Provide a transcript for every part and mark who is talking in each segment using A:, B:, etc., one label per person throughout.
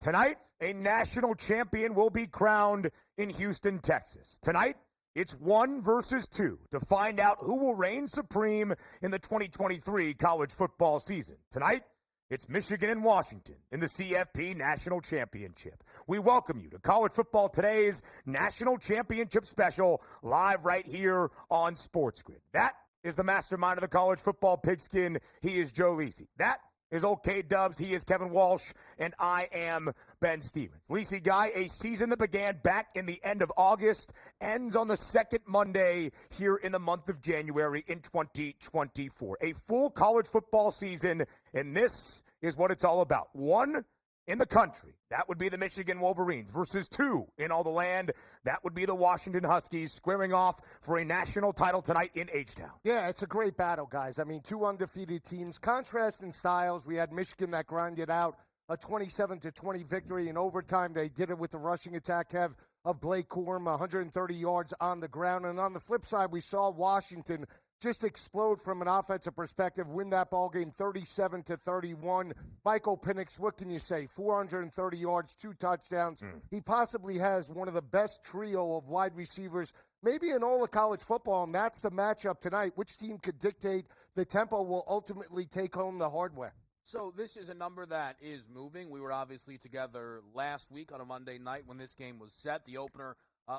A: Tonight, a national champion will be crowned in Houston, Texas. Tonight, it's 1 versus 2 to find out who will reign supreme in the 2023 college football season. Tonight, it's Michigan and Washington in the CFP National Championship. We welcome you to College Football Today's National Championship Special, live right here on SportsGrid. That is the mastermind of the college football pigskin. He is Joe Lisi. That is OK Dubs. He is Kevin Walsh, and I am Ben Stevens. Lisi Guy, a season that began back in the end of August, ends on the second Monday here in the month of January in 2024. A full college football season, and this is what it's all about. 1 in the country, that would be the Michigan Wolverines, versus 2 in all the land, that would be the Washington Huskies, squaring off for a national title tonight in H-Town.
B: Yeah, it's a great battle, guys. I mean, 2 undefeated teams, contrast in styles. We had Michigan that grinded out a 27-20 victory in overtime. They did it with the rushing attack, Kev, of Blake Corum, 130 yards on the ground. And on the flip side, we saw Washington just explode from an offensive perspective, win that ball game 37-31. Michael Penix, what can you say? 430 yards, 2 touchdowns. He possibly has one of the best trio of wide receivers, maybe in all of college football, and that's the matchup tonight. Which team could dictate the tempo will ultimately take home the hardware?
C: So this is a number that is moving. We were obviously together last week on a Monday night when this game was set. The opener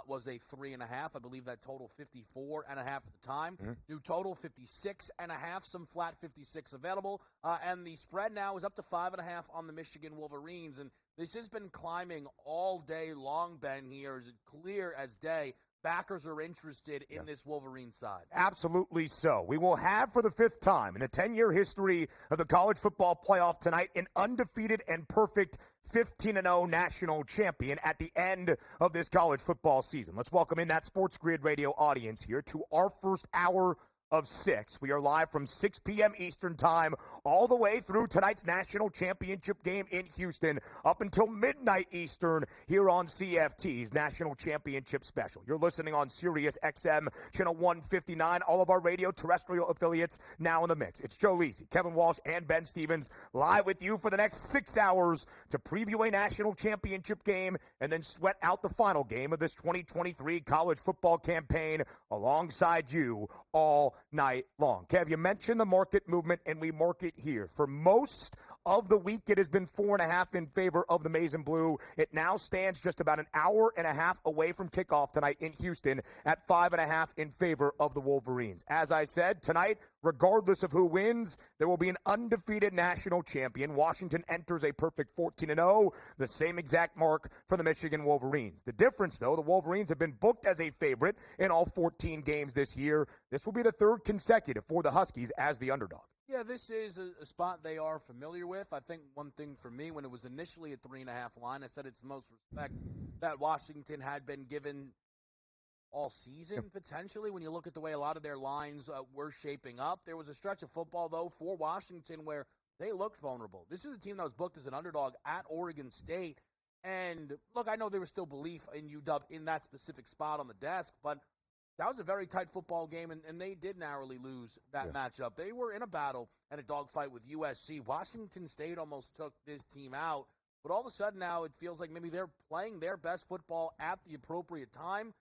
C: was a 3.5. I believe that total 54.5 at the time. New total 56.5. Some flat 56 available, and the spread now is up to 5.5 on the Michigan Wolverines. And this has been climbing all day long. Ben, here is it clear as day. Backers are interested in this Wolverine side.
A: Absolutely so. We will have for the 5th time in the 10-year history of the college football playoff tonight an undefeated and perfect 15-0 national champion at the end of this college football season. Let's welcome in that SportsGrid radio audience here to our first hour of 6. We are live from 6 p.m. Eastern time all the way through tonight's national championship game in Houston up until midnight Eastern here on CFT's National Championship Special. You're listening on Sirius XM channel 159. All of our radio terrestrial affiliates now in the mix. It's Joe Lisi, Kevin Walsh, and Ben Stevens live with you for the next 6 hours to preview a national championship game and then sweat out the final game of this 2023 college football campaign alongside you all night long. Kev, you mentioned the market movement, and we market here. For most of the week, it has been 4.5 in favor of the Maize and Blue. It now stands just about an hour and a half away from kickoff tonight in Houston at 5.5 in favor of the Wolverines. As I said, tonight, regardless of who wins, there will be an undefeated national champion. Washington enters a perfect 14-0, the same exact mark for the Michigan Wolverines. The difference, though, the Wolverines have been booked as a favorite in all 14 games this year. This will be the 3rd consecutive for the Huskies as the underdog.
C: Yeah, this is a spot they are familiar with. I think one thing for me, when it was initially a 3.5 line, I said it's the most respect that Washington had been given all season, potentially, when you look at the way a lot of their lines were shaping up. There was a stretch of football, though, for Washington where they looked vulnerable. This is a team that was booked as an underdog at Oregon State. And, look, I know there was still belief in UW in that specific spot on the desk, but that was a very tight football game, and they did narrowly lose that matchup. They were in a battle and a dogfight with USC. Washington State almost took this team out, but all of a sudden now it feels like maybe they're playing their best football at the appropriate time.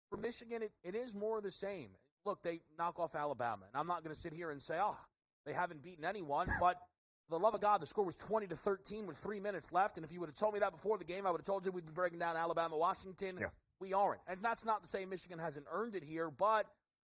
C: For Michigan, it is more of the same. Look, they knock off Alabama, and I'm not going to sit here and say, they haven't beaten anyone, but for the love of God, the score was 20-13 with 3 minutes left, and if you would have told me that before the game, I would have told you we'd be breaking down Alabama-Washington. Yeah. We aren't. And that's not to say Michigan hasn't earned it here, but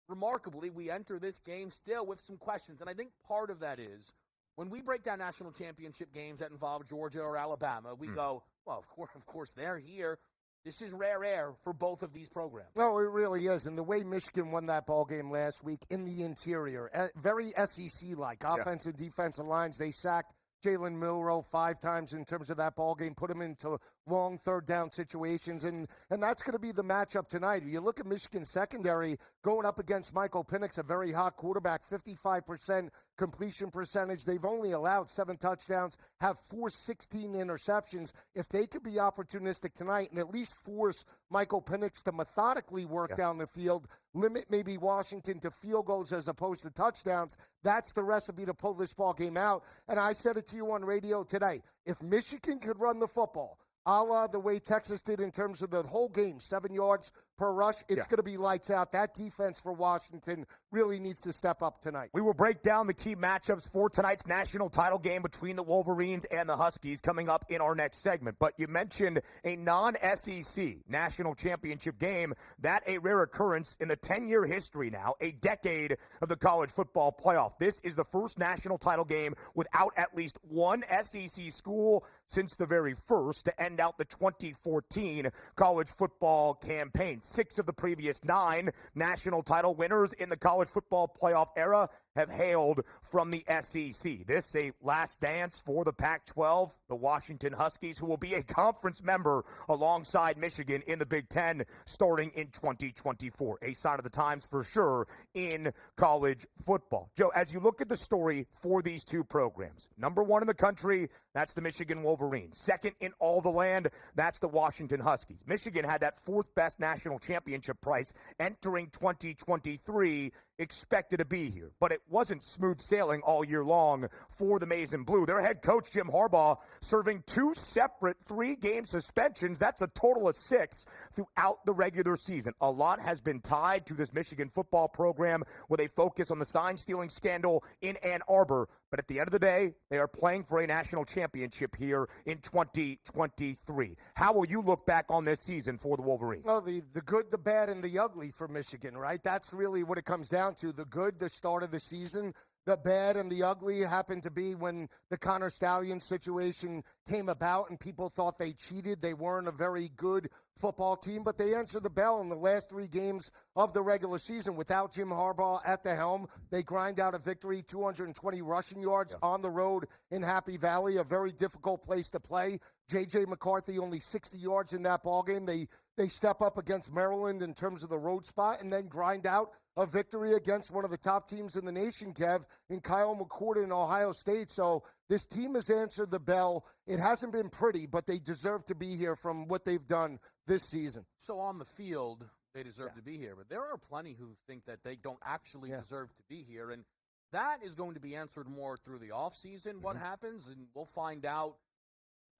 C: remarkably, we enter this game still with some questions. And I think part of that is when we break down national championship games that involve Georgia or Alabama, we go, well, of course, they're here. This is rare air for both of these programs.
B: No, it really is. And the way Michigan won that ball game last week in the interior, very SEC-like, offensive, defensive lines, they sacked Jalen Milroe 5 times in terms of that ball game, put him into long third down situations, and that's going to be the matchup tonight. You look at Michigan's secondary going up against Michael Penix, a very hot quarterback, 55% completion percentage. They've only allowed 7 touchdowns, have 416 interceptions. If they could be opportunistic tonight and at least force Michael Penix to methodically work down the field, limit maybe Washington to field goals as opposed to touchdowns, that's the recipe to pull this ball game out. And I said it to you on radio today. If Michigan could run the football, a la the way Texas did in terms of the whole game, 7 yards per rush. It's going to be lights out. That defense for Washington really needs to step up tonight.
A: We will break down the key matchups for tonight's national title game between the Wolverines and the Huskies coming up in our next segment. But you mentioned a non-SEC national championship game. That a rare occurrence in the 10-year history now, a decade of the college football playoff. This is the first national title game without at least one SEC school since the very first to end out the 2014 college football campaign. 6 of the previous 9 national title winners in the college football playoff era have hailed from the SEC. This a last dance for the Pac-12, the Washington Huskies, who will be a conference member alongside Michigan in the Big Ten starting in 2024. A sign of the times for sure in college football. Joe, as you look at the story for these two programs, number 1 in the country, that's the Michigan Wolverines. Second in all the land, that's the Washington Huskies. Michigan had that 4th best national championship price entering 2023, expected to be here. But it wasn't smooth sailing all year long for the Maize and Blue. Their head coach, Jim Harbaugh, serving 2 separate 3-game suspensions. That's a total of 6 throughout the regular season. A lot has been tied to this Michigan football program with a focus on the sign-stealing scandal in Ann Arbor. But at the end of the day, they are playing for a national championship here in 2023. How will you look back on this season for the Wolverines?
B: Well, the good, the bad, and the ugly for Michigan, right? That's really what it comes down to. The good, the start of the season. The bad and the ugly happened to be when the Connor Stallions situation came about and people thought they cheated. They weren't a very good football team, but they answered the bell in the last 3 games of the regular season. Without Jim Harbaugh at the helm, they grind out a victory, 220 rushing yards on the road in Happy Valley, a very difficult place to play. J.J. McCarthy only 60 yards in that ballgame. They step up against Maryland in terms of the road spot and then grind out a victory against one of the top teams in the nation, Kev, in Kyle McCord in Ohio State. So this team has answered the bell. It hasn't been pretty, but they deserve to be here from what they've done this season.
C: So on the field, they deserve to be here. But there are plenty who think that they don't actually deserve to be here. And that is going to be answered more through the offseason, what happens. And we'll find out,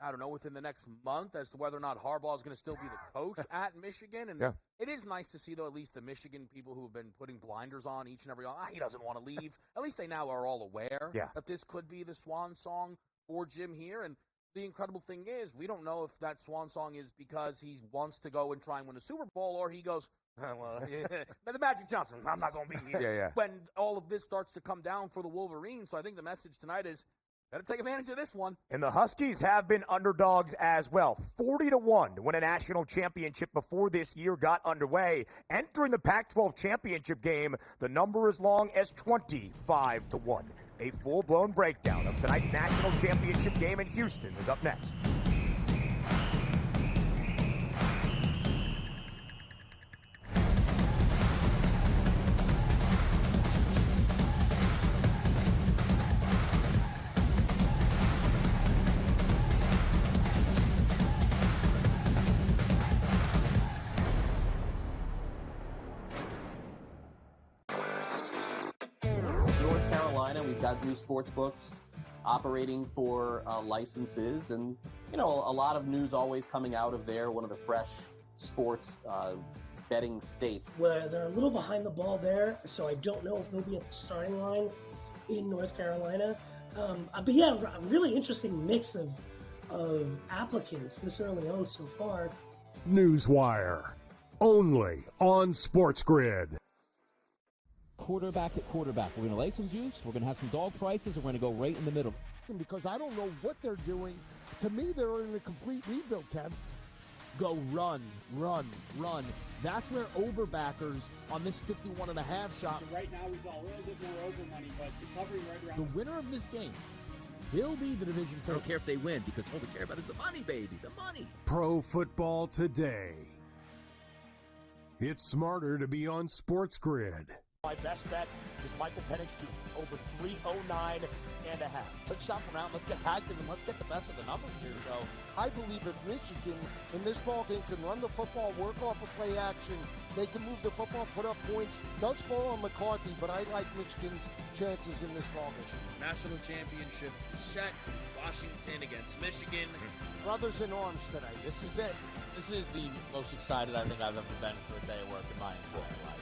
C: I don't know, within the next month as to whether or not Harbaugh is going to still be the coach at Michigan. And it is nice to see, though, at least the Michigan people who have been putting blinders on each and every he doesn't want to leave. At least they now are all aware that this could be the swan song for Jim here. And the incredible thing is, we don't know if that swan song is because he wants to go and try and win a Super Bowl, or he goes, the Magic Johnson, I'm not going to be here. When all of this starts to come down for the Wolverines. So I think the message tonight is, better take advantage of this one.
A: And the Huskies have been underdogs as well. 40-1 to win a national championship before this year got underway. Entering the Pac-12 championship game, the number as long as 25-1. A full-blown breakdown of tonight's national championship game in Houston is up next.
D: Got new sports books operating for licenses, and a lot of news always coming out of there. One of the fresh sports betting states.
E: Well, they're a little behind the ball there, so I don't know if they'll be at the starting line in North Carolina. But yeah, a really interesting mix of applicants this early on so far.
F: Newswire, only on SportsGrid.
G: Quarterback at quarterback. We're going to lay some juice. We're going to have some dog prices. And we're going to go right in the middle.
H: Because I don't know what they're doing. To me, they're in a complete rebuild, Kev.
I: Go run, run, run. That's where overbackers on this 51.5 shot.
J: So right now he's all a little bit more over money, but it's hovering right around.
I: The winner of this game will be the division.
K: I don't care if they win, because all we care about is the money, baby, the money.
F: Pro Football Today. It's smarter to be on SportsGrid.
L: My best bet is Michael Penix Jr. over 309.5.
I: Let's shop around. Let's get active, and let's get the best of the numbers here, Joe.
B: I believe if Michigan in this ball game can run the football, work off of play action,
H: They can move the football, put up points. Does fall on McCarthy, but I like Michigan's chances in this ballgame.
M: National championship set. Washington against Michigan.
H: Brothers in arms today. This is it.
N: This is the most excited I think I've ever been for a day of work in my entire life.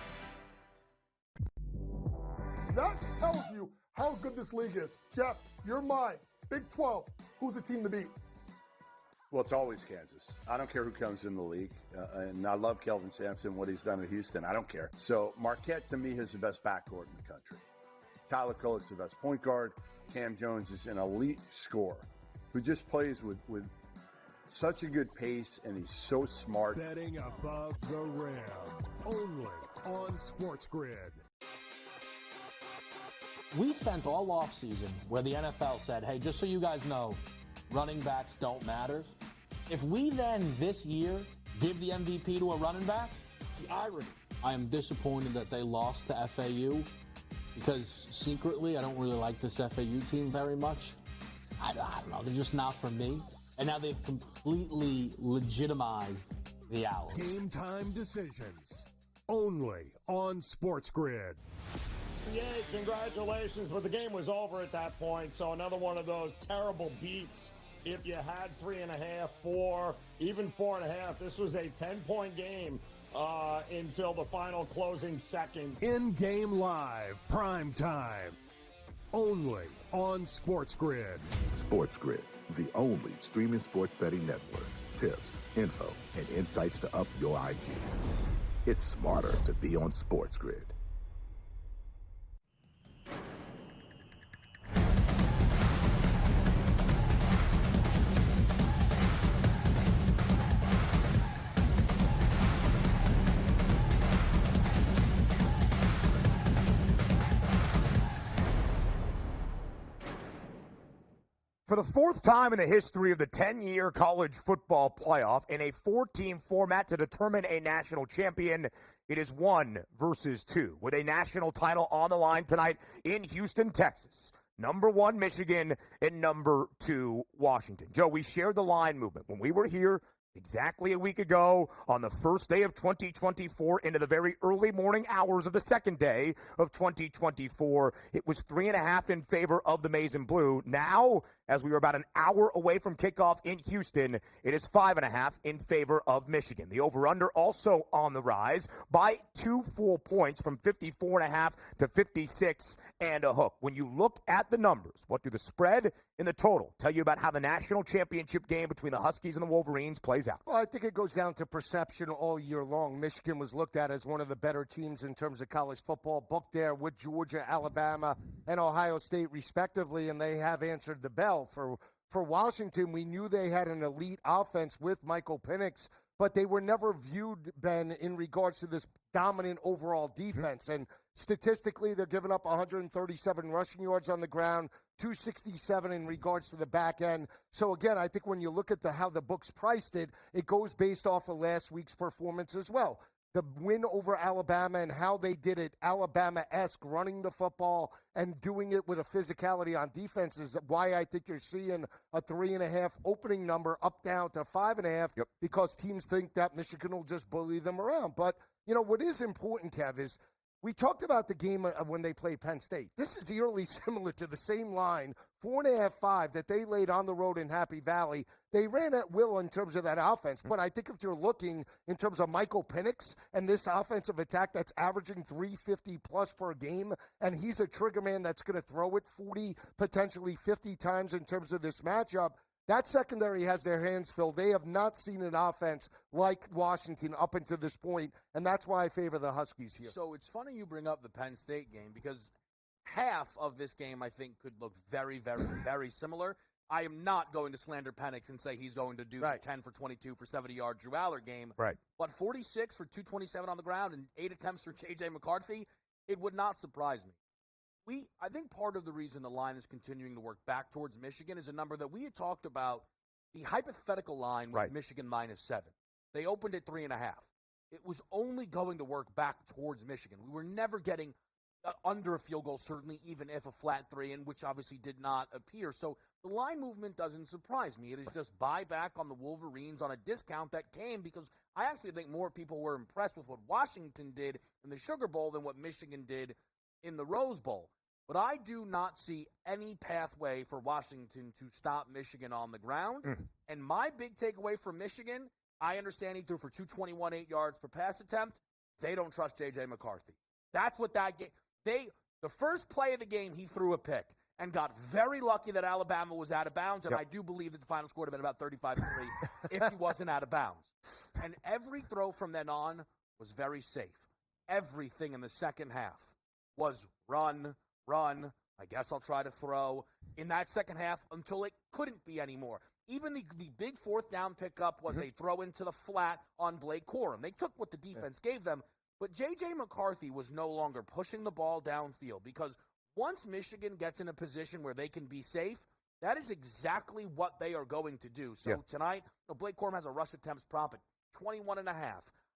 O: That tells you how good this league is. Jeff, your mind. Big 12. Who's the team to beat?
P: Well, it's always Kansas. I don't care who comes in the league. And I love Kelvin Sampson, what he's done at Houston. I don't care. So Marquette, to me, is the best backcourt in the country. Tyler Kolek's the best point guard. Cam Jones is an elite scorer who just plays with such a good pace, and he's so smart.
F: Betting above the rim. Only on SportsGrid.
Q: We spent all offseason where the NFL said, hey, just so you guys know, running backs don't matter. If we then this year give the MVP to a running back,
H: the irony.
Q: I am disappointed that they lost to FAU because secretly I don't really like this FAU team very much. I don't know. They're just not for me. And now they've completely legitimized the Owls.
F: Game time decisions. Only on SportsGrid.
L: Yeah, congratulations, but the game was over at that point, so another one of those terrible beats. If you had 3.5, 4, even 4.5, this was a 10-point game until the final closing seconds.
F: In-game live, prime time. Only on SportsGrid.
R: SportsGrid, the only streaming sports betting network. Tips, info, and insights to up your IQ. It's smarter to be on SportsGrid.
A: For the fourth time in the history of the 10-year college football playoff in a 4-team format to determine a national champion, it is 1 versus 2, with a national title on the line tonight in Houston, Texas. Number 1, Michigan, and number 2, Washington. Joe, we shared the line movement when we were here exactly a week ago on the first day of 2024 into the very early morning hours of the second day of 2024. It was 3.5 in favor of the Maize and Blue. Now, as we were about an hour away from kickoff in Houston, it is 5.5 in favor of Michigan. The over-under also on the rise by 2 full points from 54.5 to 56 and a hook. When you look at the numbers, what do the spread and the total tell you about how the national championship game between the Huskies and the Wolverines plays out?
B: Well, I think it goes down to perception all year long. Michigan was looked at as one of the better teams in terms of college football, booked there with Georgia, Alabama, and Ohio State respectively, and they have answered the bell. For Washington, we knew they had an elite offense with Michael Penix, but they were never viewed, Ben, in regards to this dominant overall defense. And statistically, they're giving up 137 rushing yards on the ground, 267 in regards to the back end. So, again, I think when you look at how the books priced it, it goes based off of last week's performance as well. The win over Alabama and how they did it Alabama-esque, running the football and doing it with a physicality on defense is why I think you're seeing a 3.5 opening number up down to 5.5 because teams think that Michigan will just bully them around. But, you know, what is important, Kev, is we talked about the game when they played Penn State. This is eerily similar to the same line, 4.5, 5, that they laid on the road in Happy Valley. They ran at will in terms of that offense. But I think if you're looking in terms of Michael Penix and this offensive attack that's averaging 350-plus per game, and he's a trigger man that's going to throw it 40, potentially 50 times in terms of this matchup, that secondary has their hands filled. They have not seen an offense like Washington up until this point, and that's why I favor the Huskies here.
C: So it's funny you bring up the Penn State game because half of this game I think could look very, very, very similar. I am not going to slander Penix and say he's going to do the 10 for 22 for 70-yard Drew Aller game.
A: Right.
C: But 46 for 227 on the ground and 8 attempts for J.J. McCarthy, it would not surprise me. I think part of the reason the line is continuing to work back towards Michigan is a number that we had talked about, the hypothetical line with Michigan -7. They opened at 3.5. It was only going to work back towards Michigan. We were never getting under a field goal, certainly, even if a flat 3, and which obviously did not appear. So the line movement doesn't surprise me. It is just buyback on the Wolverines on a discount that came because I actually think more people were impressed with what Washington did in the Sugar Bowl than what Michigan did in the Rose Bowl. But I do not see any pathway for Washington to stop Michigan on the ground. And my big takeaway from Michigan, I understand he threw for 221, 8 yards per pass attempt. They don't trust J.J. McCarthy. That's what that game. The first play of the game, he threw a pick and got very lucky that Alabama was out of bounds, and I do believe that the final score would have been about 35-3 if he wasn't out of bounds. And every throw from then on was very safe. Everything in the second half was run. I guess I'll try to throw in that second half until it couldn't be anymore. Even the big fourth down pickup was a throw into the flat on Blake Corum. They took what the defense gave them. But J.J. McCarthy was no longer pushing the ball downfield because once Michigan gets in a position where they can be safe, that is exactly what they are going to do. So tonight, Blake Corum has a rush attempts prop at 21.5.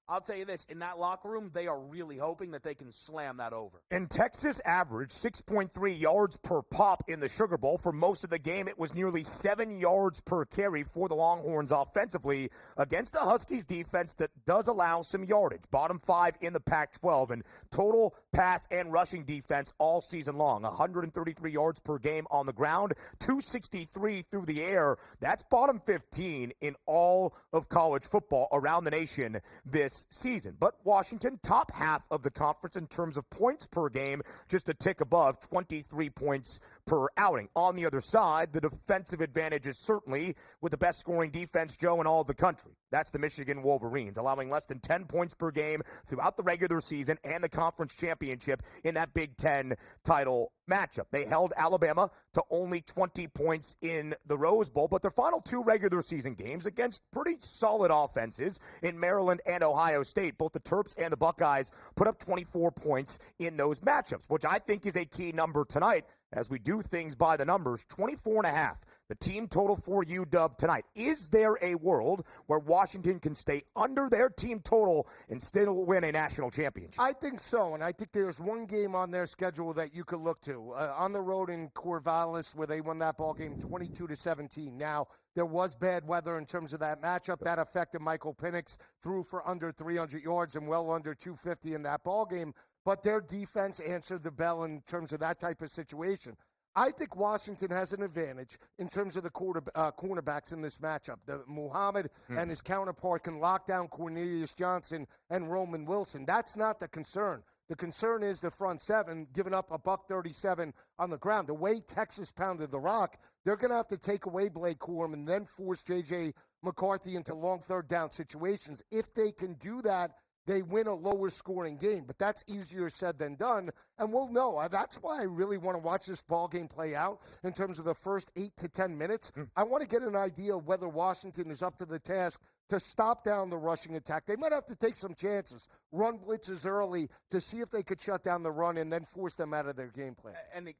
C: I'll tell you this, in that locker room, they are really hoping that they can slam that over.
A: And Texas averaged 6.3 yards per pop in the Sugar Bowl. For most of the game, it was nearly 7 yards per carry for the Longhorns offensively against a Huskies defense that does allow some yardage. Bottom 5 in the Pac-12 and total pass and rushing defense all season long. 133 yards per game on the ground, 263 through the air. That's bottom 15 in all of college football around the nation this season. But Washington, top half of the conference in terms of points per game, just a tick above 23 points per outing. On the other side, the defensive advantage is certainly with the best scoring defense, Joe, in all of the country. That's the Michigan Wolverines, allowing less than 10 points per game throughout the regular season and the conference championship in that Big Ten title matchup. They held Alabama to only 20 points in the Rose Bowl, but their final 2 regular season games against pretty solid offenses in Maryland and Ohio State, both the Terps and the Buckeyes put up 24 points in those matchups, which I think is a key number tonight as we do things by the numbers. 24.5, the team total for UW tonight. Is there a world where Washington can stay under their team total and still win a national championship?
B: I think so, and I think there's one game on their schedule that you could look to. On the road in Corvallis, where they won that ball game 22-17. Now, there was bad weather in terms of that matchup. That affected Michael Penix, threw for under 300 yards and well under 250 in that ball game. But their defense answered the bell in terms of that type of situation. I think Washington has an advantage in terms of the cornerbacks in this matchup. Muhammad and his counterpart can lock down Cornelius Johnson and Roman Wilson. That's not the concern. The concern is the front seven giving up $137 on the ground. The way Texas pounded the rock, they're going to have to take away Blake Corum and then force J.J. McCarthy into long third down situations. If they can do that, they win a lower scoring game. But that's easier said than done. And we'll know. That's why I really want to watch this ball game play out in terms of the first 8 to 10 minutes. I want to get an idea of whether Washington is up to the task to stop down the rushing attack. They might have to take some chances, run blitzes early to see if they could shut down the run and then force them out of their game plan.
C: And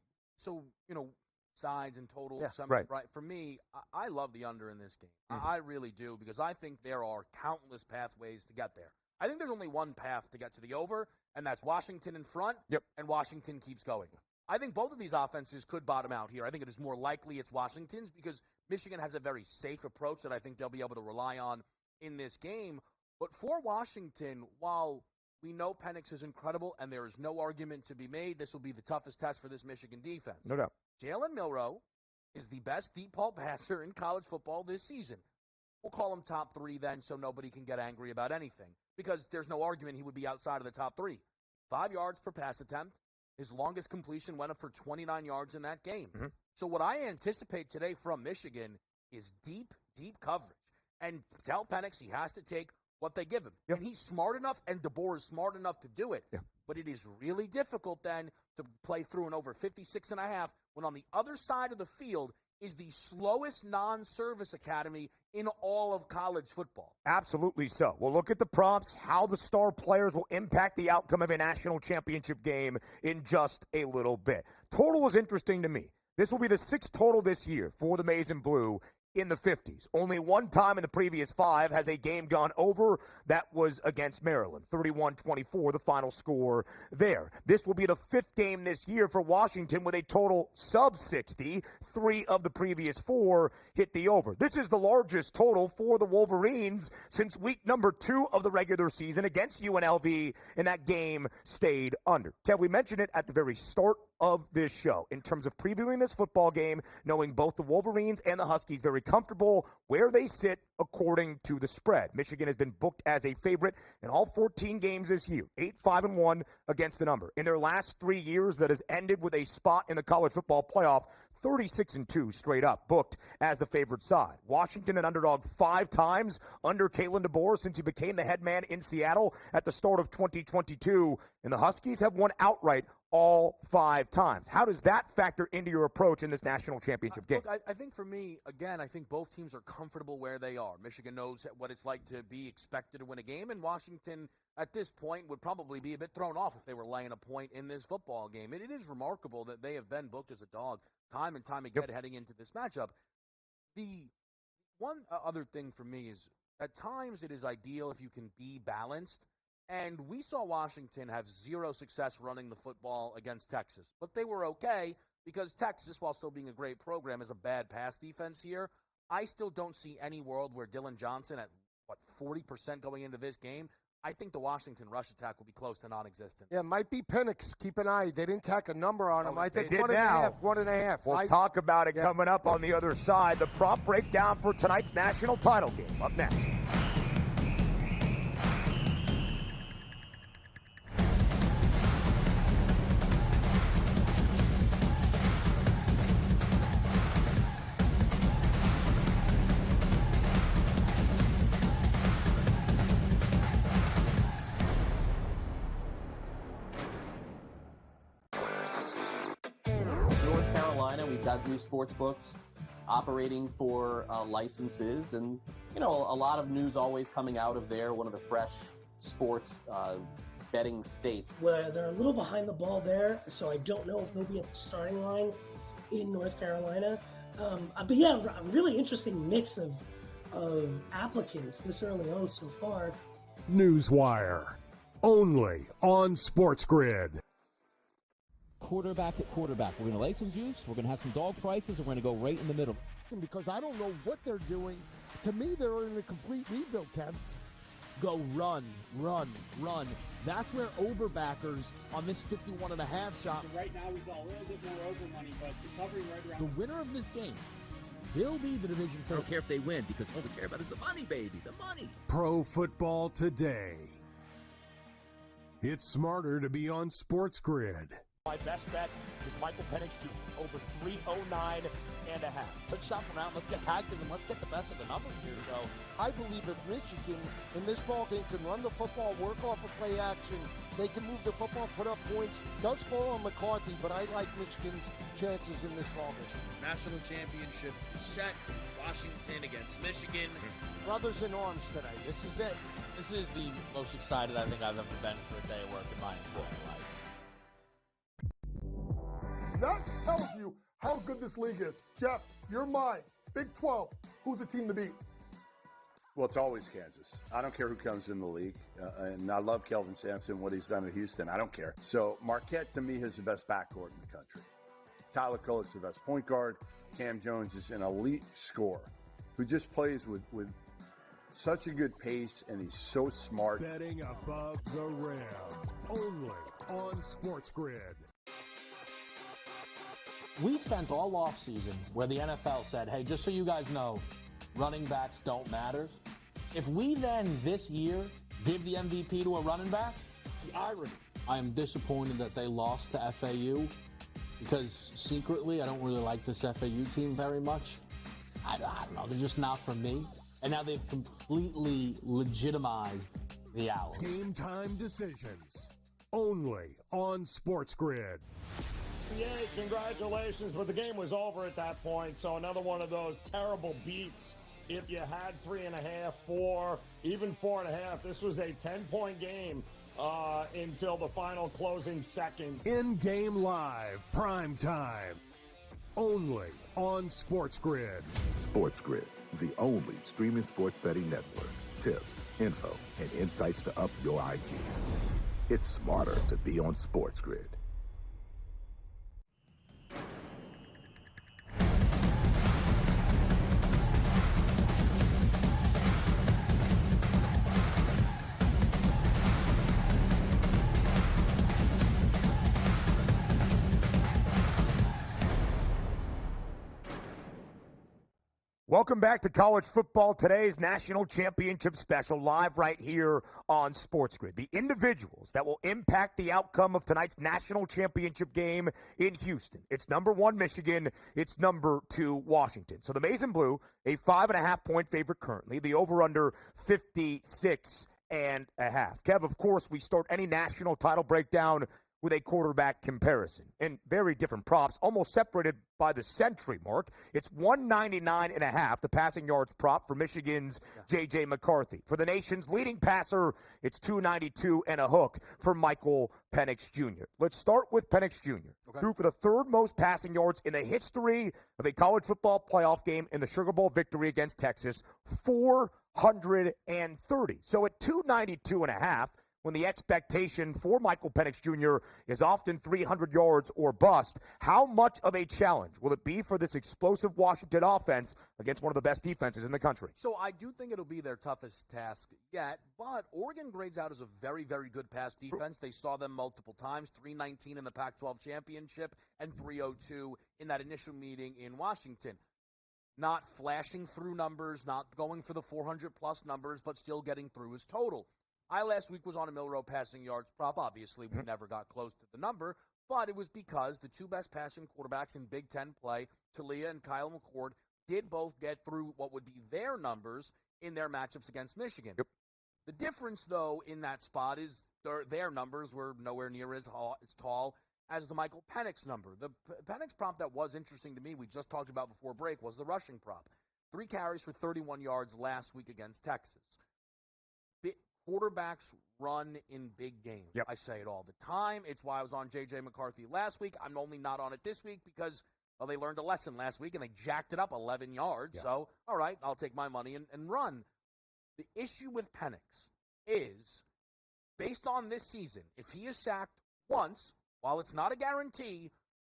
C: sides and totals.
A: Yeah, right.
C: For me, I love the under in this game. I really do, because I think there are countless pathways to get there. I think there's only one path to get to the over, and that's Washington in front, and Washington keeps going. I think both of these offenses could bottom out here. I think it is more likely it's Washington's because Michigan has a very safe approach that I think they'll be able to rely on in this game. But for Washington, while we know Penix is incredible and there is no argument to be made, this will be the toughest test for this Michigan defense.
A: No doubt.
C: Jalen Milroe is the best deep ball passer in college football this season. We'll call him top 3 then so nobody can get angry about anything because there's no argument he would be outside of the top 3. 5 yards per pass attempt. His longest completion went up for 29 yards in that game. So what I anticipate today from Michigan is deep coverage. And tell Penix he has to take what they give him. And he's smart enough, and DeBoer is smart enough to do it. But it is really difficult then to play through an over 56.5 when on the other side of the field is the slowest non-service academy in all of college football.
A: Absolutely so. We'll look at the prompts, how the star players will impact the outcome of a national championship game in just a little bit. Total is interesting to me. This will be the 6th total this year for the Maize and Blue in the 50s. Only one time in the previous 5 has a game gone over. That was against Maryland. 31-24, the final score there. This will be the 5th game this year for Washington with a total sub-60. 3 of the previous 4 hit the over. This is the largest total for the Wolverines since week number 2 of the regular season against UNLV, and that game stayed under. Kev, we mentioned it at the very start of this show in terms of previewing this football game, knowing both the Wolverines and the Huskies very comfortable where they sit according to the spread. Michigan has been booked as a favorite in all 14 games this year, 8-5-1 against the number. In their last 3 years, that has ended with a spot in the college football playoff, 36-2 straight up, booked as the favorite side. Washington an underdog 5 times under Kalen DeBoer since he became the head man in Seattle at the start of 2022, and the Huskies have won outright all 5 times. How does that factor into your approach in this national championship game?
C: Look, I think for me, again, I think both teams are comfortable where they are. Michigan knows what it's like to be expected to win a game, and Washington at this point would probably be a bit thrown off if they were laying a point in this football game. It is remarkable that they have been booked as a dog time and time again heading into this matchup. The one other thing for me is at times it is ideal if you can be balanced. And we saw Washington have 0 success running the football against Texas. But they were okay because Texas, while still being a great program, is a bad pass defense here. I still don't see any world where Dylan Johnson at, 40% going into this game. I think the Washington rush attack will be close to non-existent.
B: Yeah, might be Penix. Keep an eye. They didn't tack a number on him. I think
A: did
B: 1.5. 1.5.
A: We'll talk about it coming up on the other side. The prop breakdown for tonight's national title game up next.
D: New sports books operating for licenses, and a lot of news always coming out of there. One of the fresh sports betting states.
E: Well, they're a little behind the ball there, so I don't know if they'll be at the starting line in North Carolina. But yeah, a really interesting mix of applicants this early on so far.
F: Newswire, only on SportsGrid.
G: Quarterback at quarterback. We're going to lay some juice. We're going to have some dog prices. And we're going to go right in the middle.
H: Because I don't know what they're doing. To me, they're in a complete rebuild, Kev.
I: Go run, run, run. That's where overbackers on this 51.5 shot.
J: So right now he's all a little bit more over money, but it's hovering right around.
I: The winner of this game will be the division
K: I don't care if they win because all we care about is the money, baby, the money.
F: Pro Football Today. It's smarter to be on SportsGrid.
S: My best bet is Michael Penix Jr. over 309.5.
N: Let's shop around. Let's get active and let's get the best of the numbers here, Joe.
H: I believe if Michigan in this ball game can run the football, work off of play action, they can move the football, put up points. Does fall on McCarthy, but I like Michigan's chances in this ball game.
M: National championship is set. Washington against Michigan.
H: Brothers in arms today. This is it.
N: This is the most excited I think I've ever been for a day of work in my entire life.
O: That tells you how good this league is. Jeff, you're mine. Big 12. Who's the team to beat?
P: Well, it's always Kansas. I don't care who comes in the league. And I love Kelvin Sampson, what he's done at Houston. I don't care. So Marquette, to me, is the best backcourt in the country. Tyler Kolek's the best point guard. Cam Jones is an elite scorer who just plays with such a good pace, and he's so smart.
F: Betting above the rim. Only on SportsGrid.
Q: We spent all offseason where the NFL said, hey, just so you guys know, running backs don't matter. If we then this year give the MVP to a running back,
H: the irony.
Q: I am disappointed that they lost to FAU because secretly I don't really like this FAU team very much. I don't know, they're just not for me. And now they've completely legitimized the Owls.
F: Game time decisions. Only on SportsGrid.
L: Yeah, congratulations, but the game was over at that point, so another one of those terrible beats. If you had 3.5, 4, even 4.5, this was a 10-point game until the final closing seconds.
F: In-game live, prime time. only on SportsGrid.
R: SportsGrid, the only streaming sports betting network. Tips, info, and insights to up your IQ. It's smarter to be on SportsGrid.
A: Welcome back to College Football, today's National Championship Special, live right here on SportsGrid. The individuals that will impact the outcome of tonight's National Championship game in Houston. It's number 1, Michigan. It's number 2, Washington. So the Maize and Blue, a 5.5-point favorite currently. The over-under 56.5. Kev, of course, we start any national title breakdown with a quarterback comparison. And very different props, almost separated by the century mark. It's 199.5, the passing yards prop for Michigan's J.J. McCarthy. For the nation's leading passer, it's 292 and a hook for Michael Penix Jr. Let's start with Penix Jr. Threw for the 3rd most passing yards in the history of a college football playoff game in the Sugar Bowl victory against Texas, 430. So at 292.5, when the expectation for Michael Penix Jr. is often 300 yards or bust, how much of a challenge will it be for this explosive Washington offense against one of the best defenses in the country?
C: So I do think it'll be their toughest task yet, but Oregon grades out as a very, very good pass defense. They saw them multiple times, 319 in the Pac-12 championship and 302 in that initial meeting in Washington. Not flashing through numbers, not going for the 400-plus numbers, but still getting through his total. I last week was on a Milroe passing yards prop. Obviously, we never got close to the number, but it was because the 2 best passing quarterbacks in Big Ten play, Talia and Kyle McCord, did both get through what would be their numbers in their matchups against Michigan.
A: Yep.
C: The difference, though, in that spot is their numbers were nowhere near as tall as the Michael Penix number. The Penix prop that was interesting to me, we just talked about before break, was the rushing prop. 3 carries for 31 yards last week against Texas. Quarterbacks run in big games.
A: Yep.
C: I say it all the time. It's why I was on J.J. McCarthy last week. I'm only not on it this week because, well, they learned a lesson last week and they jacked it up 11 yards. Yeah. So, all right, I'll take my money and run. The issue with Penix is, based on this season, if he is sacked once, while it's not a guarantee,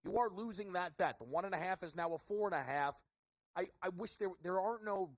C: you are losing that bet. The 1.5 is now a 4.5. I wish there aren't no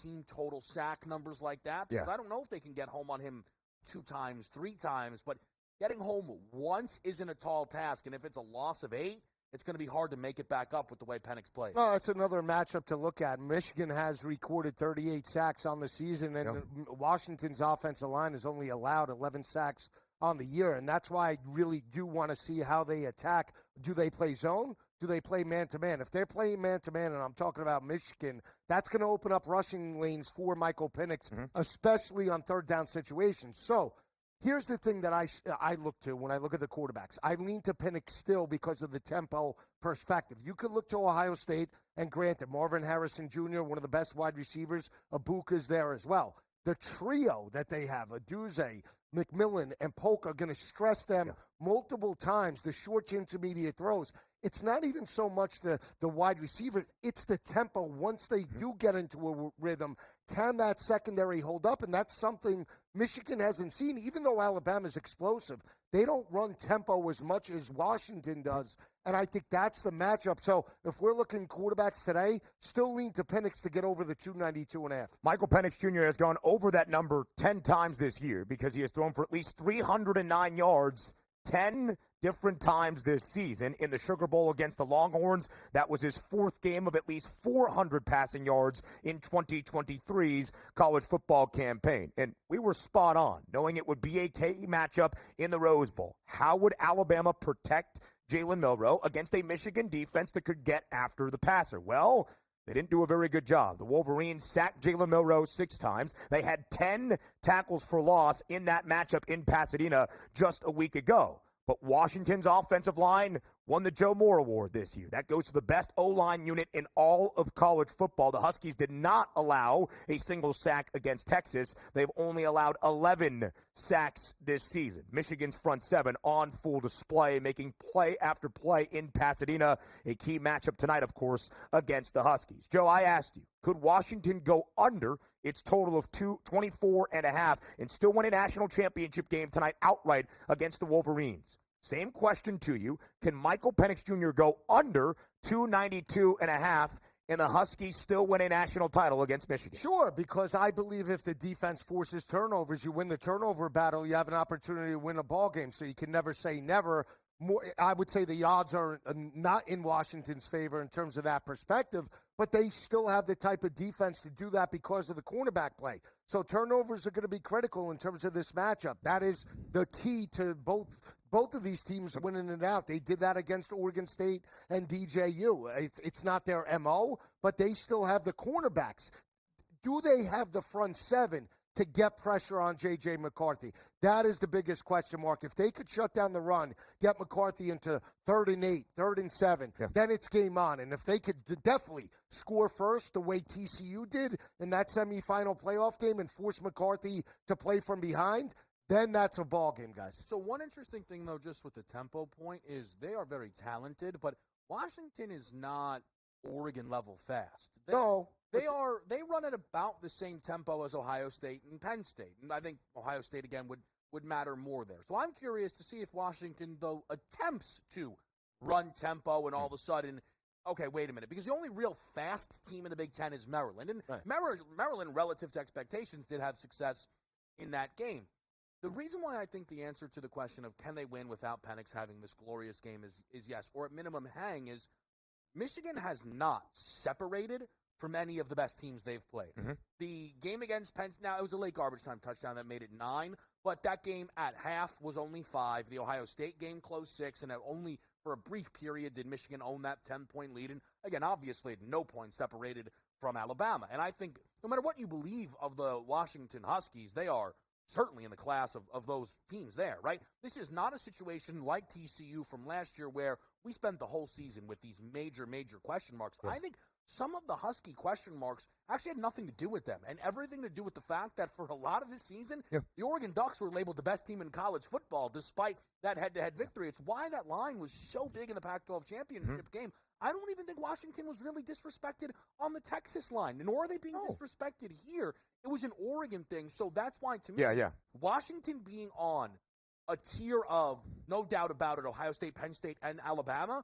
C: team total sack numbers like that, because I don't know if they can get home on him 2 times, 3 times, but getting home once isn't a tall task, and if it's a loss of 8, it's going to be hard to make it back up with the way Penix plays.
B: Oh, it's another matchup to look at. Michigan has recorded 38 sacks on the season, and Washington's offensive line has only allowed 11 sacks on the year, and that's why I really do want to see how they attack. Do they play zone? Do they play man-to-man? If they're playing man-to-man, and I'm talking about Michigan, that's going to open up rushing lanes for Michael Penix, especially on 3rd down situations. So here's the thing that I look to when I look at the quarterbacks. I lean to Penix still because of the tempo perspective. You could look to Ohio State, and granted, Marvin Harrison Jr., one of the best wide receivers, Abuka's there as well. The trio that they have, Aduze, McMillan, and Polk, are going to stress them multiple times, the short to intermediate throws. It's not even so much the wide receivers, it's the tempo. Once they do get into a rhythm, can that secondary hold up? And that's something Michigan hasn't seen. Even though Alabama's explosive, they don't run tempo as much as Washington does, and I think that's the matchup. So if we're looking quarterbacks today, still lean to Penix to get over the 292.5.
A: Michael Penix Jr. has gone over that number 10 times this year because he has thrown for at least 309 yards 10 different times this season. In the Sugar Bowl against the Longhorns, that was his 4th game of at least 400 passing yards in 2023's college football campaign. And we were spot on, knowing it would be a key matchup in the Rose Bowl. How would Alabama protect Jalen Milroe against a Michigan defense that could get after the passer? Well, they didn't do a very good job. The Wolverines sacked Jalen Milroe 6 times. They had 10 tackles for loss in that matchup in Pasadena just a week ago. But Washington's offensive line won the Joe Moore Award this year. That goes to the best O-line unit in all of college football. The Huskies did not allow a single sack against Texas. They've only allowed 11 sacks this season. Michigan's front seven on full display, making play after play in Pasadena. A key matchup tonight, of course, against the Huskies. Joe, I asked you, could Washington go under its total of 24.5 and still win a national championship game tonight outright against the Wolverines? Same question to you. Can Michael Penix Jr. go under 292.5 and the Huskies still win a national title against Michigan?
B: Sure, because I believe if the defense forces turnovers, you win the turnover battle, you have an opportunity to win a ball game. So you can never say never. I would say the odds are not in Washington's favor in terms of that perspective, but they still have the type of defense to do that because of the cornerback play. So turnovers are going to be critical in terms of this matchup. That is the key to both of these teams winning it out. They did that against Oregon State and DJU. It's not their MO, but they still have the cornerbacks. Do they have the front seven to get pressure on J.J. McCarthy? That is the biggest question mark. If they could shut down the run, get McCarthy into 3rd and 8, 3rd and 7, then it's game on. And if they could definitely score first the way TCU did in that semifinal playoff game and force McCarthy to play from behind, then that's a ball game, guys.
C: So one interesting thing, though, just with the tempo point, is they are very talented, but Washington is not Oregon-level fast. They run at about the same tempo as Ohio State and Penn State. And I think Ohio State, again, would matter more there. So I'm curious to see if Washington, though, attempts to run tempo and all of a sudden, okay, wait a minute, because the only real fast team in the Big Ten is Maryland. And Maryland, relative to expectations, did have success in that game. The reason why I think the answer to the question of can they win without Penix having this glorious game is yes, or at minimum hang, is Michigan has not separated from any of the best teams they've played.
A: Mm-hmm.
C: The game against Penn, now it was a late garbage time touchdown that made it 9, but that game at half was only 5. The Ohio State game closed 6, and only for a brief period did Michigan own that 10-point lead. And again, obviously, at no point separated from Alabama. And I think no matter what you believe of the Washington Huskies, they are certainly in the class of those teams there, right? This is not a situation like TCU from last year where we spent the whole season with these major question marks. Yeah. I think some of the Husky question marks actually had nothing to do with them and everything to do with the fact that for a lot of this season, the Oregon Ducks were labeled the best team in college football despite that head-to-head victory. It's why that line was so big in the Pac-12 championship game. I don't even think Washington was really disrespected on the Texas line, nor are they being disrespected here. It was an Oregon thing, so that's why, to me, Washington being on a tier of, no doubt about it, Ohio State, Penn State, and Alabama,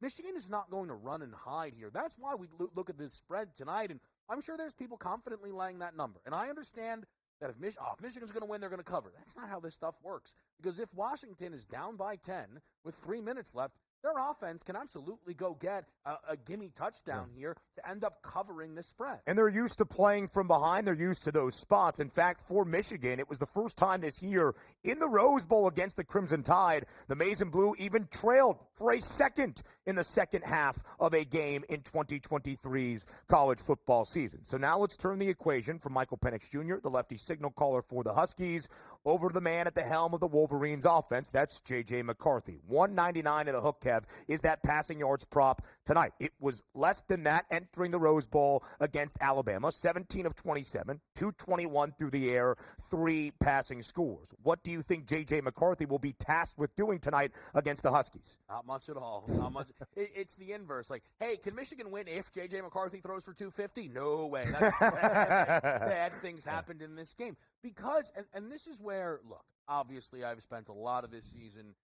C: Michigan is not going to run and hide here. That's why we look at this spread tonight, and I'm sure there's people confidently laying that number. And I understand that if Michigan's going to win, they're going to cover. That's not how this stuff works. Because if Washington is down by 10 with 3 minutes left, their offense can absolutely go get a gimme touchdown here to end up covering this spread.
A: And they're used to playing from behind. They're used to those spots. In fact, for Michigan, it was the first time this year in the Rose Bowl against the Crimson Tide, the Maize and Blue even trailed for a second in the second half of a game in 2023's college football season. So now let's turn the equation from Michael Penix Jr., the lefty signal caller for the Huskies, over to the man at the helm of the Wolverines offense. That's J.J. McCarthy. 199 at a hook, Kev, is that passing yards prop tonight. It was less than that entering the Rose Bowl against Alabama. 17 of 27, 221 through the air, 3 passing scores. What do you think J.J. McCarthy will be tasked with doing tonight against the Huskies?
C: Not much at all. Not much. It's the inverse. Like, hey, can Michigan win if J.J. McCarthy throws for 250? No way. Bad things happened in this game. Because, and this is where, look, obviously I've spent a lot of this season,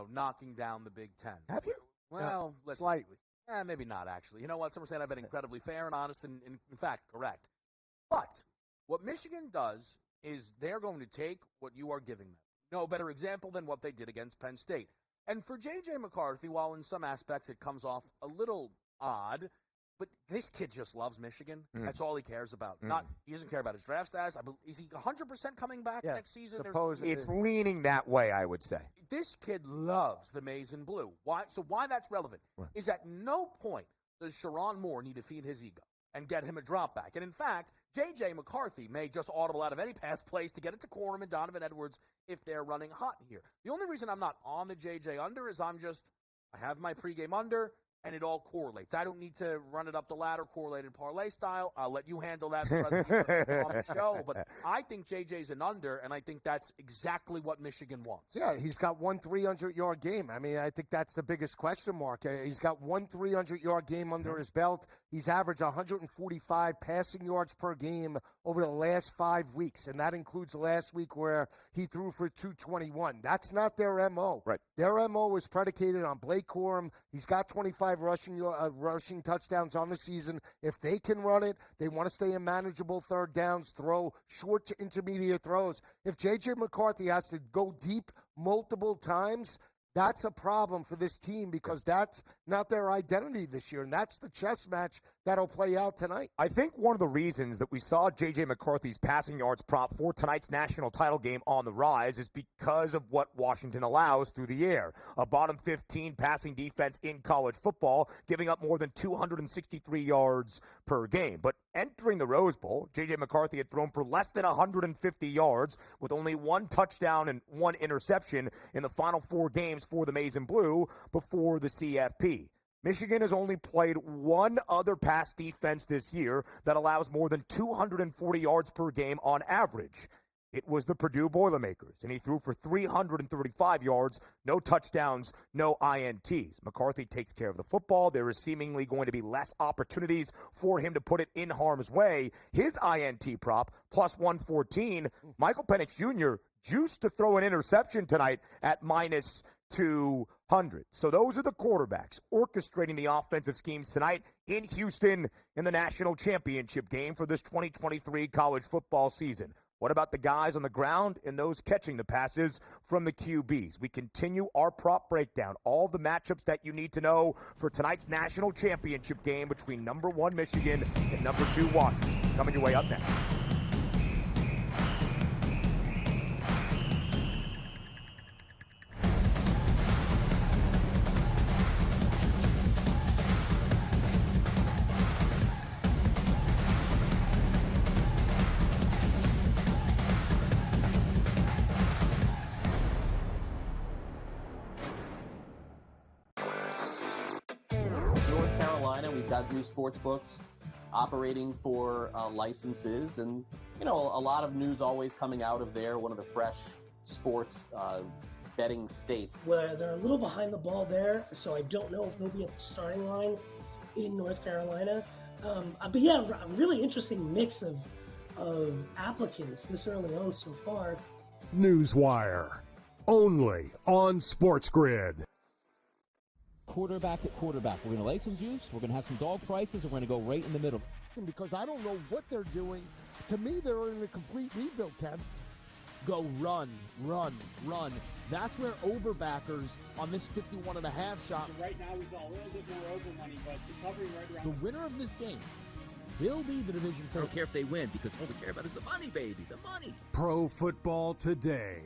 C: knocking down the Big Ten.
A: Have you?
C: Well,
B: slightly.
C: Maybe not, actually. You know what? Some are saying I've been incredibly fair and honest and, in fact, correct. But what Michigan does is they're going to take what you are giving them. No better example than what they did against Penn State. And for J.J. McCarthy, while in some aspects it comes off a little odd, but this kid just loves Michigan. That's all he cares about. He doesn't care about his draft status. Is he 100% coming back next season?
A: It's leaning that way, I would say.
C: This kid loves the Maize and Blue. Why that's relevant is at no point does Sharon Moore need to feed his ego and get him a drop back. And in fact, J.J. McCarthy may just audible out of any pass plays to get it to Corum and Donovan Edwards if they're running hot here. The only reason I'm not on the J.J. under is I'm just I have my pregame under, and it all correlates. I don't need to run it up the ladder correlated parlay style. I'll let you handle that for us on the show. But I think JJ's an under, and I think that's exactly what Michigan wants.
B: Yeah, he's got 1 300-yard game. I mean, I think that's the biggest question mark. He's got 1 300-yard game under his belt. He's averaged 145 passing yards per game over the last 5 weeks, and that includes last week where he threw for 221. That's not their M.O.
A: Right.
B: Their M.O. was predicated on Blake Corum. He's got 25 rushing touchdowns on the season. If they can run it, they want to stay in manageable third downs, throw short to intermediate throws. If J.J. McCarthy has to go deep multiple times, that's a problem for this team because that's not their identity this year, and that's the chess match that'll play out tonight.
A: I think one of the reasons that we saw J.J. McCarthy's passing yards prop for tonight's national title game on the rise is because of what Washington allows through the air. A bottom 15 passing defense in college football, giving up more than 263 yards per game. But entering the Rose Bowl, J.J. McCarthy had thrown for less than 150 yards with only 1 touchdown and 1 interception in the final 4 games for the Maize and Blue before the CFP. Michigan has only played 1 other pass defense this year that allows more than 240 yards per game on average. It was the Purdue Boilermakers, and he threw for 335 yards, no touchdowns, no INTs. McCarthy takes care of the football. There is seemingly going to be less opportunities for him to put it in harm's way. His INT prop, plus 114, Michael Penix Jr., juiced to throw an interception tonight at minus 200. So those are the quarterbacks orchestrating the offensive schemes tonight in Houston in the national championship game for this 2023 college football season. What about the guys on the ground and those catching the passes from the QBs? We continue our prop breakdown, all the matchups that you need to know for tonight's national championship game between number 1 Michigan and number 2 Washington. Coming your way up next.
D: New sports books operating for licenses, and a lot of news always coming out of there. One of the fresh sports betting states.
E: Well, they're a little behind the ball there, so I don't know if they'll be at the starting line in North Carolina. But yeah, a really interesting mix of applicants this early on so far.
F: Newswire, only on SportsGrid.
G: Quarterback at quarterback. We're going to lay some juice. We're going to have some dog prices, and we're going to go right in the middle.
H: Because I don't know what they're doing. To me, they're in a complete rebuild, Kev.
I: Go run, run, run. That's where overbackers on this 51.5 shot.
J: So right now he's all a little bit more over money, but it's hovering right around.
I: The winner of this game will be the division
K: I don't care if they win because all we care about is the money, baby, the money.
F: Pro Football Today.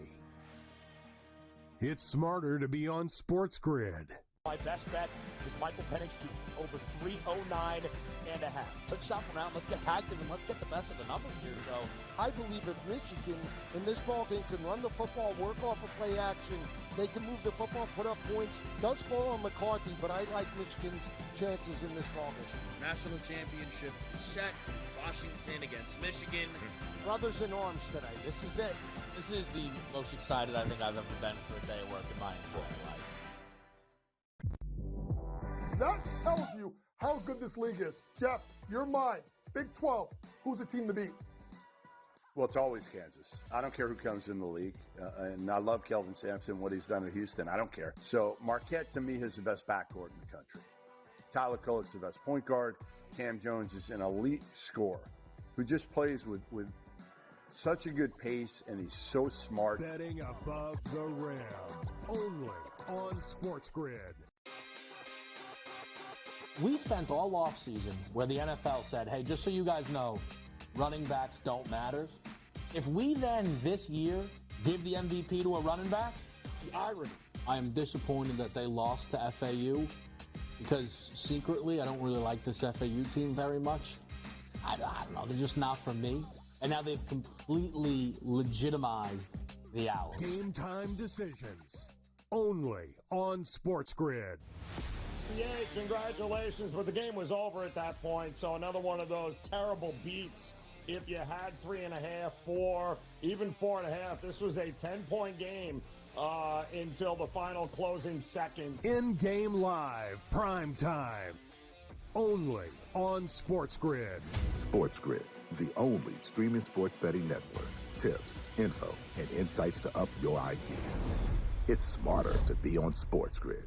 F: It's smarter to be on SportsGrid.
S: My best bet is Michael Penix Jr. over 309.5.
N: Let's shop around. Let's get active and let's get the best of the numbers here. So
H: I believe if Michigan in this ballgame can run the football, work off of play action, they can move the football, put up points. Does fall on McCarthy, but I like Michigan's chances in this ballgame.
M: National championship is set. Washington against Michigan.
H: Brothers in arms tonight. This is it.
N: This is the most excited I think I've ever been for a day of work in my entire life.
O: That tells you how good this league is. Jeff, you're mine. Big 12. Who's the team to beat?
P: Well, it's always Kansas. I don't care who comes in the league. And I love Kelvin Sampson, what he's done at Houston. I don't care. So Marquette, to me, is the best backcourt in the country. Tyler Kolek's the best point guard. Cam Jones is an elite scorer who just plays with such a good pace, and he's so smart.
F: Betting above the rim. Only on SportsGrid.
Q: We spent all offseason where the NFL said, hey, just so you guys know, running backs don't matter. If we then this year give the MVP to a running back,
H: The irony.
Q: I am disappointed that they lost to FAU because secretly I don't really like this FAU team very much. I don't know, they're just not for me. And now they've completely legitimized the Owls.
F: Game time decisions. only on SportsGrid.
L: Yeah, congratulations, but the game was over at that point, so another one of those terrible beats. If you had 3.5, 4, even 4.5, this was a 10-point game until the final closing seconds.
F: In-game live, prime time, only on SportsGrid.
R: SportsGrid, the only streaming sports betting network. Tips, info, and insights to up your IQ. It's smarter to be on SportsGrid.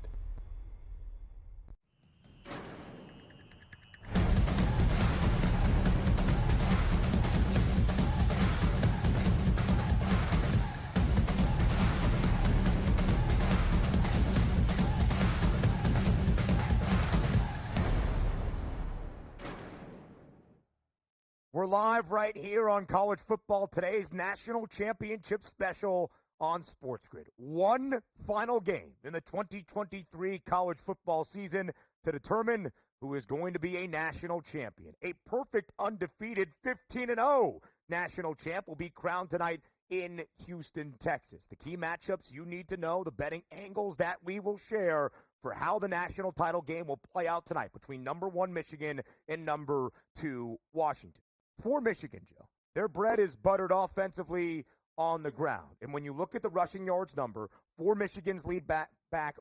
A: We're live right here on College Football Today's National Championship Special on SportsGrid. One final game in the 2023 college football season to determine who is going to be a national champion. A perfect undefeated 15-0 national champ will be crowned tonight in Houston, Texas. The key matchups you need to know, the betting angles that we will share for how the national title game will play out tonight between number 1 Michigan and number 2 Washington. For Michigan, Joe, their bread is buttered offensively on the ground. And when you look at the rushing yards number for Michigan's lead back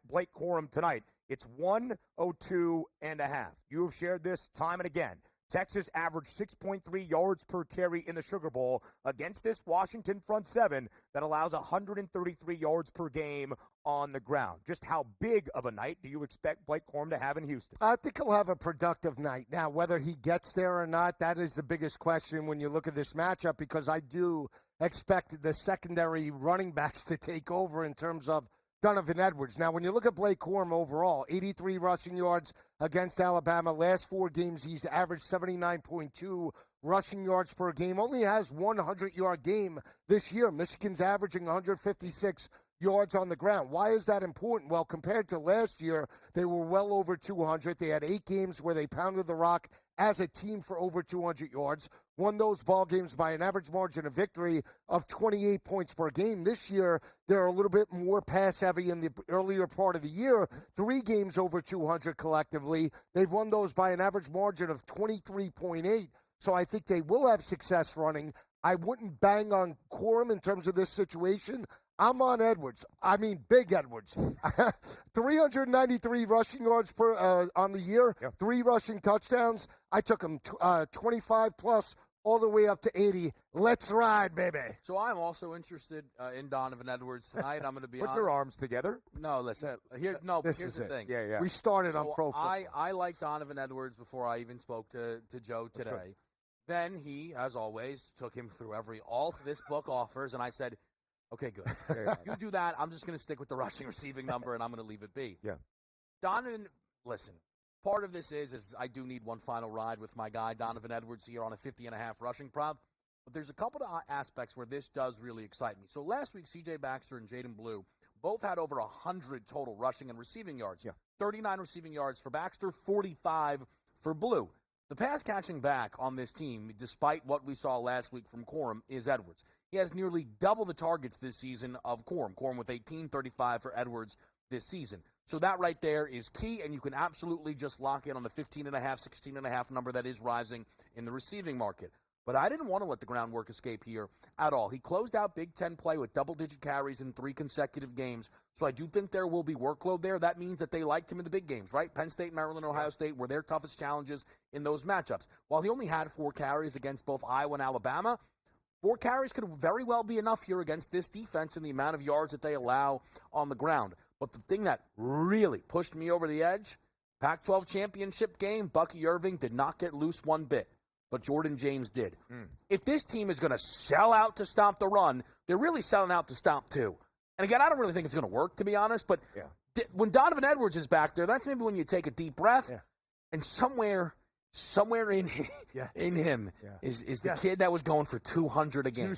A: Blake Corum tonight, it's 102.5. You have shared this time and again. Texas averaged 6.3 yards per carry in the Sugar Bowl against this Washington front seven that allows 133 yards per game on the ground. Just how big of a night do you expect Blake Corum to have in Houston?
B: I think he'll have a productive night. Now, whether he gets there or not, that is the biggest question when you look at this matchup, because I do expect the secondary running backs to take over in terms of Donovan Edwards. Now, when you look at Blake Corum overall, 83 rushing yards against Alabama. Last 4 games, he's averaged 79.2 rushing yards per game. Only has 100-yard game this year. Michigan's averaging 156 yards on the ground. Why is that important? Well, compared to last year, they were well over 200. They had 8 games where they pounded the rock as a team for over 200 yards, won those ball games by an average margin of victory of 28 points per game. This year, they're a little bit more pass-heavy in the earlier part of the year. 3 games over 200 collectively. They've won those by an average margin of 23.8, so I think they will have success running. I wouldn't bang on Corum in terms of this situation. I'm on Edwards. I mean, big Edwards. 393 rushing yards per on the year, 3 rushing touchdowns. I took him 25-plus all the way up to 80. Let's ride, baby.
C: So I'm also interested in Donovan Edwards tonight. I'm going to be
A: Put your arms together.
C: No, listen. Here's the thing.
A: Yeah.
B: We started on pro football.
C: I liked Donovan Edwards before I even spoke to Joe today. Then he, as always, took him through every alt this book offers, and I said, okay, good. You do that. I'm just going to stick with the rushing receiving number, and I'm going to leave it be.
A: Yeah.
C: Donovan, listen, part of this is I do need one final ride with my guy, Donovan Edwards, here on a 50.5 rushing prop. But there's a couple of aspects where this does really excite me. So last week, C.J. Baxter and Jaden Blue both had over 100 total rushing and receiving yards. Yeah. 39 receiving yards for Baxter, 45 for Blue. The pass-catching back on this team, despite what we saw last week from Corum, is Edwards. He has nearly double the targets this season of Corum. Corum with 18, 35 for Edwards this season. So that right there is key, and you can absolutely just lock in on the 15.5, 16.5 number that is rising in the receiving market. But I didn't want to let the groundwork escape here at all. He closed out Big Ten play with double-digit carries in 3 consecutive games. So I do think there will be workload there. That means that they liked him in the big games, right? Penn State, Maryland, Ohio State were their toughest challenges in those matchups. While he only had 4 carries against both Iowa and Alabama, 4 carries could very well be enough here against this defense and the amount of yards that they allow on the ground. But the thing that really pushed me over the edge, Pac-12 championship game, Bucky Irving did not get loose one bit. But Jordan James did. If this team is going to sell out to stop the run, they're really selling out to stop 2. And again, I don't really think it's going to work, to be honest, but when Donovan Edwards is back there, that's maybe when you take a deep breath. Yeah. And somewhere in him is the kid that was going for 200 again.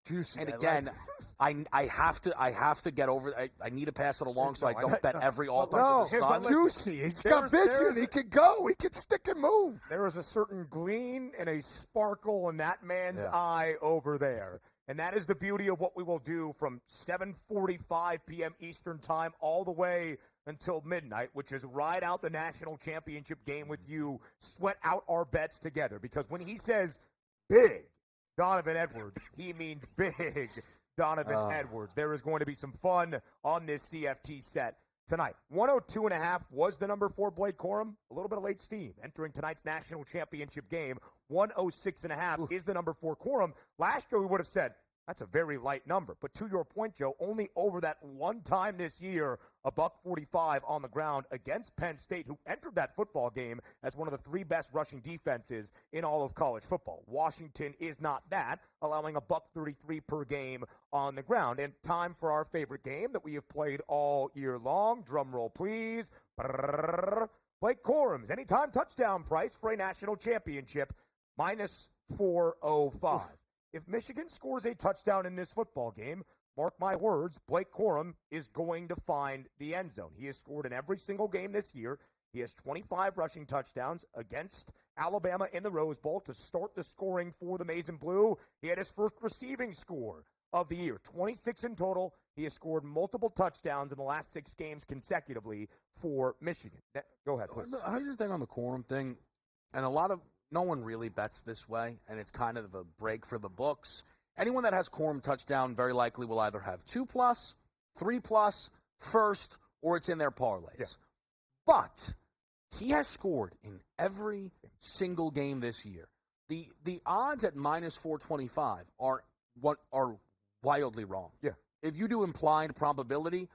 B: Juicy.
C: And again, I have to get over. I need to pass it along so I don't bet every alt under the sun.
B: Juicy. He's got vision. He can go. He can stick and move.
A: There is a certain gleam and a sparkle in that man's eye over there. And that is the beauty of what we will do from 7:45 p.m. Eastern time all the way until midnight, which is ride out the national championship game with you, sweat out our bets together. Because when he says big Donovan Edwards, he means big Donovan Edwards. There is going to be some fun on this CFT set tonight. 102.5 was the number for Blake Corum. A little bit of late steam entering tonight's national championship game. 106.5 is the number for Corum. Last year we would have said that's a very light number. But to your point, Joe, only over that one time this year, $145 on the ground against Penn State, who entered that football game as one of the 3 best rushing defenses in all of college football. Washington is not that, allowing $133 per game on the ground. And time for our favorite game that we have played all year long. Drum roll, please. Blake Corum's anytime touchdown price for a national championship, minus 405. If Michigan scores a touchdown in this football game, mark my words, Blake Corum is going to find the end zone. He has scored in every single game this year. He has 25 rushing touchdowns against Alabama in the Rose Bowl to start the scoring for the Maize and Blue. He had his first receiving score of the year, 26 in total. He has scored multiple touchdowns in the last 6 games consecutively for Michigan. Go ahead, please.
C: Here's the thing on the Corum thing, and no one really bets this way, and it's kind of a break for the books. Anyone that has Corum touchdown very likely will either have 2+, 3+, first, or it's in their parlays. Yeah. But he has scored in every single game this year. The odds at minus 425 are wildly wrong.
A: Yeah.
C: If you do implied probability,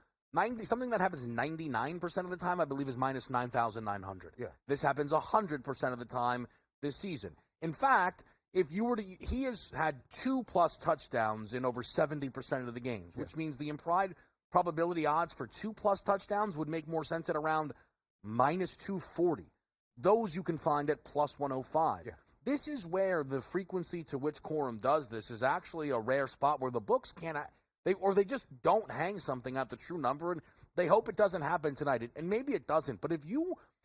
C: something that happens 99% of the time, I believe, is minus 9,900.
A: Yeah.
C: This happens 100% of the time this season. In fact, he has had 2+ touchdowns in over 70% of the games, which means the implied probability odds for 2+ touchdowns would make more sense at around minus 240. Those you can find at plus 105.
A: Yeah.
C: This is where the frequency to which Corum does this is actually a rare spot where the books cannot, they just don't hang something at the true number, and they hope it doesn't happen tonight. And maybe it doesn't, but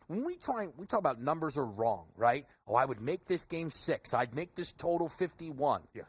C: when we talk about numbers are wrong, right? Oh, I would make this game 6. I'd make this total 51.
A: Yeah.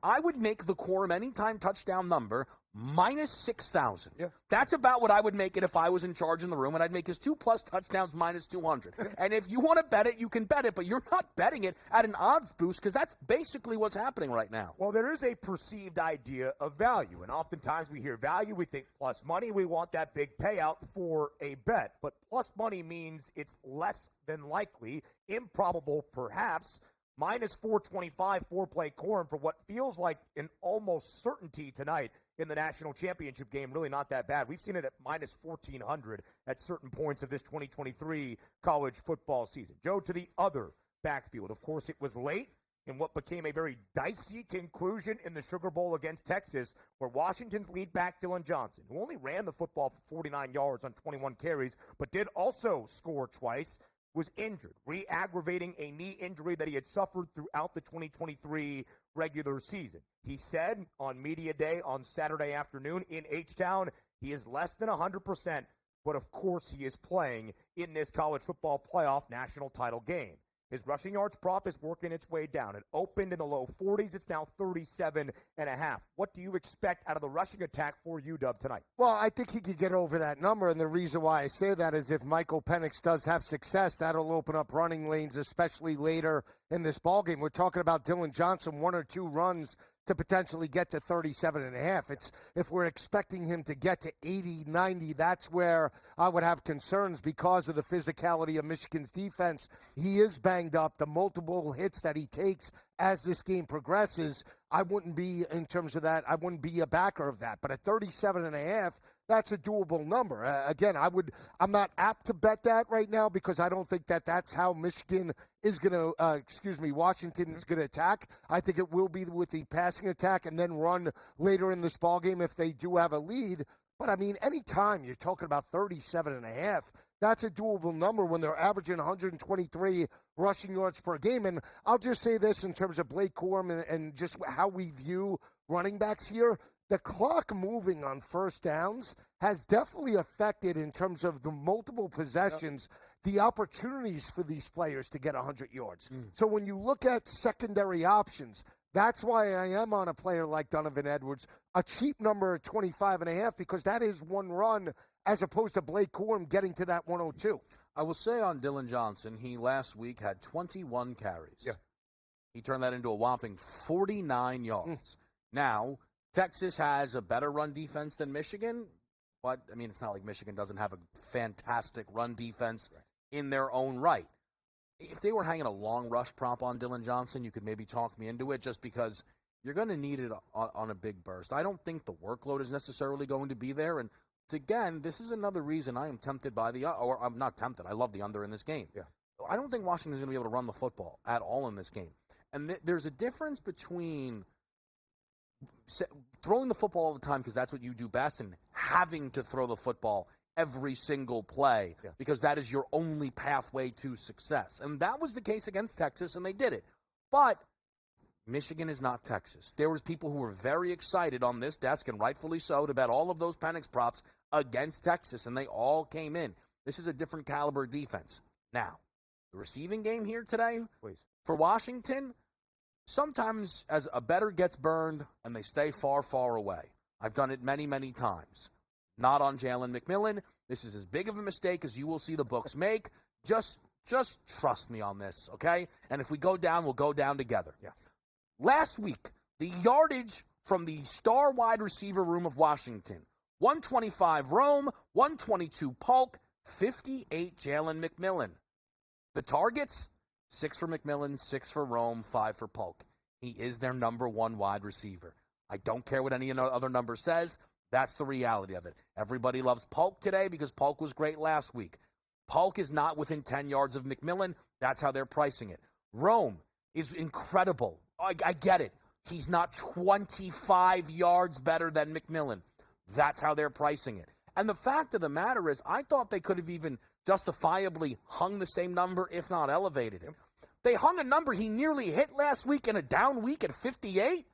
C: I would make the Corum anytime touchdown number minus 6,000.
A: Yeah.
C: That's about what I would make it if I was in charge in the room, and I'd make his 2+ touchdowns minus 200. And if you want to bet it, you can bet it, but you're not betting it at an odds boost because that's basically what's happening right now.
A: Well, there is a perceived idea of value, and oftentimes we hear value, we think plus money, we want that big payout for a bet. But plus money means it's less than likely, improbable perhaps, minus 425 for Blake Corum for what feels like an almost certainty tonight in the national championship game. Really not that bad. We've seen it at minus 1,400 at certain points of this 2023 college football season. Joe, to the other backfield. Of course, it was late in what became a very dicey conclusion in the Sugar Bowl against Texas, where Washington's lead back Dylan Johnson, who only ran the football for 49 yards on 21 carries, but did also score twice, was injured, re-aggravating a knee injury that he had suffered throughout the 2023 regular season. He said on Media Day on Saturday afternoon in H-Town, he is less than 100%, but of course he is playing in this college football playoff national title game. His rushing yards prop is working its way down. It opened in the low 40s. It's now 37.5. What do you expect out of the rushing attack for UW tonight?
B: Well, I think he could get over that number, and the reason why I say that is if Michael Penix does have success, that'll open up running lanes, especially later in this ballgame. We're talking about Dylan Johnson, 1 or 2 runs to potentially get to 37.5. It's if we're expecting him to get to 80, 90, that's where I would have concerns because of the physicality of Michigan's defense. He is banged up. The multiple hits that he takes as this game progresses, I wouldn't be, in terms of that, I wouldn't be a backer of that. But at 37.5, that's a doable number. Again, I'm not apt to bet that right now because I don't think that that's how Michigan is going to, Washington is going to attack. I think it will be with the passing attack and then run later in this ballgame if they do have a lead. But, I mean, anytime you're talking about 37.5, that's a doable number when they're averaging 123 rushing yards per game. And I'll just say this in terms of Blake Corum and just how we view running backs here. The clock moving on first downs has definitely affected, in terms of the multiple possessions, the opportunities for these players to get 100 yards. So when you look at secondary options, That's why I am on a player like Donovan Edwards, a cheap number at 25.5, because that is one run as opposed to Blake Corum getting to that 102.
C: I will say on Dylan Johnson, he last week had 21 carries.
A: Yeah.
C: He turned that into a whopping 49 yards. Now, Texas has a better run defense than Michigan, but, I mean, it's not like Michigan doesn't have a fantastic run defense in their own right. If they were hanging a long rush prop on Dylan Johnson, you could maybe talk me into it just because you're going to need it on a big burst. I don't think the workload is necessarily going to be there. And again, this is another reason I am tempted by or I'm not tempted. I love the under in this game.
A: Yeah.
C: I don't think Washington's going to be able to run the football at all in this game. And there's a difference between throwing the football all the time because that's what you do best and having to throw the football every single play because that is your only pathway to success. And that was the case against Texas, and they did it. But Michigan is not Texas. There was people who were very excited on this desk, and rightfully so, to bet all of those Penix props against Texas, and they all came in. This is a different caliber defense. Now, the receiving game here today for Washington, sometimes as a bettor gets burned and they stay far, far away. I've done it many, many times. Not on Jalen McMillan. This is as big of a mistake as you will see the books make. Just trust me on this, okay? And if we go down, we'll go down together.
A: Yeah.
C: Last week, the yardage from the star wide receiver room of Washington, 125 Rome, 122 Polk, 58 Jalen McMillan. The targets, 6 for McMillan, 6 for Rome, 5 for Polk. He is their number one wide receiver. I don't care what any other number says. That's the reality of it. Everybody loves Polk today because Polk was great last week. Polk is not within 10 yards of McMillan. That's how they're pricing it. Rome is incredible. I get it. He's not 25 yards better than McMillan. That's how they're pricing it. And the fact of the matter is, I thought they could have even justifiably hung the same number, if not elevated him. They hung a number he nearly hit last week in a down week at 58.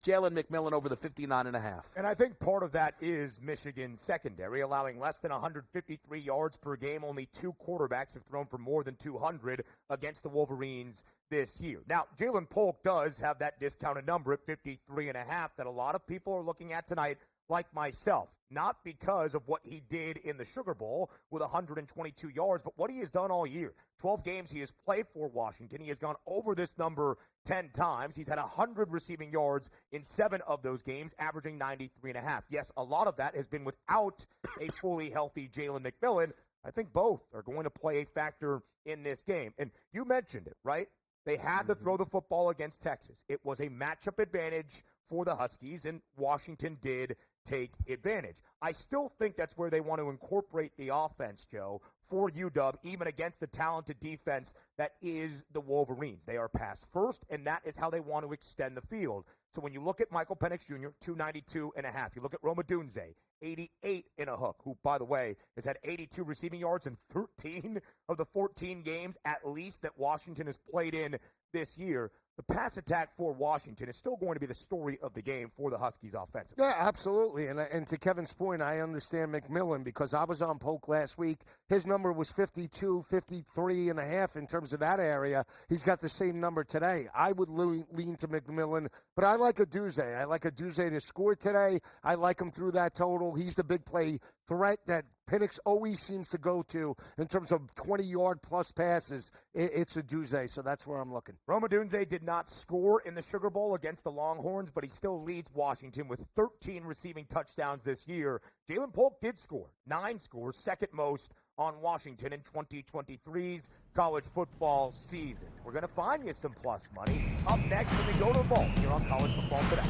C: Jalen McMillan over the 59.5.
A: And I think part of that is Michigan's secondary, allowing less than 153 yards per game. Only 2 quarterbacks have thrown for more than 200 against the Wolverines this year. Now, Jalen Polk does have that discounted number at 53.5 that a lot of people are looking at tonight, like myself. Not because of what he did in the Sugar Bowl with 122 yards, but what he has done all year. 12 games he has played for Washington. He has gone over this number 10 times. He's had 100 receiving yards in 7 of those games, averaging 93.5. Yes, a lot of that has been without a fully healthy Jalen McMillan. I think both are going to play a factor in this game. And you mentioned it, right? They had to throw the football against Texas. It was a matchup advantage for the Huskies, and Washington did take advantage. I still think that's where they want to incorporate the offense, Joe, for UW, even against the talented defense that is the Wolverines. They are pass first, and that is how they want to extend the field. So when you look at Michael Penix Jr., 292.5. You look at Rome Odunze, 88 in a hook, who, by the way, has had 82 receiving yards in 13 of the 14 games at least that Washington has played in this year. The pass attack for Washington is still going to be the story of the game for the Huskies offensively.
B: Yeah, absolutely. And to Kevin's point, I understand McMillan because I was on Polk last week. His number was 52, 53.5 in terms of that area. He's got the same number today. I would lean to McMillan, but I like Odunze. I like Odunze to score today. I like him through that total. He's the big play threat that Penix always seems to go to in terms of 20-yard-plus passes. It's Odunze, so that's where I'm looking.
A: Rome Odunze did not score in the Sugar Bowl against the Longhorns, but he still leads Washington with 13 receiving touchdowns this year. Jalen Polk did score, 9 scores, second most on Washington in 2023's college football season. We're going to find you some plus money up next when we go to the vault here on College Football Today.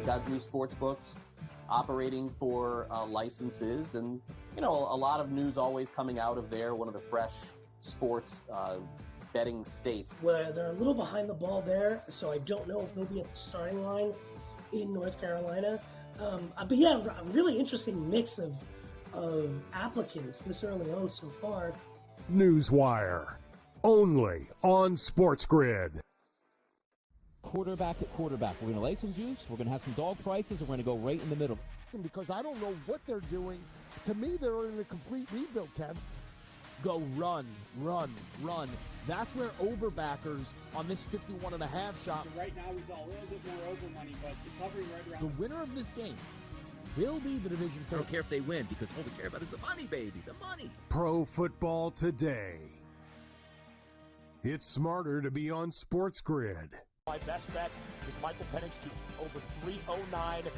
D: Got new sports books operating for licenses, and a lot of news always coming out of there. One of the fresh sports betting states.
E: Well, they're a little behind the ball there, so I don't know if they'll be at the starting line in North Carolina. But yeah, a really interesting mix of applicants this early on so far.
F: Newswire, only on SportsGrid.
G: Quarterback at quarterback. We're going to lay some juice. We're going to have some dog prices, and we're going to go right in the middle.
H: Because I don't know what they're doing. To me, they're in a complete rebuild, Kev.
I: Go run, run, run. That's where overbackers on this 51.5 shot.
J: So right now he's a little bit more over money, but it's hovering right around.
I: The winner of this game will be the division
K: I
I: favorite.
K: don't care if they win because all we care about is the money, baby, the money.
F: Pro Football Today. It's smarter to be on SportsGrid.
S: My best bet is Michael Penix to over 309.5.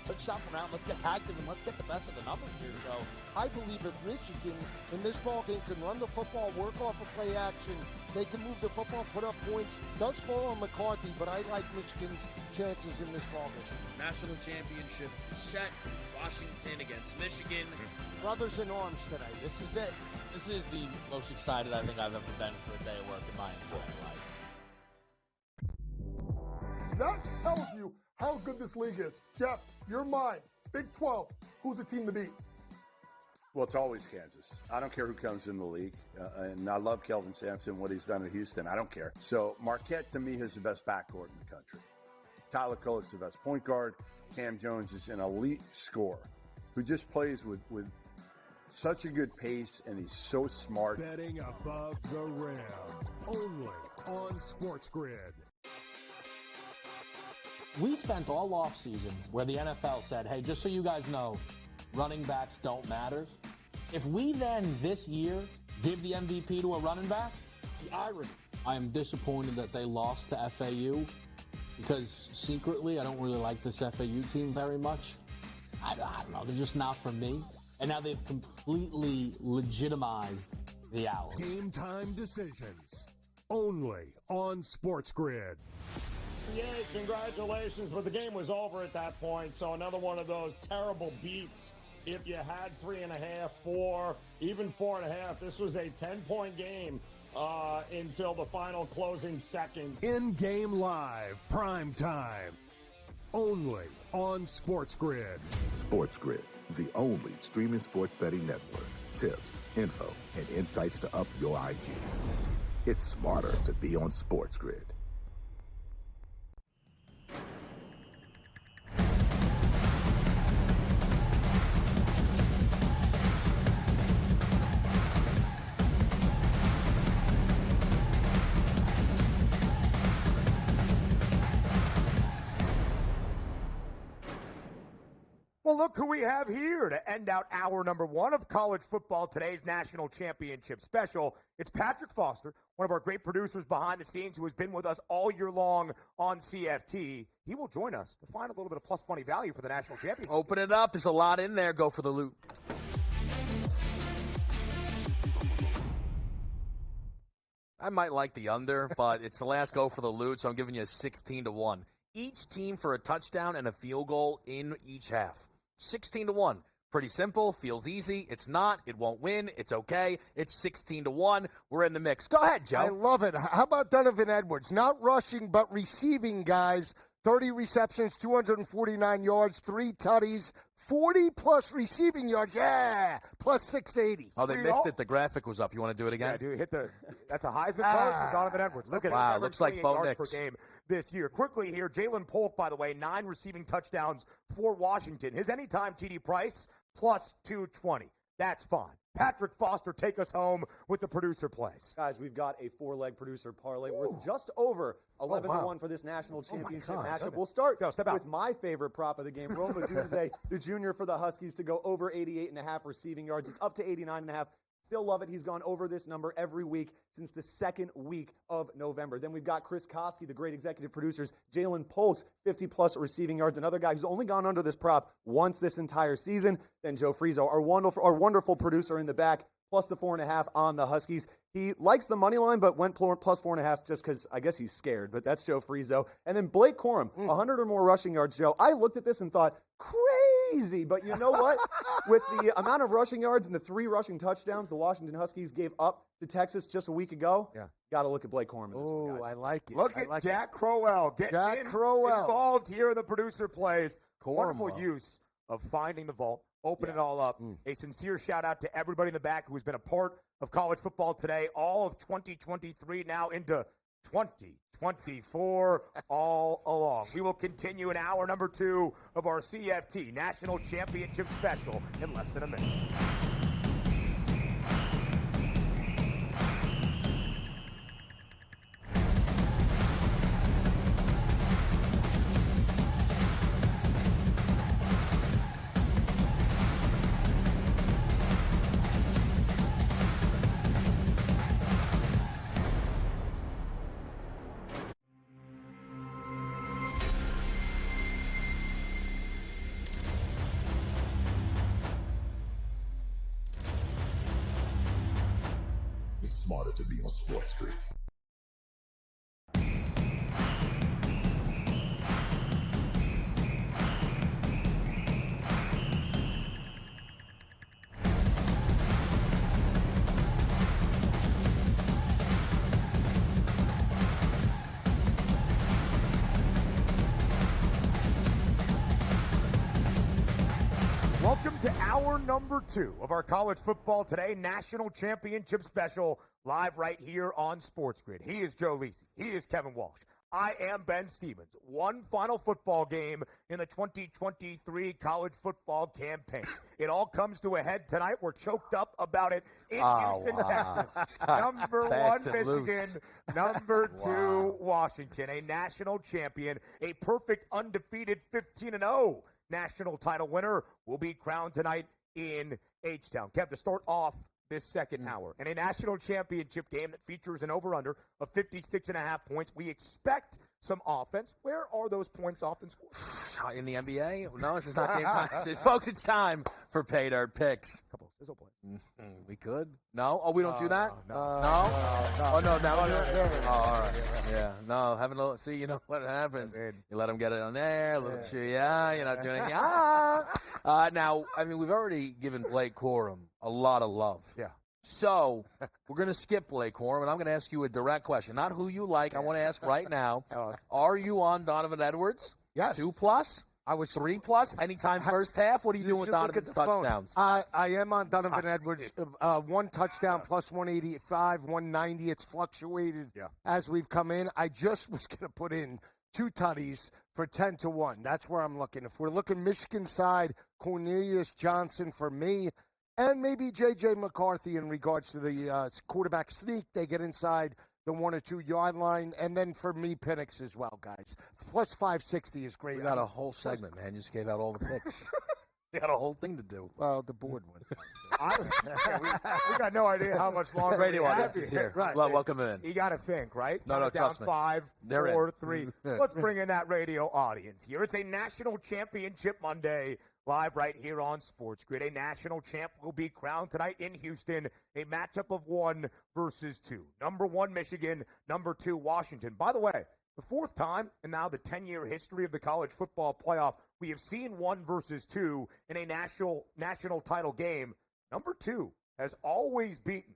N: Let's shop around. Let's get active and let's get the best of the numbers here, Joe.
H: I believe if Michigan in this ball game can run the football, work off of play action, they can move the football, put up points. Does fall on McCarthy, but I like Michigan's chances in this ball game.
M: National championship is set. Washington against Michigan.
H: Brothers in arms today. This is it.
N: This is the most excited I think I've ever been for a day of work in my entire life.
O: That tells you how good this league is. Jeff, you're mine. Big 12. Who's the team to beat?
P: Well, it's always Kansas. I don't care who comes in the league. And I love Kelvin Sampson, what he's done at Houston. I don't care. So Marquette, to me, is the best backcourt in the country. Tyler Kolek's the best point guard. Cam Jones is an elite scorer who just plays with such a good pace, and he's so smart.
F: Betting above the rim. Only on SportsGrid.
Q: We spent all offseason where the NFL said, hey, just so you guys know, running backs don't matter. If we then this year give the MVP to a running back,
H: The irony.
Q: I am disappointed that they lost to FAU because secretly I don't really like this FAU team very much. I don't know. They're just not for me. And now they've completely legitimized the Owls.
F: Game time decisions. Only on SportsGrid.
L: Yeah, congratulations, but the game was over at that point, so another one of those terrible beats. If you had 3.5, 4, even 4.5, this was a 10-point game until the final closing seconds.
F: In-game live, prime time. Only on SportsGrid.
R: SportsGrid, the only streaming sports betting network. Tips, info, and insights to up your IQ. It's smarter to be on SportsGrid.
A: Well, look who we have here to end out hour number one of college football, today's national championship special. It's Patrick Foster, one of our great producers behind the scenes who has been with us all year long on CFT. He will join us to find a little bit of plus money value for the national championship.
C: Open it up. There's a lot in there. Go for the loot. I might like the under, but it's the last go for the loot, so I'm giving you a 16-1. Each team for a touchdown and a field goal in each half. 16-1. Pretty simple. Feels easy. It's not. It won't win. It's okay. It's 16-1. We're in the mix. Go ahead, Joe.
H: I love it. How about Donovan Edwards? Not rushing, but receiving, guys. 30 receptions, 249 yards, 3 tutties, 40-plus receiving yards. Yeah, plus 680.
C: Oh, they missed it. The graphic was up. You want to do it again?
A: Yeah, dude, that's a Heisman post for Donovan Edwards. Look at it.
C: Wow, looks like Bo
A: yards
C: Nix
A: per game this year. Quickly here, Jalen Polk, by the way, 9 receiving touchdowns for Washington. His anytime TD price, plus 220. That's fine. Patrick Foster, take us home with the producer plays.
T: Guys, we've got a 4-leg producer parlay worth just over 11-1 for this national championship matchup. We'll start with my favorite prop of the game, Roma Doomsday, the junior for the Huskies, to go over 88.5 receiving yards. It's up to 89.5. Still love it. He's gone over this number every week since the second week of November. Then we've got Chris Kofsky, the great executive producers, Jalen Polk's 50-plus receiving yards, another guy who's only gone under this prop once this entire season. Then Joe Frizo, our wonderful producer in the back, plus the 4.5 on the Huskies. He likes the money line, but went plus 4.5 just because I guess he's scared. But that's Joe Frizo. And then Blake Corum, 100 or more rushing yards, Joe. I looked at this and thought, crazy. But you know what? With the amount of rushing yards and the 3 rushing touchdowns the Washington Huskies gave up to Texas just a week ago, got to look at Blake Corum in this one, guys.
H: I like it.
A: Look at Jack Crowell getting involved here in the producer plays. Wonderful use of finding the vault, opening it all up. A sincere shout out to everybody in the back who has been a part of college football today, all of 2023 now into 2024 all along. We will continue in hour number 2 of our CFT National Championship Special in less than a minute.
R: It's smarter to be on SportsGrid.
A: Welcome to hour number 2 of our College Football Today National Championship Special, live right here on SportsGrid. He is Joe Lisi. He is Kevin Walsh. I am Ben Stevens. One final football game in the 2023 college football campaign. It all comes to a head tonight. We're choked up about it in Houston, Texas. Number 1, Michigan. Number 2, Washington. A national champion, a perfect undefeated 15-0 national title winner will be crowned tonight in H-Town. Kev, to start off this second hour, in a national championship game that features an over-under of 56.5 points, we expect some offense. Where are those points often scored?
C: In the NBA? No, this is not game time. Folks, it's time for Pay Dirt Picks.
A: Couple sizzle plays.
C: We could? No? Oh, we don't do that?
A: No.
C: Oh, no, now we do it? Oh, all right. Yeah. No, having a little, see, you know what happens. You let them get it on there, a little you're not doing anything. Now, I mean, we've already given Blake Corum a lot of love.
A: Yeah.
C: So, we're going to skip Blake Corum, and I'm going to ask you a direct question. Not who you like. I want to ask right now, are you on Donovan Edwards?
B: Yes.
C: 2+? I was 3+. Anytime first half? What are you doing with Donovan's touchdowns?
B: I am on Donovan Edwards. 1 touchdown plus 185, 190. It's fluctuated as we've come in. I just was going to put in 2 tutties for 10-1. That's where I'm looking. If we're looking Michigan side, Cornelius Johnson for me, and maybe J.J. McCarthy in regards to the quarterback sneak. They get inside the 1 or 2 yard line. And then for me, Penix as well, guys. Plus 560 is great.
C: We got a whole segment, man. You just gave out all the picks. We got a whole thing to do.
B: Well, the board went.
A: We got no idea how much longer.
C: Radio audience is here.
A: Right.
C: Welcome in.
A: You got to think, right?
C: No, trust me.
A: 5,
C: They're
A: 4,
C: in.
A: 3. Let's bring in that radio audience here. It's a national championship Monday, live right here on SportsGrid. A national champ will be crowned tonight in Houston. A matchup of 1 versus 2. Number 1, Michigan. Number 2, Washington. By the way, the 4th time in now the 10-year history of the college football playoff, we have seen 1 versus 2 in a national title game. Number 2 has always beaten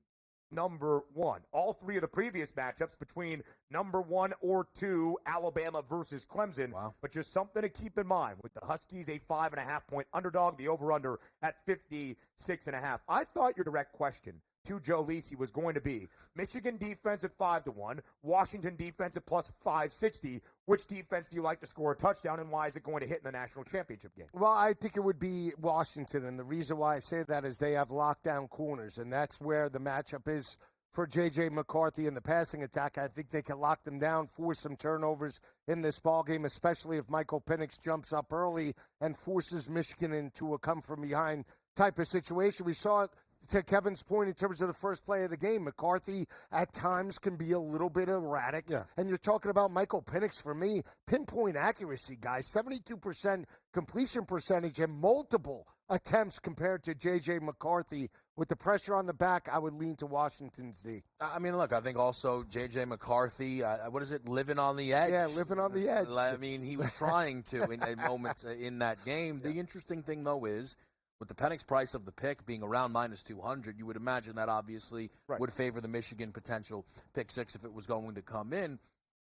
A: number 1. All 3 of the previous matchups between number 1 or 2, Alabama versus Clemson.
C: Wow.
A: But just something to keep in mind with the Huskies, a 5.5-point underdog, the over-under at 56.5. I thought your direct question to Joe Lisi was going to be Michigan defense at 5-1, Washington defense at plus 560. Which defense do you like to score a touchdown, and why is it going to hit in the national championship game?
B: Well, I think it would be Washington, and the reason why I say that is they have lockdown corners, and that's where the matchup is for J.J. McCarthy in the passing attack. I think they can lock them down, force some turnovers in this ballgame, especially if Michael Penix jumps up early and forces Michigan into a come-from-behind type of situation. We saw it, to Kevin's point, in terms of the first play of the game, McCarthy at times can be a little bit erratic.
A: Yeah.
B: And you're talking about Michael Penix, for me, pinpoint accuracy, guys, 72% completion percentage and multiple attempts compared to J.J. McCarthy. With the pressure on the back, I would lean to Washington's D.
C: I mean, look, I think also J.J. McCarthy, what is it, living on the edge?
B: Yeah, living on the edge.
C: I mean, he was trying to in moments in that game. The interesting thing, though, is with the Penix price of the pick being around minus 200, you would imagine that obviously would favor the Michigan potential pick 6 if it was going to come in.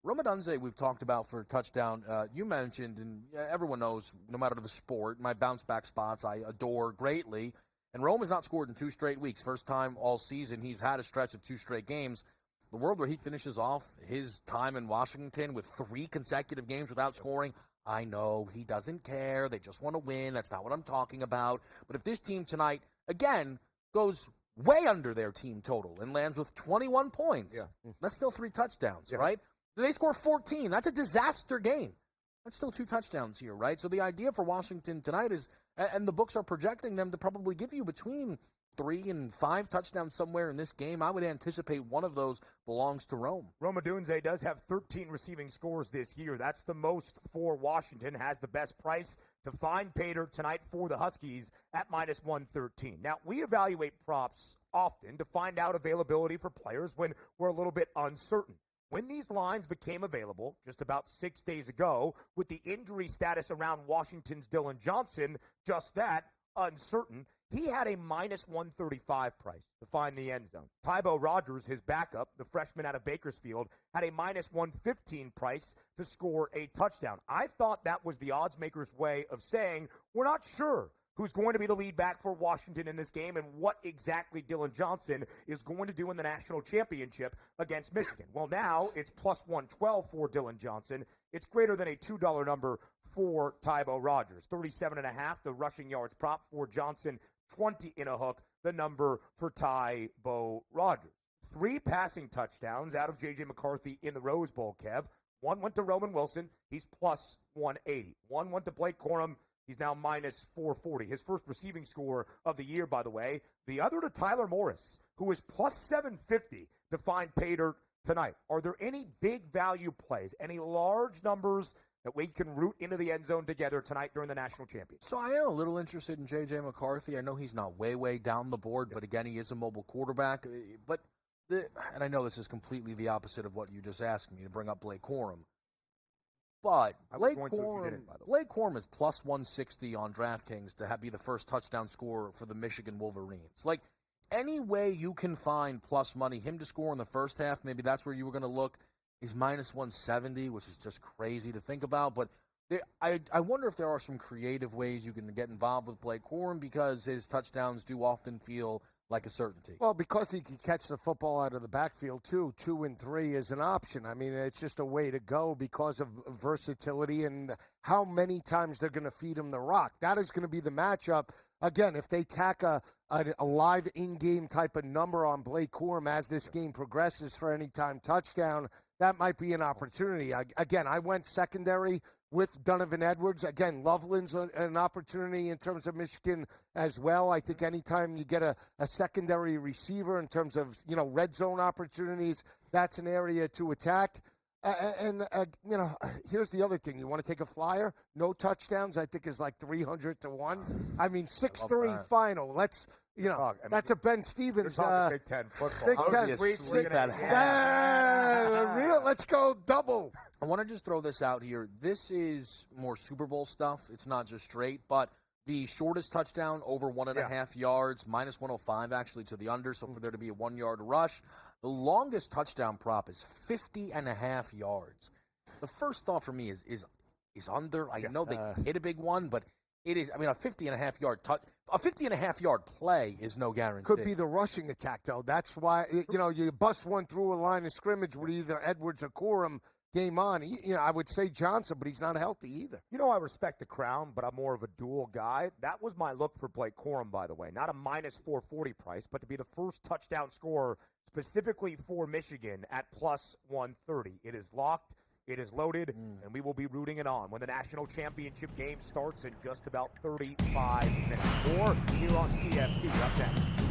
C: Rome Odunze, we've talked about for a touchdown. You mentioned, and everyone knows, no matter the sport, my bounce-back spots I adore greatly. And Rome has not scored in 2 straight weeks. First time all season he's had a stretch of 2 straight games. The world where he finishes off his time in Washington with 3 consecutive games without scoring, I know he doesn't care. They just want to win. That's not what I'm talking about. But if this team tonight, again, goes way under their team total and lands with 21 points, that's still 3 touchdowns, right? They score 14. That's a disaster game. That's still 2 touchdowns here, right? So the idea for Washington tonight is, and the books are projecting them to probably give you between 3 and 5 touchdowns somewhere in this game. I would anticipate one of those belongs to Rome.
A: Rome Odunze does have 13 receiving scores this year. That's the most for Washington. Has the best price to find Pater tonight for the Huskies at -113. Now, we evaluate props often to find out availability for players when we're a little bit uncertain. When these lines became available just about 6 days ago, with the injury status around Washington's Dylan Johnson, just that, uncertain, he had a -135 price to find the end zone. Tybo Rogers, his backup, the freshman out of Bakersfield, had a -115 price to score a touchdown. I thought that was the odds maker's way of saying we're not sure who's going to be the lead back for Washington in this game and what exactly Dylan Johnson is going to do in the national championship against Michigan. Well, now it's +112 for Dylan Johnson. It's greater than a $2 number for Tybo Rogers. 37.5, the rushing yards prop for Johnson. 20 in a hook, the number for Tybo Rogers. 3 passing touchdowns out of J.J. McCarthy in the Rose Bowl, Kev. 1 went to Roman Wilson. He's +180. 1 went to Blake Corum. He's now -440. His first receiving score of the year, by the way. The other to Tyler Morris, who is +750 to find Pater tonight. Are there any big value plays, any large numbers that we can root into the end zone together tonight during the national championship?
C: So I am a little interested in J.J. McCarthy. I know he's not way down the board, but again, he is a mobile quarterback. And I know this is completely the opposite of what you just asked me to bring up Blake Corum. But Blake Corum is +160 on DraftKings to be the first touchdown scorer for the Michigan Wolverines. Like, any way you can find plus money, him to score in the first half, maybe that's where you were going to look, is -170, which is just crazy to think about. But I wonder if there are some creative ways you can get involved with Blake Corum, because his touchdowns do often feel like a certainty.
B: Well, because he can catch the football out of the backfield, too. 2 and 3 is an option. I mean, it's just a way to go because of versatility and how many times they're going to feed him the rock. That is going to be the matchup. Again, if they tack a live in-game type of number on Blake Corum as this game progresses for any time touchdown, that might be an opportunity. I went secondary with Donovan Edwards. Again, Loveland's an opportunity in terms of Michigan as well. I think anytime you get a secondary receiver in terms of, red zone opportunities, that's an area to attack. Here's the other thing. You want to take a flyer? No touchdowns, I think, is like 300 to 1. I mean, 6-3 final. Let's, that's a Ben Stevens.
A: Big Ten football.
B: Big Ten. Let's go double.
C: I want to just throw this out here. This is more Super Bowl stuff. It's not just straight, but the shortest touchdown over 1.5 yards, -105 actually to the under, so for there to be a 1-yard rush. The longest touchdown prop is 50.5 yards. The first thought for me is under. I know they hit a big one, but it is. I mean, a 50.5 yard play is no guarantee.
B: Could be the rushing attack, though. That's why you bust one through a line of scrimmage with either Edwards or Corum. Game on. I would say Johnson, but he's not healthy either.
A: I respect the crown, but I'm more of a dual guy. That was my look for Blake Corum, by the way. Not a -440 price, but to be the first touchdown scorer specifically for Michigan at +130. It is locked, it is loaded, and we will be rooting it on when the national championship game starts in just about 35 minutes. More here on CFT up next.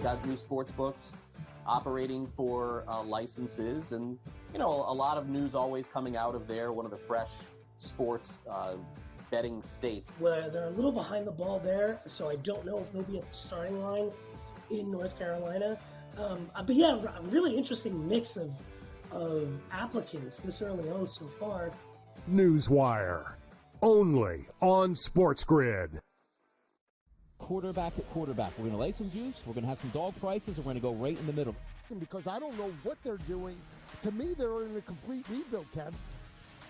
D: Got new sports books operating for licenses, and a lot of news always coming out of there. One of the fresh sports betting states.
E: Well, they're a little behind the ball there, so I don't know if they'll be at the starting line in North Carolina. But yeah, a really interesting mix of applicants this early on so far.
F: Newswire, only on SportsGrid.
G: Quarterback at quarterback. We're going to lay some juice. We're going to have some dog prices, and we're going to go right in the middle.
H: Because I don't know what they're doing. To me, they're in a complete rebuild, Kev.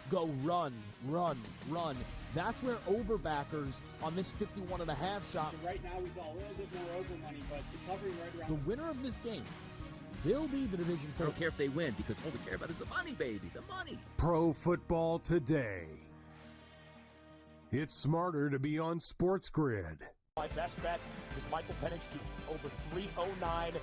I: Go run, run, run. That's where overbackers on this 51.5 shot.
J: Right now, he's all a little bit more over money, but it's hovering right around.
I: The winner of this game will be the division
K: I don't care if they win because all we care about is the money, baby, the money.
F: Pro Football Today. It's smarter to be on SportsGrid.
S: My best bet is Michael Penix Jr. over 309.5.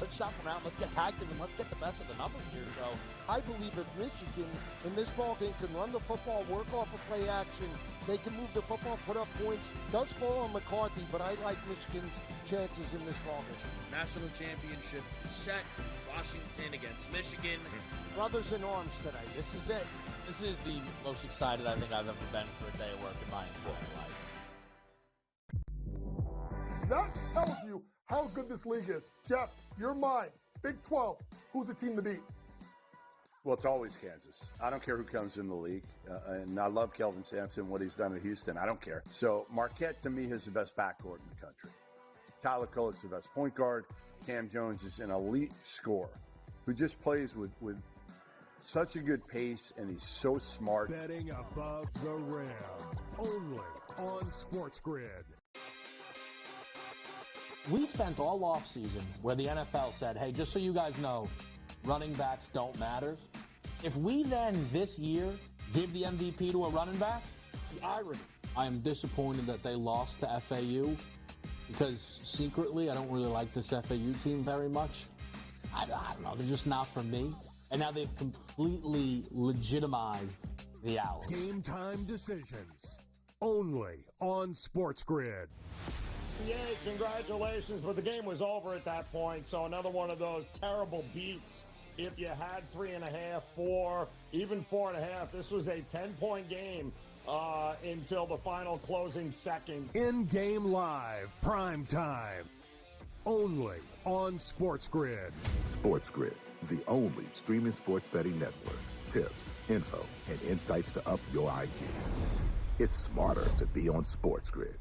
N: Let's shop around. Let's get active and let's get the best of the numbers here. So
H: I believe if Michigan in this ball game can run the football, work off of play action, they can move the football, put up points. Does fall on McCarthy, but I like Michigan's chances in this ball game.
M: National championship set. Washington against Michigan.
H: Brothers in arms today. This is it.
N: this is the most excited I think I've ever been for a day of work in my entire life.
O: That tells you how good this league is. Jeff, you're mine. Big 12. Who's the team to beat?
P: Well, it's always Kansas. I don't care who comes in the league. And I love Kelvin Sampson, what he's done at Houston. I don't care. So Marquette, to me, is the best backcourt in the country. Tyler Collett's the best point guard. Cam Jones is an elite scorer who just plays with such a good pace, and he's so smart.
F: Betting above the rim. Only on SportsGrid.
Q: We spent all offseason where the NFL said, hey, just so you guys know, running backs don't matter. If we then this year give the MVP to a running back, the irony. I am disappointed that they lost to FAU because secretly I don't really like this FAU team very much. I don't know, they're just not for me. And now they've completely legitimized the Owls.
F: Game time decisions. Only on SportsGrid.
L: Yay, congratulations, but the game was over at that point, so another one of those terrible beats. If you had 3.5, 4, even 4.5, this was a 10-point game until the final closing seconds.
F: In-game live, prime time. Only on SportsGrid.
R: SportsGrid, the only streaming sports betting network. Tips, info, and insights to up your IQ. It's smarter to be on SportsGrid.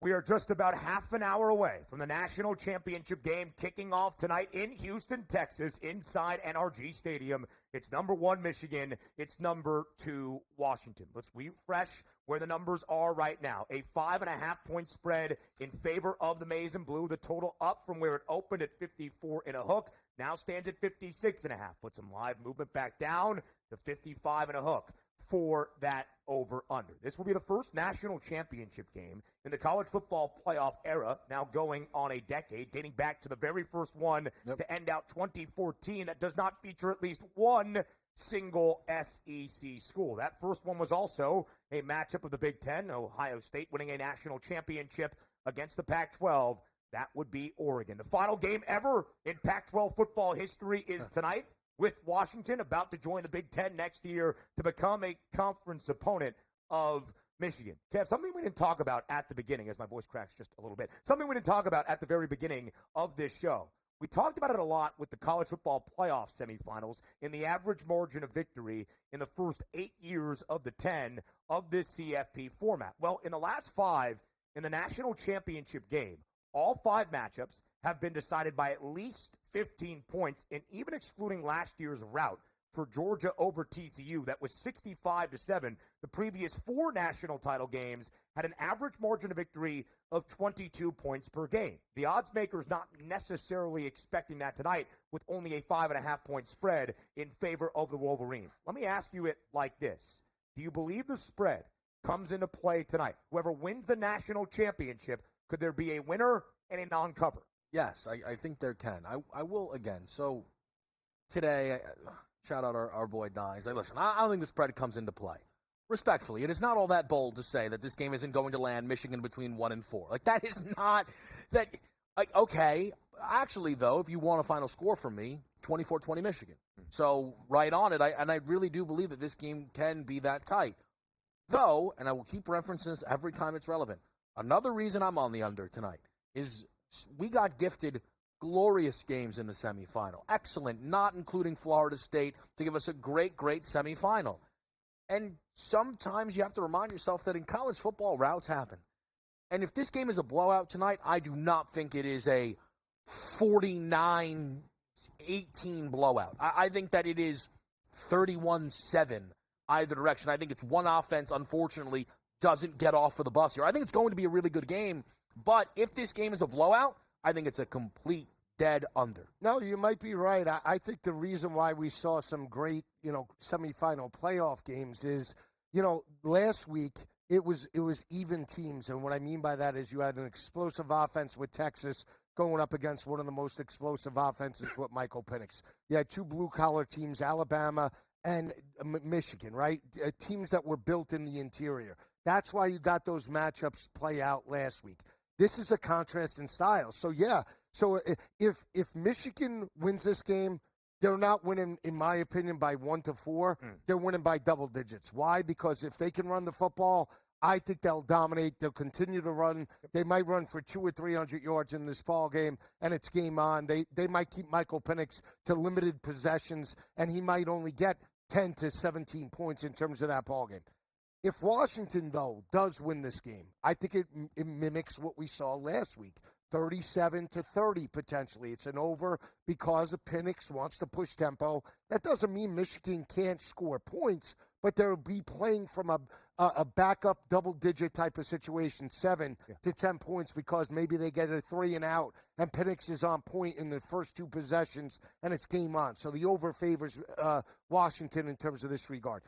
A: We are just about half an hour away from the national championship game kicking off tonight in Houston, Texas, inside NRG Stadium. It's number 1, Michigan. It's number 2, Washington. Let's refresh where the numbers are right now. A 5.5-point spread in favor of the Maize and Blue. The total up from where it opened at 54 and a hook. Now stands at 56.5. Put some live movement back down to 55 and a hook for that over-under. This will be the first national championship game in the college football playoff era, now going on a decade, dating back to the very first one to end out 2014 that does not feature at least one single SEC school. That first one was also a matchup of the Big Ten, Ohio State winning a national championship against the Pac-12. That would be Oregon. The final game ever in Pac-12 football history is tonight, with Washington about to join the Big Ten next year to become a conference opponent of Michigan. Kev, something we didn't talk about at the beginning, as my voice cracks just a little bit, something we didn't talk about at the very beginning of this show. We talked about it a lot with the college football playoff semifinals in the average margin of victory in the first 8 years of the 10 of this CFP format. Well, in the last 5 in the national championship game, all 5 matchups have been decided by at least 15 points, and even excluding last year's rout for Georgia over TCU, that was 65-7. The previous 4 national title games had an average margin of victory of 22 points per game. The odds makers not necessarily expecting that tonight with only a 5.5-point spread in favor of the Wolverines. Let me ask you it like this. Do you believe the spread comes into play tonight? Whoever wins the national championship, could there be a winner and a non-cover?
I: Yes, I think there can. I will again. So today, shout out our boy Dies. Listen, I don't think the spread comes into play. Respectfully, it is not all that bold to say that this game isn't going to land Michigan between 1 and 4. Like, that is not that. Like, okay, actually, though, if you want a final score from me, 24-20 Michigan. So right on it, I really do believe that this game can be that tight. Though, and I will keep referencing this every time it's relevant, another reason I'm on the under tonight is we got gifted glorious games in the semifinal. Excellent, not including Florida State, to give us a great, great semifinal. And sometimes you have to remind yourself that in college football, routes happen. And if this game is a blowout tonight, I do not think it is a 49-18 blowout. I think that it is 31-7 either direction. I think it's one offense, unfortunately, doesn't get off of the bus here. I think it's going to be a really good game. But if this game is a blowout, I think it's a complete dead under.
H: No, you might be right. I think the reason why we saw some great, semifinal playoff games is, last week it was even teams. And what I mean by that is you had an explosive offense with Texas going up against one of the most explosive offenses with Michael Penix. You had two blue-collar teams, Alabama and Michigan, right? Teams that were built in the interior. That's why you got those matchups play out last week. This is a contrast in style. So, yeah. So if Michigan wins this game, they're not winning, in my opinion, by 1-4. They're winning by double digits. Why? Because if they can run the football, I think they'll dominate. They'll continue to run. They might run for 200 or 300 yards in this ball game, and it's game on. They might keep Michael Penix to limited possessions, and he might only get 10 to 17 points in terms of that ball game. If Washington, though, does win this game, I think it mimics what we saw last week, 37-30 potentially. It's an over because of Penix wants to push tempo. That doesn't mean Michigan can't score points, but they'll be playing from a backup double-digit type of situation, 7 to 10 points, because maybe they get a 3 and out, and Penix is on point in the first 2 possessions, and it's game on. So the over favors Washington in terms of this regard.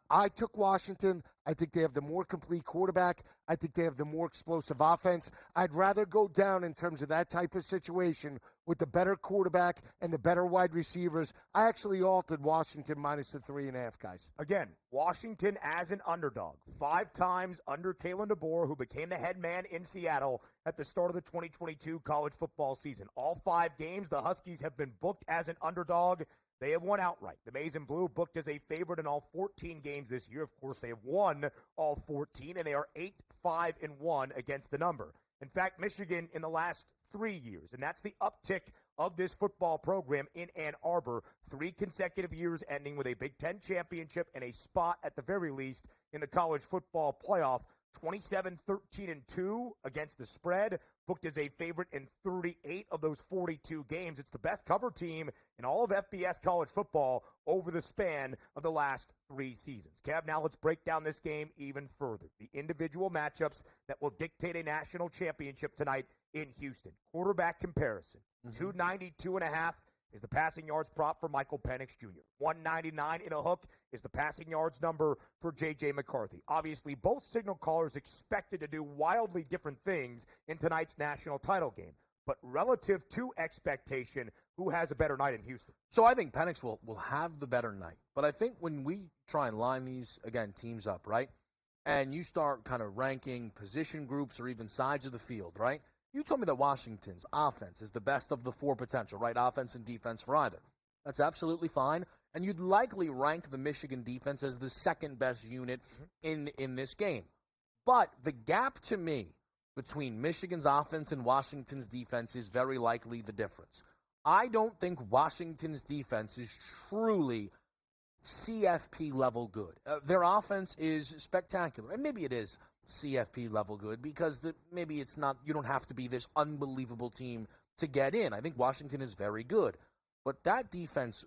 H: I took Washington. I think they have the more complete quarterback. I think they have the more explosive offense. I'd rather go down in terms of that type of situation with the better quarterback and the better wide receivers. I actually altered Washington minus the 3.5, guys.
A: Again, Washington as an underdog. 5 times under Kalen DeBoer, who became the head man in Seattle at the start of the 2022 college football season. All 5 games, the Huskies have been booked as an underdog. They have won outright. The Maize and Blue booked as a favorite in all 14 games this year. Of course, they have won all 14, and they are 8-5-1 against the number. In fact, Michigan in the last 3 years, and that's the uptick of this football program in Ann Arbor, 3 consecutive years ending with a Big Ten championship and a spot at the very least in the college football playoff. 27-13-2 against the spread, booked as a favorite in 38 of those 42 games. It's the best cover team in all of FBS college football over the span of the last 3 seasons. Kev, now let's break down this game even further. The individual matchups that will dictate a national championship tonight in Houston. Quarterback comparison. 292.5 is the passing yards prop for Michael Penix Jr. 199 in a hook is the passing yards number for J.J. McCarthy. Obviously, both signal callers expected to do wildly different things in tonight's national title game. But relative to expectation, who has a better night in Houston?
I: So I think Penix will have the better night. But I think when we try and line these, again, teams up, right, and you start kind of ranking position groups or even sides of the field, right, you told me that Washington's offense is the best of the 4 potential, right? Offense and defense for either. That's absolutely fine. And you'd likely rank the Michigan defense as the second best unit in this game. But the gap to me between Michigan's offense and Washington's defense is very likely the difference. I don't think Washington's defense is truly CFP level good. Their offense is spectacular, and maybe it is CFP level good because maybe it's not. You don't have to be this unbelievable team to get in. I think Washington is very good, but that defense,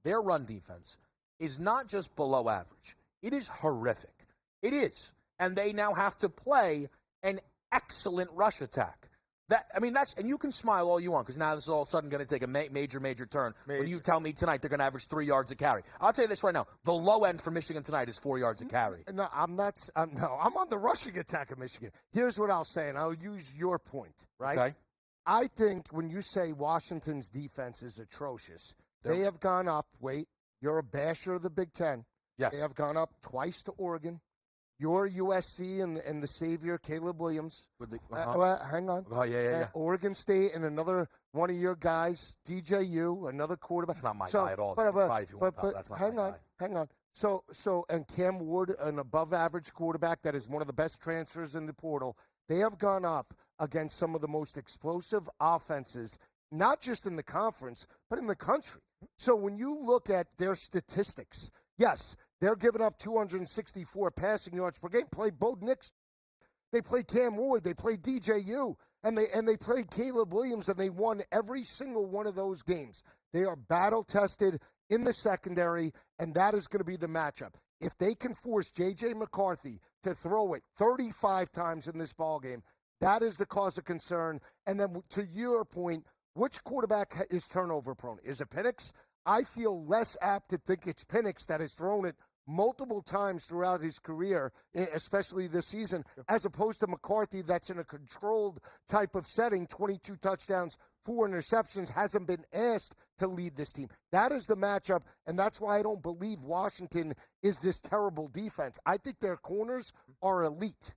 I: their run defense, is not just below average. It is horrific. It is, and they now have to play an excellent rush attack. And you can smile all you want because now this is all of a sudden going to take a major turn. When you tell me tonight they're going to average 3 yards a carry. I'll tell you this right now. The low end for Michigan tonight is 4 yards a carry.
H: No, I'm not. I'm on the rushing attack of Michigan. Here's what I'll say, and I'll use your point, right?
I: Okay.
H: I think when you say Washington's defense is atrocious, they have gone up. Wait, you're a basher of the Big Ten.
I: Yes.
H: They have gone up twice to Oregon. You're USC and the savior, Caleb Williams. Hang on.
I: Oh, yeah.
H: Oregon State and another one of your guys, DJU, another quarterback.
I: That's not my guy at all. That's not
H: hang
I: my
H: on,
I: guy.
H: hang on. So, and Cam Wood, an above-average quarterback that is one of the best transfers in the portal. They have gone up against some of the most explosive offenses, not just in the conference, but in the country. So when you look at their statistics, yes, they're giving up 264 passing yards per game. Play Bo Nix. They played Cam Ward. They played DJU. And they played Caleb Williams, and they won every single one of those games. They are battle-tested in the secondary, and that is going to be the matchup. If they can force J.J. McCarthy to throw it 35 times in this ballgame, that is the cause of concern. And then to your point, which quarterback is turnover prone? Is it Penix? I feel less apt to think it's Penix that has thrown it multiple times throughout his career, especially this season, as opposed to McCarthy that's in a controlled type of setting, 22 touchdowns, 4 interceptions, hasn't been asked to lead this team. That is the matchup, and that's why I don't believe Washington is this terrible defense. I think their corners are elite.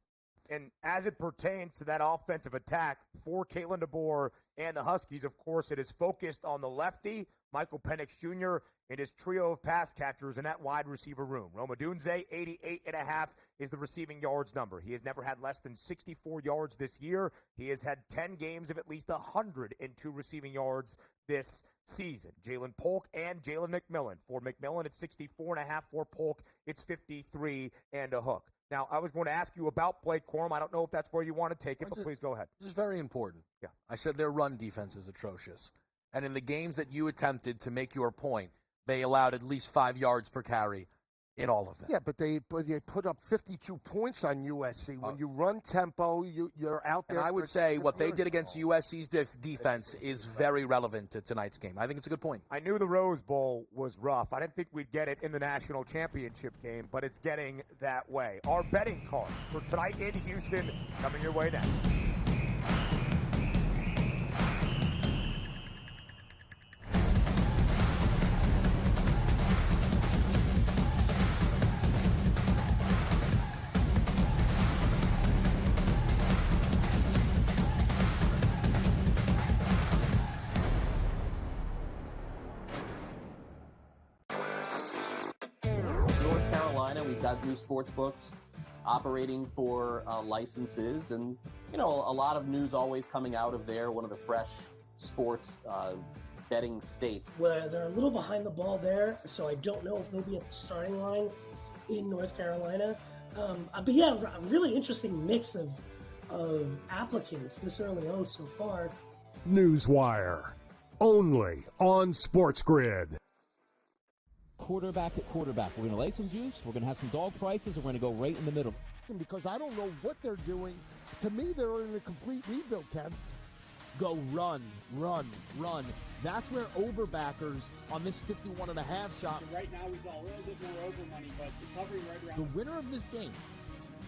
A: And as it pertains to that offensive attack for Kalen DeBoer and the Huskies, of course, it is focused on the lefty, Michael Penix Jr., and his trio of pass catchers in that wide receiver room. Rome Odunze, 88.5 is the receiving yards number. He has never had less than 64 yards this year. He has had 10 games of at least 102 receiving yards this season. Jalen Polk and Jalen McMillan. For McMillan, it's 64.5. For Polk, it's 53 and a hook. Now, I was going to ask you about Blake Corum. I don't know if that's where you want to take it, but please go ahead.
I: This is very important.
A: Yeah.
I: I said their run defense is atrocious. And in the games that you attempted to make your point, they allowed at least 5 yards per carry in all of them.
H: Yeah, but they put up 52 points on USC. When you run tempo, you're out there.
I: And I would say what they did against USC's defense is very relevant to tonight's game. I think it's a good point.
A: I knew the Rose Bowl was rough. I didn't think we'd get it in the national championship game, but it's getting that way. Our betting cards for tonight in Houston coming your way next.
D: New sports books operating for licenses, and a lot of news always coming out of there. One of the fresh sports betting states.
E: Well, they're a little behind the ball there, so I don't know if they'll be at the starting line in North Carolina. But yeah, a really interesting mix of applicants this early on so far.
F: Newswire, only on SportsGrid.
G: Quarterback at quarterback. We're going to lay some juice. We're going to have some dog prices, and we're going to go right in the middle.
H: Because I don't know what they're doing. To me, they're in a complete rebuild, Kev.
N: Go run. That's where overbackers on this 51.5 shot.
J: So right now he's all a little bit more over money, but it's hovering right around.
N: The winner of this game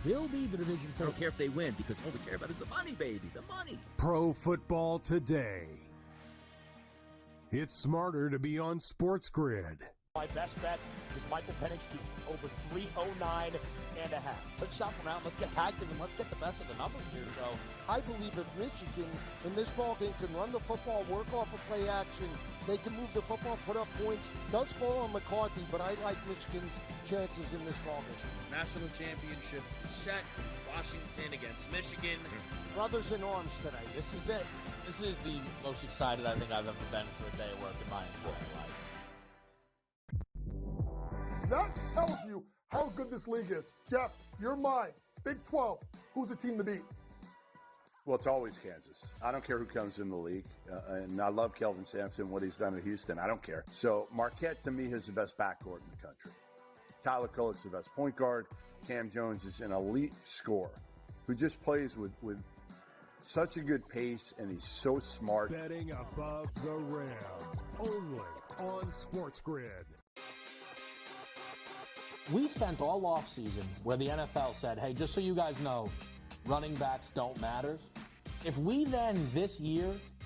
N: will be the division.
K: I don't care if they win, because all we care about is the money, baby, the money.
F: Pro Football Today. It's smarter to be on SportsGrid.
S: My best bet is Michael Penix Jr. over 309.5.
N: Let's shop around. Let's get active, and let's get the best of the numbers here, Joe.
H: I believe if Michigan in this ballgame can run the football, work off of play action, they can move the football, put up points. Does fall on McCarthy, but I like Michigan's chances in this ballgame.
M: National championship set. Washington against Michigan.
H: Brothers in arms tonight. This is it.
N: This is the most excited I think I've ever been for a day of work in my entire life.
O: That tells you how good this league is. Jeff, you're mine. Big 12. Who's the team to beat?
P: Well, it's always Kansas. I don't care who comes in the league. And I love Kelvin Sampson, what he's done at Houston. I don't care. So Marquette, to me, is the best backcourt in the country. Tyler Kolek's the best point guard. Cam Jones is an elite scorer who just plays with such a good pace, and he's so smart.
F: Betting above the rim. Only on SportsGrid.
Q: We spent all offseason where the NFL said, hey, just so you guys know, running backs don't matter. If we then this year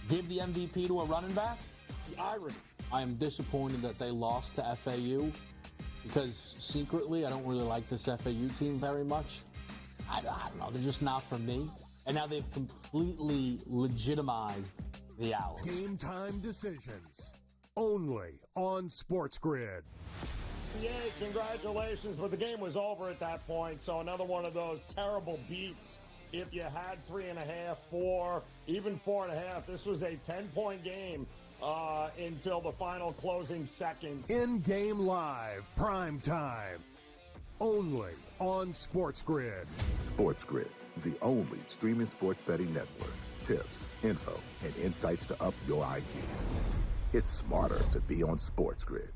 Q: give the MVP to a running back,
S: The irony.
Q: I am disappointed that they lost to FAU because secretly I don't really like this FAU team very much. I don't know. They're just not for me. And now they've completely legitimized the Owls.
F: Game time decisions. Only on SportsGrid.
L: Yay, congratulations, but the game was over at that point, so another one of those terrible beats. If you had 3.5, 4, even 4.5, this was a 10-point game until the final closing seconds.
F: In-game live, prime time. Only on SportsGrid.
R: SportsGrid, the only streaming sports betting network. Tips, info, and insights to up your IQ. It's smarter to be on SportsGrid.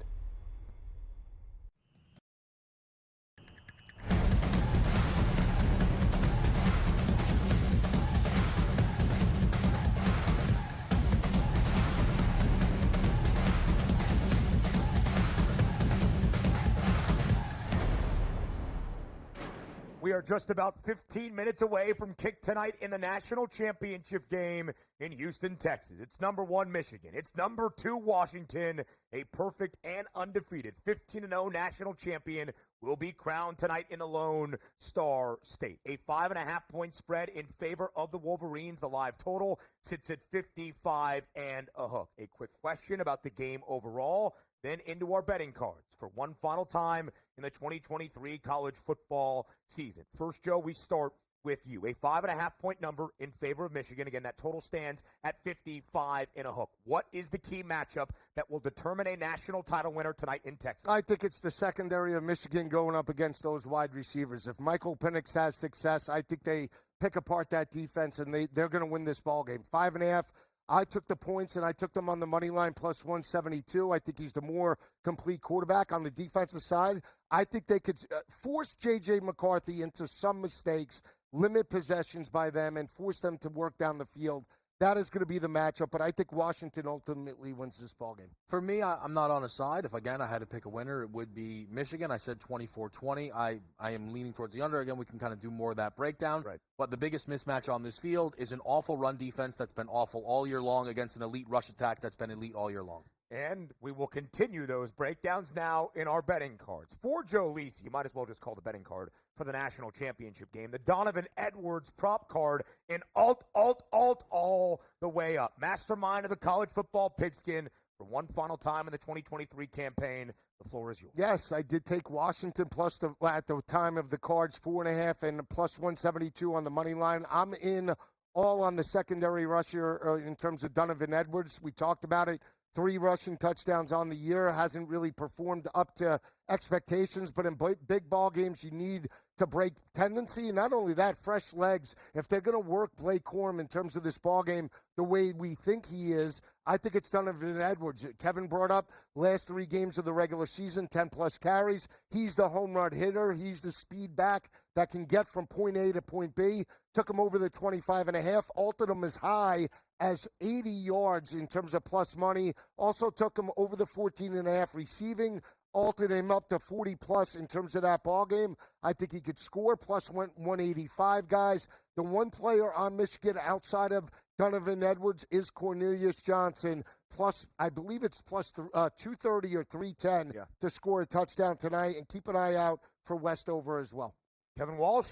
A: We are just about 15 minutes away from kick tonight in the national championship game in Houston, Texas. It's number 1, Michigan. It's number 2, Washington. A perfect and undefeated 15-0 national champion will be crowned tonight in the Lone Star State. A 5.5-point spread in favor of the Wolverines. The live total sits at 55 and a hook. A quick question about the game overall, then into our betting cards for one final time in the 2023 college football season. First, Joe, we start with you. A 5.5-point number in favor of Michigan. Again, that total stands at 55 and a hook. What is the key matchup that will determine a national title winner tonight in Texas?
B: I think it's the secondary of Michigan going up against those wide receivers. If Michael Penix has success, I think they pick apart that defense, and they're going to win this ball game. 5.5. I took the points, and I took them on the money line plus 172. I think he's the more complete quarterback on the defensive side. I think they could force J.J. McCarthy into some mistakes, limit possessions by them, and force them to work down the field. That is going to be the matchup, but I think Washington ultimately wins this ballgame.
I: For me, I'm not on a side. If, again, I had to pick a winner, it would be Michigan. I said 24-20. I am leaning towards the under. Again, we can kind of do more of that breakdown.
A: Right.
I: But the biggest mismatch on this field is an awful run defense that's been awful all year long against an elite rush attack that's been elite all year long.
A: And we will continue those breakdowns now in our betting cards. For Joe Lisi, you might as well just call the betting card for the national championship game. The Donovan Edwards prop card in alt all the way up. Mastermind of the college football pigskin for one final time in the 2023 campaign. The floor is yours.
B: Yes, I did take Washington plus at the time of the cards, 4.5 and plus 172 on the money line. I'm in all on the secondary rusher in terms of Donovan Edwards. We talked about it. 3 rushing touchdowns on the year. Hasn't really performed up to expectations, but in big ball games, you need to break tendency. Not only that, fresh legs. If they're going to work Blake Corum in terms of this ball game the way we think he is, I think it's Donovan Edwards. Kevin brought up last 3 games of the regular season, 10-plus carries. He's the home run hitter. He's the speed back that can get from point A to point B. Took him over the 25.5, altered him as high as 80 yards in terms of plus money. Also took him over the 14.5 receiving, altered him up to 40-plus in terms of that ball game. I think he could score plus 185, guys. The one player on Michigan outside of Donovan Edwards is Cornelius Johnson, plus, I believe it's plus 230 or 310 to score a touchdown tonight. And keep an eye out for Westover as well.
A: Kevin Walsh,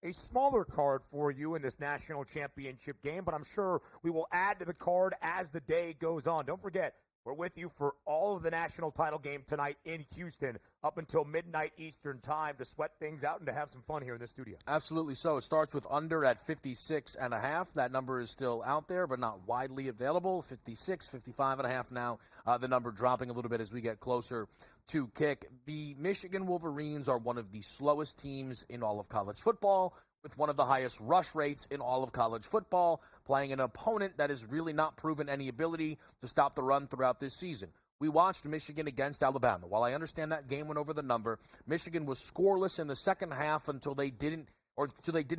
A: a smaller card for you in this national championship game, but I'm sure we will add to the card as the day goes on. Don't forget, we're with you for all of the national title game tonight in Houston up until midnight Eastern time to sweat things out and to have some fun here in the studio.
I: Absolutely so. It starts with under at 56.5. That number is still out there, but not widely available. 56, 55.5 now. The number dropping a little bit as we get closer to kick. The Michigan Wolverines are one of the slowest teams in all of college football, with one of the highest rush rates in all of college football, playing an opponent that has really not proven any ability to stop the run throughout this season. We watched Michigan against Alabama. While I understand that game went over the number, Michigan was scoreless in the second half until they didn't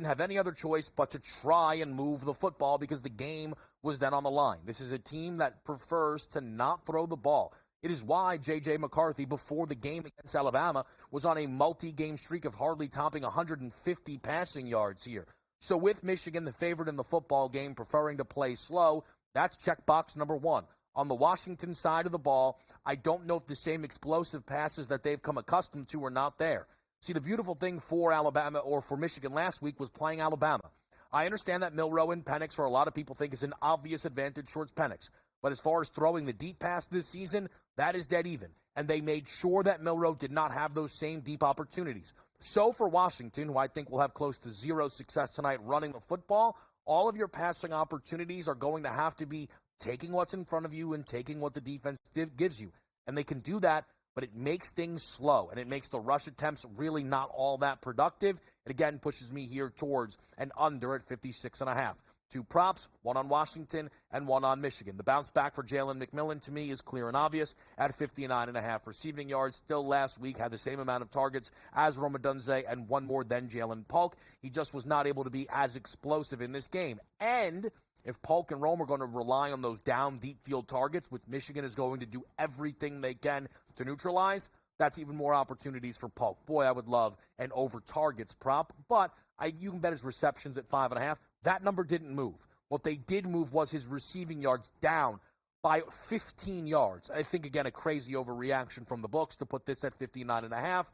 I: have any other choice but to try and move the football because the game was then on the line. This is a team that prefers to not throw the ball. It is why J.J. McCarthy, before the game against Alabama, was on a multi-game streak of hardly topping 150 passing yards here. So with Michigan, the favorite in the football game, preferring to play slow, that's checkbox number one. On the Washington side of the ball, I don't know if the same explosive passes that they've come accustomed to are not there. See, the beautiful thing for Alabama or for Michigan last week was playing Alabama. I understand that Milroe and Penix, for a lot of people, think is an obvious advantage towards Penix. But as far as throwing the deep pass this season, that is dead even. And they made sure that Milroe did not have those same deep opportunities. So for Washington, who I think will have close to zero success tonight running the football, all of your passing opportunities are going to have to be taking what's in front of you and taking what the defense gives you. And they can do that, but it makes things slow, and it makes the rush attempts really not all that productive. It, again, pushes me here towards an under at 56.5. Two props, one on Washington and one on Michigan. The bounce back for Jalen McMillan, to me, is clear and obvious at 59.5 receiving yards. Still last week had the same amount of targets as Rome Odunze and one more than Jalen Polk. He just was not able to be as explosive in this game. And if Polk and Rome are going to rely on those down deep field targets, which Michigan is going to do everything they can to neutralize, that's even more opportunities for Polk. Boy, I would love an over targets prop, but you can bet his receptions at 5.5. That number didn't move. What they did move was his receiving yards down by 15 yards. I think, again, a crazy overreaction from the books to put this at 59.5.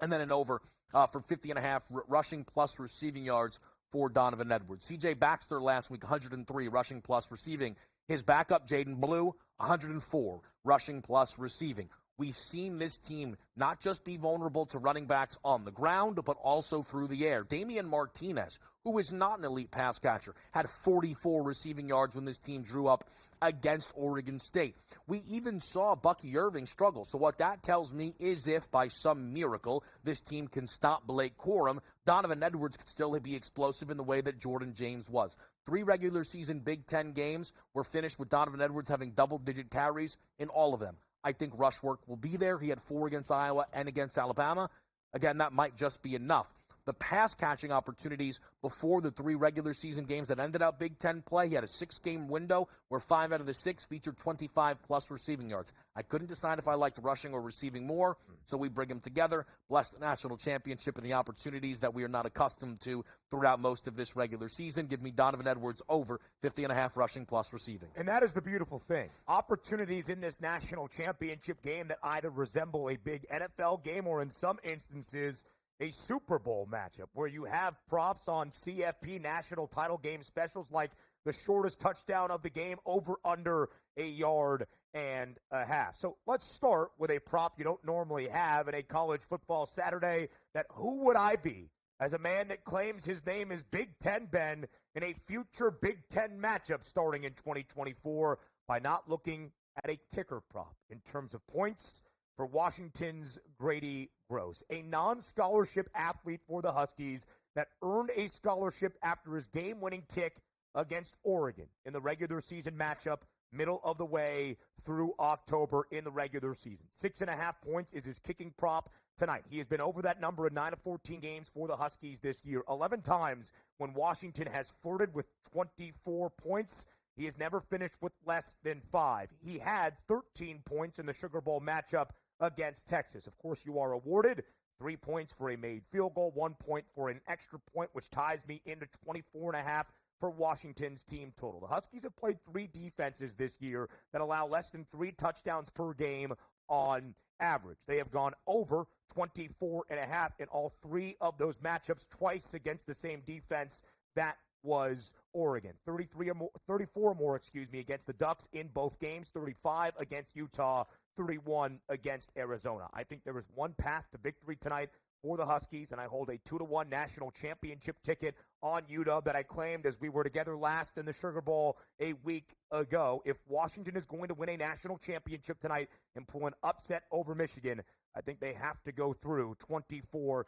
I: And then an over for 50.5 rushing plus receiving yards for Donovan Edwards. C.J. Baxter last week, 103 rushing plus receiving. His backup, Jaden Blue, 104 rushing plus receiving. We've seen this team not just be vulnerable to running backs on the ground, but also through the air. Damian Martinez, who is not an elite pass catcher, had 44 receiving yards when this team drew up against Oregon State. We even saw Bucky Irving struggle. So what that tells me is if, by some miracle, this team can stop Blake Corum, Donovan Edwards could still be explosive in the way that Jordan James was. 3 regular season Big Ten games were finished with Donovan Edwards having double-digit carries in all of them. I think rush work will be there. He had 4 against Iowa and against Alabama. Again, that might just be enough. The pass-catching opportunities before the 3 regular season games that ended up Big Ten play, he had a 6-game window where 5 out of the 6 featured 25-plus receiving yards. I couldn't decide if I liked rushing or receiving more, so we bring them together, bless the national championship and the opportunities that we are not accustomed to throughout most of this regular season. Give me Donovan Edwards over 50.5 rushing plus receiving.
A: And that is the beautiful thing. Opportunities in this national championship game that either resemble a big NFL game or in some instances a Super Bowl matchup where you have props on CFP national title game specials like the shortest touchdown of the game over under a yard and a half. So let's start with a prop you don't normally have in a college football Saturday. That who would I be as a man that claims his name is Big Ten Ben in a future Big Ten matchup starting in 2024 by not looking at a kicker prop in terms of points for Washington's Grady Gross, a non-scholarship athlete for the Huskies that earned a scholarship after his game-winning kick against Oregon in the regular season matchup, middle of the way through October in the regular season. 6.5 points is his kicking prop tonight. He has been over that number in 9 of 14 games for the Huskies this year. 11 times when Washington has flirted with 24 points, he has never finished with less than 5. He had 13 points in the Sugar Bowl matchup against Texas. Of course, you are awarded 3 points for a made field goal, 1 point for an extra point, which ties me into 24.5 for Washington's team total. The Huskies have played 3 defenses this year that allow less than 3 touchdowns per game on average. They have gone over 24.5 in all 3 of those matchups, twice against the same defense. That was Oregon. 34 or more, against the Ducks in both games, 35 against Utah, 31 against Arizona. I think there is one path to victory tonight for the Huskies, and I hold a 2-1 national championship ticket on UW that I claimed as we were together last in the Sugar Bowl a week ago. If Washington is going to win a national championship tonight and pull an upset over Michigan, I think they have to go through 24.5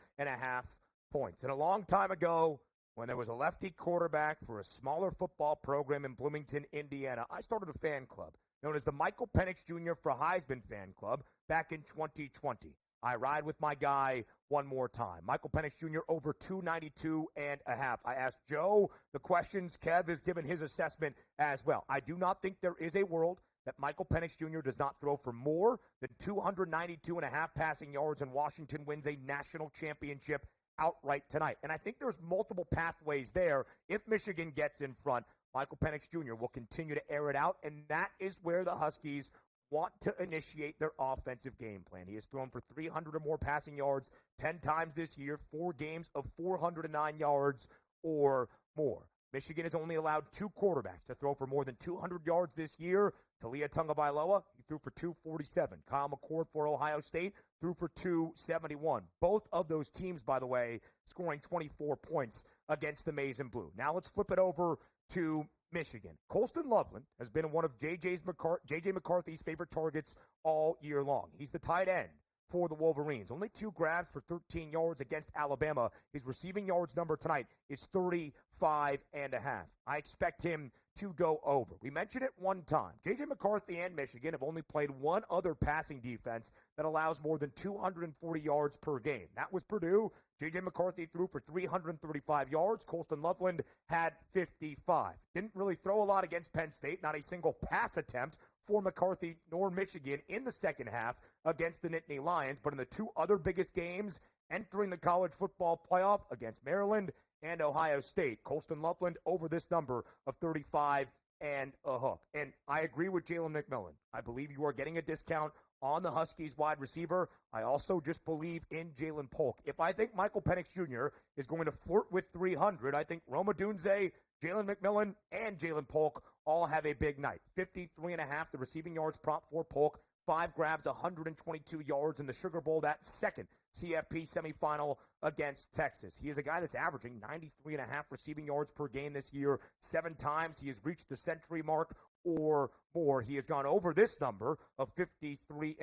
A: points. And a long time ago, when there was a lefty quarterback for a smaller football program in Bloomington, Indiana, I started a fan club known as the Michael Penix Jr. for Heisman Fan Club back in 2020. I ride with my guy one more time. Michael Penix Jr. over 292.5. I asked Joe the questions. Kev has given his assessment as well. I do not think there is a world that Michael Penix Jr. does not throw for more than 292.5 passing yards and Washington wins a national championship outright tonight. And I think there's multiple pathways there. If Michigan gets in front, Michael Penix Jr. will continue to air it out, and that is where the Huskies want to initiate their offensive game plan. He has thrown for 300 or more passing yards 10 times this year, 4 games of 409 yards or more. Michigan has only allowed 2 quarterbacks to throw for more than 200 yards this year. Talia Tungavailoa, he threw for 247. Kyle McCord for Ohio State threw for 271. Both of those teams, by the way, scoring 24 points against the Maize and Blue. Now let's flip it over to Michigan. Colston Loveland has been one of J.J. McCarthy's favorite targets all year long. He's the tight end for the Wolverines. Only 2 grabs for 13 yards against Alabama. His receiving yards number tonight is 35.5. I expect him to go over. We mentioned it one time. J.J. McCarthy and Michigan have only played one other passing defense that allows more than 240 yards per game. That was Purdue. J.J. McCarthy threw for 335 yards. Colston Loveland had 55. Didn't really throw a lot against Penn State. Not a single pass attempt for McCarthy nor Michigan in the second half against the Nittany Lions. But in the 2 other biggest games entering the college football playoff against Maryland and Ohio State, Colston Loveland over this number of 35 and a hook. And I agree with Jalen McMillan. I believe you are getting a discount on the Huskies wide receiver. I also just believe in Jalen Polk. If I think Michael Penix Jr. is going to flirt with 300, I think Rome Odunze, Jalen McMillan, and Jalen Polk all have a big night. 53.5, the receiving yards prop for Polk. 5 grabs, 122 yards in the Sugar Bowl, that second CFP semifinal against Texas. He is a guy that's averaging 93.5 receiving yards per game this year. 7 times he has reached the century mark or more. He has gone over this number of 53.5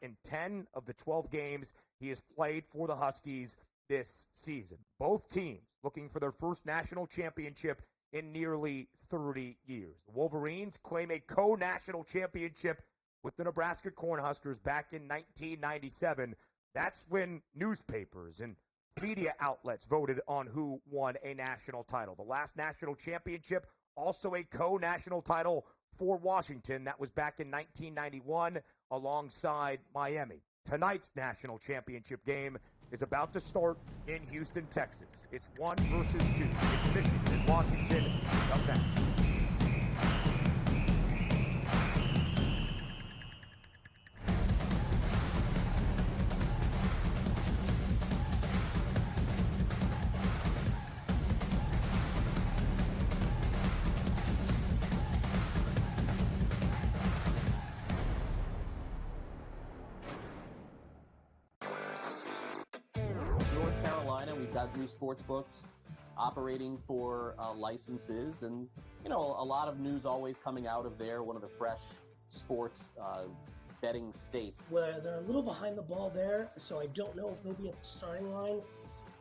A: in 10 of the 12 games he has played for the Huskies this season. Both teams looking for their first national championship in nearly 30 years. The Wolverines claim a co-national championship with the Nebraska Cornhuskers back in 1997. That's when newspapers and media outlets voted on who won a national title. The last national championship, also a co-national title for Washington. That was back in 1991 alongside Miami. Tonight's national championship game is about to start in Houston, Texas. It's 1 versus 2. It's Michigan and Washington. It's up next.
D: New sports books operating for licenses, and a lot of news always coming out of there. One of the fresh sports betting states.
E: Well, they're a little behind the ball there, so I don't know if they'll be at the starting line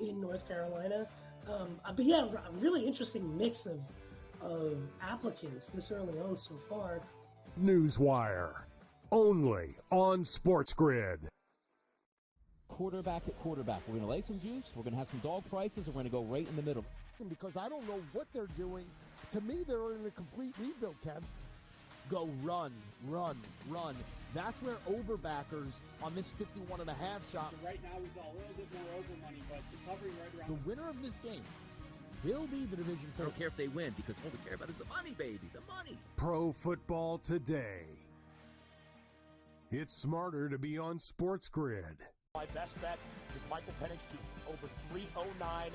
E: in North Carolina. But yeah, a really interesting mix of applicants this early on so far.
F: Newswire, only on SportsGrid.
G: Quarterback at quarterback. We're going to lay some juice. We're going to have some dog prices, and we're going to go right in the middle.
H: Because I don't know what they're doing. To me, they're in a complete rebuild, Kev.
N: Go run. That's where overbackers on this 51.5 shot.
J: So right now we saw a little bit more over money, but it's hovering right around.
N: The winner of this game will be the division.
K: I don't care if they win, because all we care about is the money, baby, the money.
F: Pro Football Today. It's smarter to be on SportsGrid.
S: My best bet is Michael Penix Jr. over 309.5.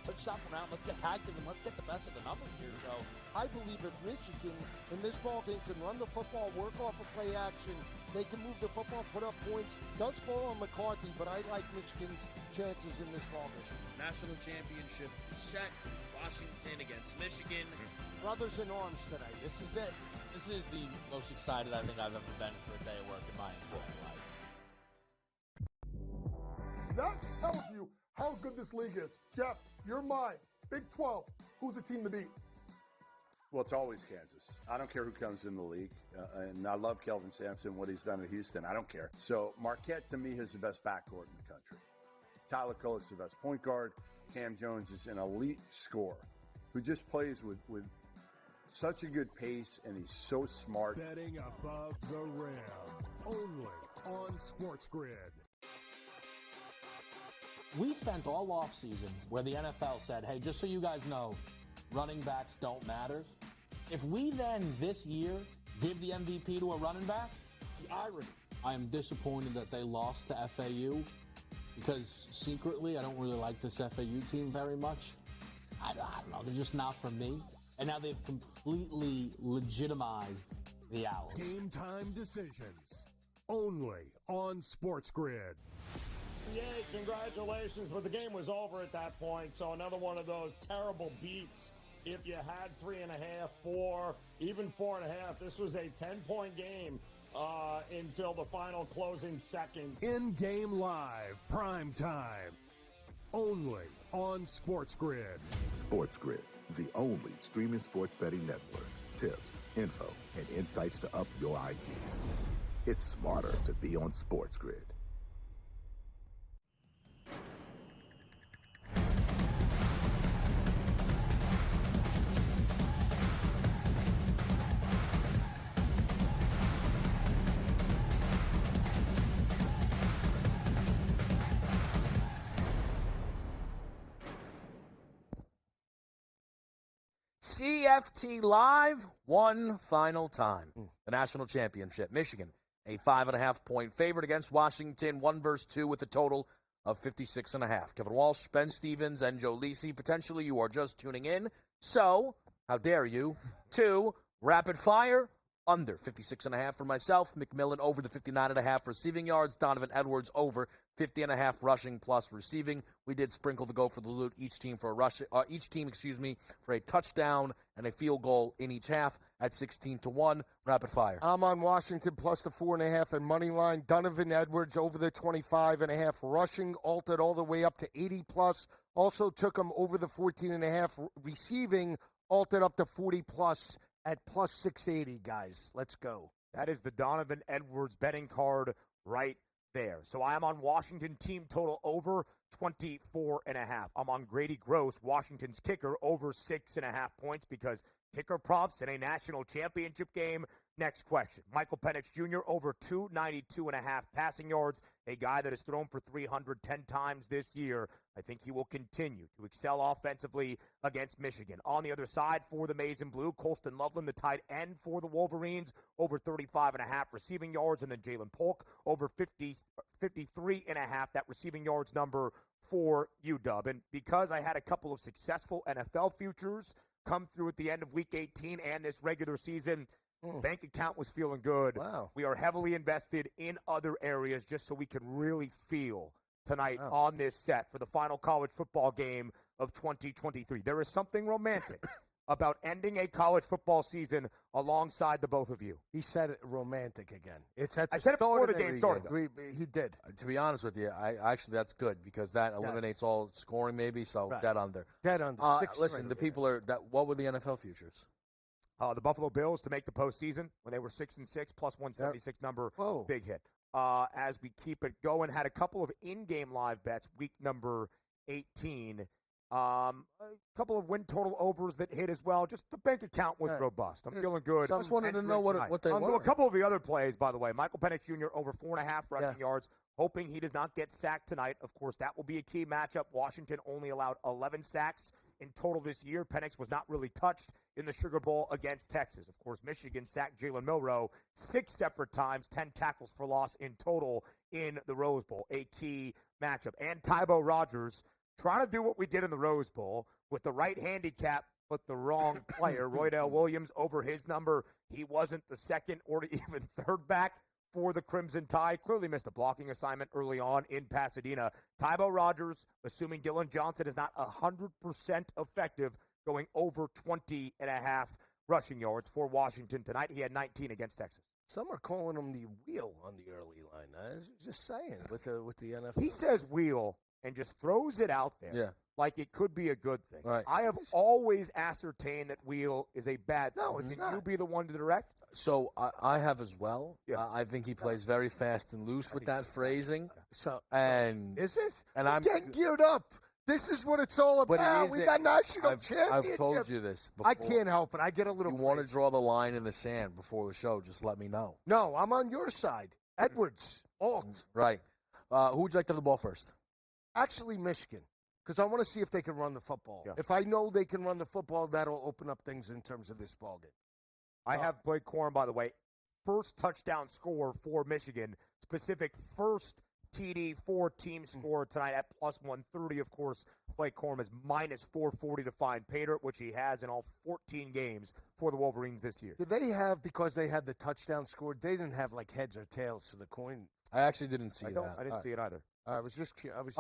N: Let's shop around. Let's get active, and let's get the best of the numbers here, Joe.
H: I believe if Michigan in this ballgame can run the football, work off of play action, they can move the football, put up points. Does fall on McCarthy, but I like Michigan's chances in this ballgame.
M: National championship set. Washington against Michigan.
H: Brothers in arms tonight. This is it.
N: This is the most excited I think I've ever been for a day of work in my entire life.
O: That tells you how good this league is. Jeff, you're mine. Big 12. Who's the team to beat?
P: Well, it's always Kansas. I don't care who comes in the league. And I love Kelvin Sampson, what he's done at Houston. I don't care. So Marquette, to me, is the best backcourt in the country. Tyler Kolek's the best point guard. Cam Jones is an elite scorer who just plays with such a good pace, and he's so smart.
F: Betting above the rim. Only on SportsGrid.
Q: we spent all offseason where the NFL said, hey, just so you guys know, running backs don't matter. If we then this year give the MVP to a running back,
H: The irony.
Q: I am disappointed that they lost to FAU because secretly I don't really like this FAU team very much. I don't know. They're just not for me. And now they've completely legitimized the Owls.
F: Game time decisions. Only on SportsGrid.
L: Yay, congratulations, but the game was over at that point, so another one of those terrible beats. If you had 3.5, 4, even 4.5, this was a 10-point game until the final closing seconds.
F: In-game live, prime time. Only on SportsGrid.
R: SportsGrid, the only streaming sports betting network. Tips, info, and insights to up your IQ. It's smarter to be on SportsGrid.
I: CFT Live, one final time. The national championship. Michigan, a 5.5-point favorite against Washington, 1-2 with a total of 56.5. Kevin Walsh, Ben Stevens, and Joe Lisi. Potentially you are just tuning in. So, how dare you? 2, rapid fire, under 56.5 for myself. McMillan over the 59.5 receiving yards. Donovan Edwards over 50.5 rushing plus receiving. We did sprinkle the go for the loot. Each team for a touchdown and a field goal in each half at 16-1. Rapid fire.
H: I'm on Washington plus the 4.5 and money line. Donovan Edwards over the 25.5 rushing, altered all the way up to 80 plus. Also took him over the 14.5 receiving, altered up to 40 plus. At plus 680, guys. Let's go.
A: That is the Donovan Edwards betting card right there. So I am on Washington team total over 24.5. I'm on Grady Gross, Washington's kicker, over 6.5 points because kicker props in a national championship game. Next question. Michael Penix Jr. over 292.5 passing yards, a guy that has thrown for 310 times this year. I think he will continue to excel offensively against Michigan. On the other side for the Maize and Blue, Colston Loveland, the tight end for the Wolverines, over 35.5 receiving yards, and then Jalen Polk over 53.5, that receiving yards number for UW. And because I had a couple of successful NFL futures come through at the end of Week 18 and this regular season, bank account was feeling good.
H: Wow.
A: We are heavily invested in other areas just so we can really feel tonight on this set for the final college football game of 2023. There is something romantic about ending a college football season alongside the both of you.
H: He said it romantic again. It's at the
A: I said it before
H: start
A: the
H: of
A: game started.
H: He did.
I: To be honest with you, actually that's good because that eliminates all scoring maybe, so dead under.
H: Dead under.
I: Listen, the people are – what were the NFL futures?
A: The Buffalo Bills to make the postseason when they were 6-6 plus 176 number.
H: Whoa.
A: Big hit. As we keep it going, had a couple of in-game live bets, week number 18. A couple of win total overs that hit as well. Just the bank account was robust. I'm feeling good.
I: I just wanted to know what they were.
A: A couple of the other plays, by the way. Michael Penix Jr. over 4.5 rushing yards, hoping he does not get sacked tonight. Of course, that will be a key matchup. Washington only allowed 11 sacks in total this year. Penix was not really touched in the Sugar Bowl against Texas. Of course, Michigan sacked Jalen Milroe 6 separate times, 10 tackles for loss in total in the Rose Bowl, a key matchup. And Tybo Rogers trying to do what we did in the Rose Bowl with the right handicap, but the wrong player. Roydell Williams over his number. He wasn't the second or even third back for the Crimson Tide. Clearly missed a blocking assignment early on in Pasadena. Tybo Rogers, assuming Dylan Johnson is not 100% effective, going over 20.5 rushing yards for Washington tonight. He had 19 against Texas.
H: Some are calling him the wheel on the early line. I was just saying with the NFL.
A: He says wheel and just throws it out there like it could be a good thing.
I: Right.
A: I have always ascertained that wheel is a bad thing.
H: No, it's
A: Can
H: not.
A: you be the one to direct?
I: So I have as well.
A: Yeah.
I: I think he plays very fast and loose with that phrasing.
H: So
I: And
H: is it?
I: And
H: We're
I: I'm
H: getting geared up. This is what it's all
I: But it
H: about.
I: is
H: We
I: it.
H: got national
I: I've
H: championship.
I: told you this before.
H: I can't help it. I get a little.
I: If you want to
H: crazy.
I: draw the line in the sand before the show, just let me know.
H: No, I'm on your side. Edwards, Alt.
I: Right. Who would you like to have the ball first?
B: Actually, Michigan, because I want to see if they can run the football.
A: Yeah.
B: If I know they can run the football, that'll open up things in terms of this ballgame.
A: I have Blake Corum, by the way, first touchdown score for Michigan, specific first TD for team score tonight at plus 130. Of course, Blake Corum is minus 440 to find Pater, which he has in all 14 games for the Wolverines this year.
B: Did they have, because they had the touchdown score, they didn't have like heads or tails to the coin?
I: I actually didn't see that.
A: I didn't see it either.
B: I was just curious.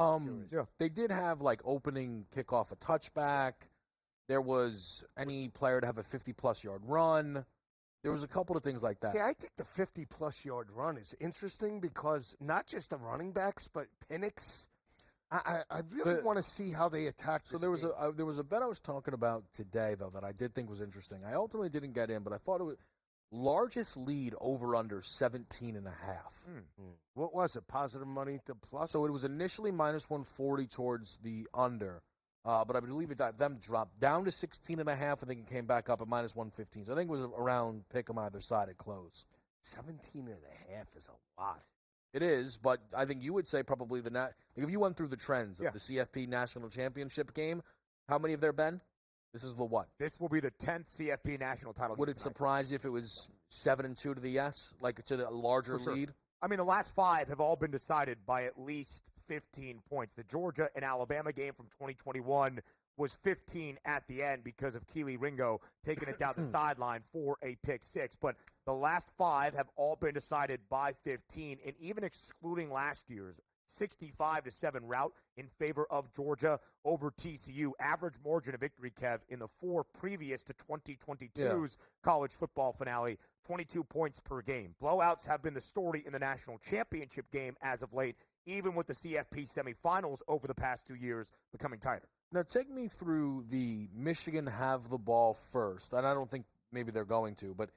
I: They did have like opening kickoff a touchback. There was any player to have a 50-plus yard run. There was a couple of things like that.
B: See, I think the 50-plus yard run is interesting because not just the running backs, but Penix. I really want to see how they attack.
I: So there was a bet I was talking about today though that I did think was interesting. I ultimately didn't get in, but I thought it was largest lead over under 17.5.
B: What was it? Positive money to plus?
I: So it was initially minus 140 towards the under. But I believe it them dropped down to 16.5. I think it came back up at minus 115. So I think it was around pick 'em either side at close.
B: 17.5 is a lot.
I: It is, but I think you would say probably if you went through the trends of the CFP National Championship game, how many have there been? This is the what?
A: This will be the 10th CFP national title.
I: Would it surprise you if it was 7-2 to the yes, like to the larger lead?
A: I mean, the last 5 have all been decided by at least 15 points. The Georgia and Alabama game from 2021 was 15 at the end because of Keely Ringo taking it down the sideline for a pick 6. But the last 5 have all been decided by 15, and even excluding last year's 65-7 rout in favor of Georgia over TCU. Average margin of victory, Kev, in the 4 previous to 2022's college football finale, 22 points per game. Blowouts have been the story in the national championship game as of late, even with the CFP semifinals over the past 2 years becoming tighter.
I: Now, take me through the Michigan have the ball first, and I don't think maybe they're going to, but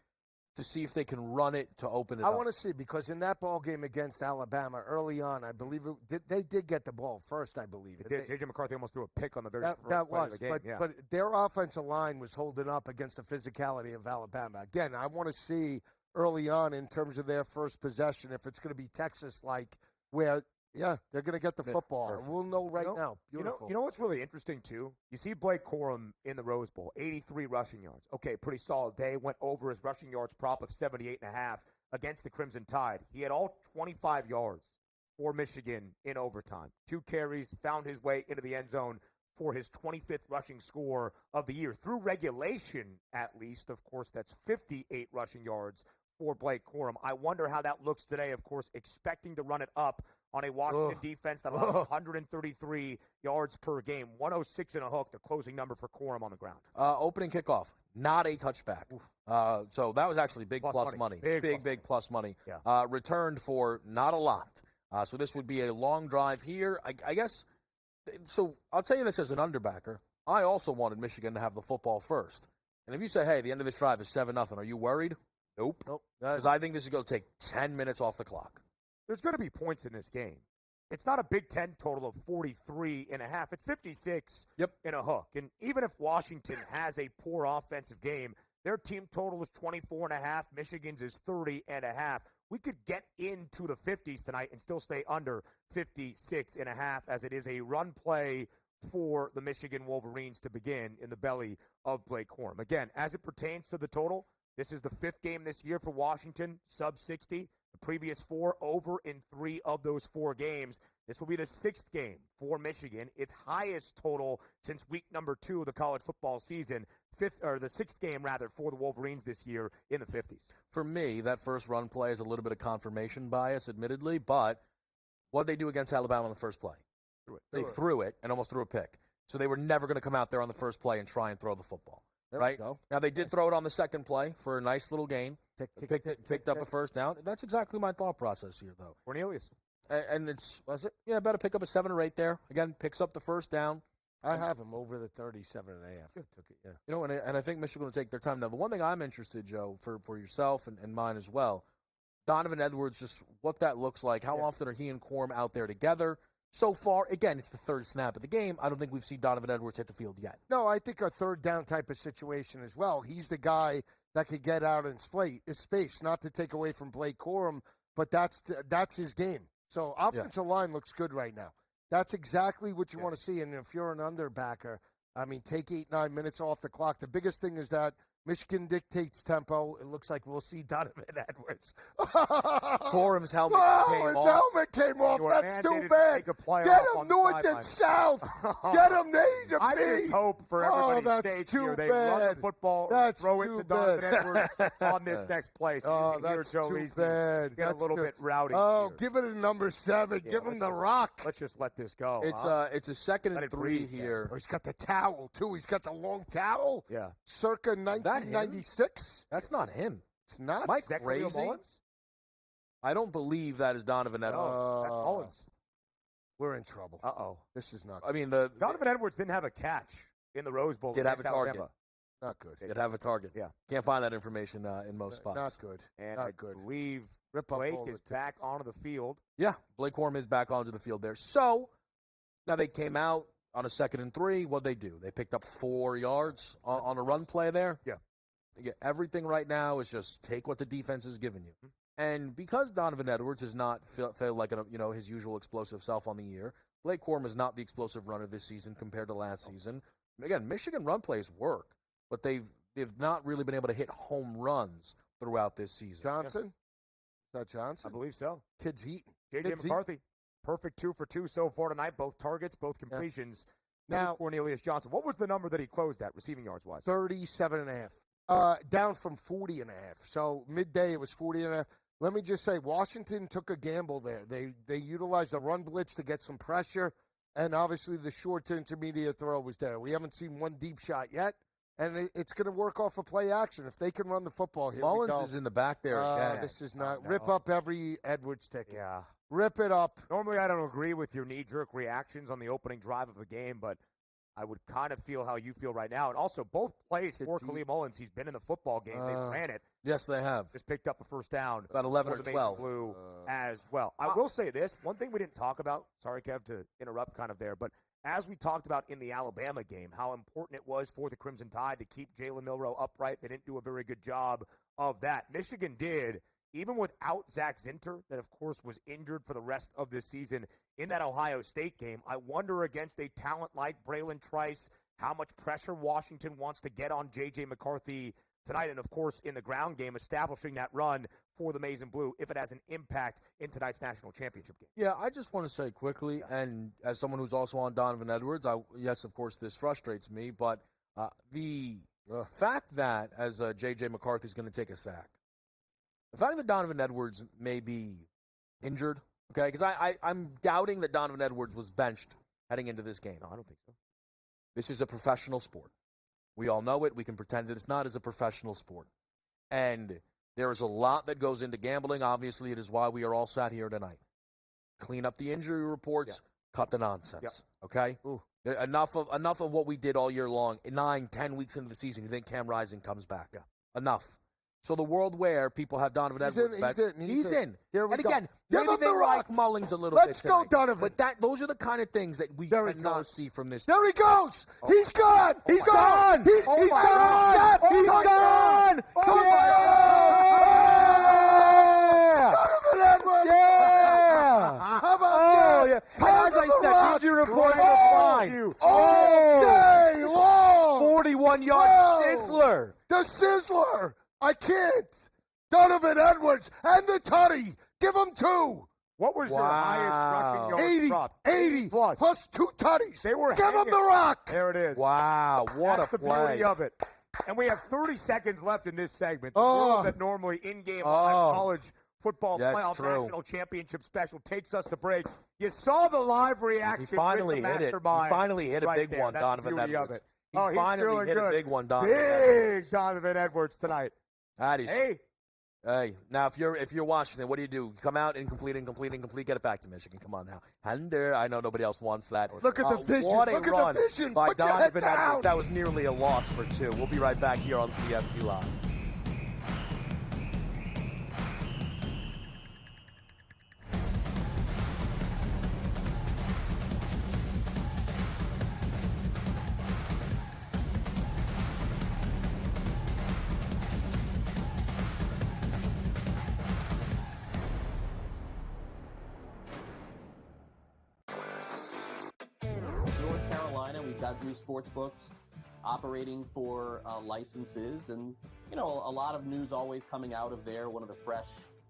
I: to see if they can run it to open it up.
B: I want to see, because in that ball game against Alabama early on, I believe they did get the ball first, I believe.
A: J.J. McCarthy almost threw a pick on the very first
B: that
A: play
B: was,
A: of the game.
B: but their offensive line was holding up against the physicality of Alabama. Again, I want to see early on in terms of their first possession if it's going to be Texas-like where – yeah, they're going to get the football.
A: Perfect.
B: We'll know now. Beautiful.
A: You know what's really interesting, too? You see Blake Corum in the Rose Bowl, 83 rushing yards. Okay, pretty solid day. Went over his rushing yards prop of 78.5 against the Crimson Tide. He had all 25 yards for Michigan in overtime. 2 carries, found his way into the end zone for his 25th rushing score of the year. Through regulation, at least, of course, that's 58 rushing yards for Blake Corum. I wonder how that looks today, of course, expecting to run it up on a Washington defense that allowed 133 yards per game, 106 and a hook, the closing number for Corum on the ground.
I: Opening kickoff, not a touchback. So that was actually big plus money. Big plus money.
A: Yeah.
I: Returned for not a lot. So this would be a long drive here. I guess, so I'll tell you this as an underbacker. I also wanted Michigan to have the football first. And if you say, hey, the end of this drive is 7-0, are you worried? Nope. Because I think this is going to take 10 minutes off the clock.
A: There's going to be points in this game. It's not a Big Ten total of 43.5. It's 56 in a hook. And even if Washington has a poor offensive game, their team total is 24.5. Michigan's is 30.5. We could get into the 50s tonight and still stay under 56.5, as it is a run play for the Michigan Wolverines to begin in the belly of Blake Corum. Again, as it pertains to the total, this is the 5th game this year for Washington, sub 60. The previous 4 over in 3 of those 4 games. This will be the 6th game for Michigan, its highest total since week number 2 of the college football season. The 6th game, rather, for the Wolverines this year in the 50s.
I: For me, that first run play is a little bit of confirmation bias, admittedly, but what did they do against Alabama on the first play? They threw it and almost threw a pick. So they were never going to come out there on the first play and try and throw the football. Right? Now, they did throw it on the second play for a nice little gain. Picked up a first down. That's exactly my thought process here, though.
A: Cornelius.
I: And it's...
B: Was it?
I: Yeah, better pick up a 7 or 8 there. Again, picks up the first down.
B: I have him over the 37.5. Took it, yeah.
I: You know, and I think Michigan will take their time. Now, the one thing I'm interested, Joe, for yourself and mine as well, Donovan Edwards, just what that looks like. How often are he and Corum out there together? So far, again, it's the 3rd snap of the game. I don't think we've seen Donovan Edwards hit the field yet.
B: No, I think a 3rd down type of situation as well. He's the guy that could get out in space, not to take away from Blake Corum, but that's his game. So offensive line looks good right now. That's exactly what you want to see. And if you're an underbacker, I mean, take 8-9 minutes off the clock. The biggest thing is that Michigan dictates tempo. It looks like we'll see Donovan Edwards.
I: Corum's helmet came
B: his
I: off.
B: helmet came off. That's too bad. Get him north and south. Get him to
A: I just hope for everybody's sake
B: too
A: here they
B: bad.
A: run the football,
B: That's
A: throw it
B: too
A: to Donovan
B: bad.
A: Edwards on this next play. So
B: Oh,
A: you can hear
B: that's
A: Joe
B: too
A: Lisi
B: bad.
A: get
B: That's
A: a little
B: too-
A: bit rowdy.
B: Oh,
A: here.
B: give it a number 7.
A: Yeah,
B: Give him
A: let's
B: the
A: just-
B: rock.
A: Let's just let this go.
I: It's
A: huh?
I: it's a second
A: Let
I: and
A: it
I: 3
A: breathe,
I: here.
B: Oh, he's got the towel, too. He's got the long towel.
A: Yeah.
B: Circa
I: that him?
B: 1996.
I: That's not him.
B: It's not.
I: Mike
A: Is that
I: crazy?
A: Khalil Mullins?
I: I don't believe that is Donovan Edwards.
A: That's Mullins.
B: We're in trouble.
A: Uh-oh.
B: This is not
I: I mean, the
A: Donovan Edwards didn't have a catch in the Rose Bowl.
I: Did have
A: against
I: a target.
A: Alabama.
B: Not good.
I: Did have a target.
A: Yeah.
I: Can't find that information in most spots.
B: Not good.
A: And
B: Not
A: I
B: good.
A: believe
B: Rip up
A: Blake
B: all
A: is
B: the
A: back onto the field.
I: Yeah, Blake Corum is back onto the field there. So now they came out on a 2nd and 3. What'd they do? They picked up 4 yards on a run play there.
A: Yeah.
I: Everything right now is just take what the defense is giving you. And because Donovan Edwards has not felt like his usual explosive self on the year, Blake Corum is not the explosive runner this season compared to last season. Again, Michigan run plays work, but they've not really been able to hit home runs throughout this season.
B: Johnson? Is that Johnson?
A: I believe so.
B: Kid's eating.
A: J.J.
B: Kid's
A: McCarthy, perfect 2 for 2 so far tonight. Both targets, both completions.
B: Now,
A: Cornelius Johnson. What was the number that he closed at, receiving yards wise?
B: 37.5. Down from 40.5. So midday it was 40.5. Let me just say, Washington took a gamble there. They utilized a run blitz to get some pressure, and obviously the short to intermediate throw was there. We haven't seen one deep shot yet, and it's going to work off of play action. If they can run the football here,
I: Mullins is in the back there again.
B: This is not.
A: No.
B: Rip up every Edwards ticket.
A: Yeah.
B: Rip it up.
A: Normally, I don't agree with your knee-jerk reactions on the opening drive of a game, but I would kind of feel how you feel right now. And also, both plays for Khalil Mullins, he's been in the football game. They ran it.
I: Yes, they have.
A: Just picked up a first down.
I: About 11
A: for
I: or
A: the
I: 12.
A: Mason Blue as well. I will say this. One thing we didn't talk about, sorry, Kev, to interrupt kind of there, but as we talked about in the Alabama game, how important it was for the Crimson Tide to keep Jalen Milroe upright. They didn't do a very good job of that. Michigan did, even without Zach Zinter, that, of course, was injured for the rest of this season in that Ohio State game. I wonder, against a talent like Braylon Trice, how much pressure Washington wants to get on J.J. McCarthy tonight, and, of course, in the ground game, establishing that run for the Maize and Blue, if it has an impact in tonight's national championship game.
I: Yeah, I just want to say quickly, and as someone who's also on Donovan Edwards, yes, of course, this frustrates me, but the fact that, as J.J. McCarthy's going to take a sack, the fact that Donovan Edwards may be injured, okay, because I'm doubting that Donovan Edwards was benched heading into this game.
A: No, I don't think so.
I: This is a professional sport. We all know it. We can pretend that it's not as a professional sport. And there is a lot that goes into gambling. Obviously, it is why we are all sat here tonight. Clean up the injury reports. Cut the nonsense. Okay? Enough of what we did all year long. 9-10 weeks into the season, you think Cam Rising comes back. Enough. So the world where people have Donovan Edwards he's in.
B: Here we
I: and
B: go.
I: again,
B: Give
I: maybe
B: him
I: they
B: the rock.
I: like Mullins a little
B: Let's
I: bit
B: go,
I: tonight.
B: Donovan.
I: But those are the kind of things that we cannot see from this.
B: There he goes. He's gone.
I: He's gone. He's gone. He's gone. He's gone.
B: Donovan Edwards.
I: Yeah.
B: How about that?
I: Yeah. As I said, injury report fine.
B: All day long.
I: 41-yard sizzler.
B: The sizzler. I can't. Donovan Edwards and the tutty. Give him 2.
A: What was your highest rushing yards drop?
B: 80 plus 2 tutties.
A: They were
B: Give him
A: hanging.
B: the rock.
A: There it is.
I: Wow, what
A: That's
I: a
A: the
I: play.
A: beauty of it. And we have 30 seconds left in this segment. The world that normally in-game live college football playoff national championship special takes us to break. You saw the live reaction.
I: He finally
A: with the
I: hit it. He
A: mastermind
I: finally hit a
A: right
I: big
A: there.
I: one,
A: That's
I: Donovan
A: the beauty
I: Edwards.
A: of it.
I: He
A: he's
I: finally
A: feeling
I: hit
A: good.
I: a big one, Donovan Edwards.
A: Big Donovan Edwards tonight.
I: That is.
A: Hey,
I: now if you're Washington, what do? You come out incomplete, get it back to Michigan. Come on now. Under, I know nobody else wants that.
B: Look at the vision.
I: What a
B: Look
I: run
B: at the vision.
I: by
B: Put your head
I: Donovan
B: down.
I: Edwards. That was nearly a loss for 2. We'll be right back here on CFT Live.
D: we've got new sports books operating for licenses, and a lot of news always coming out of there. One of the fresh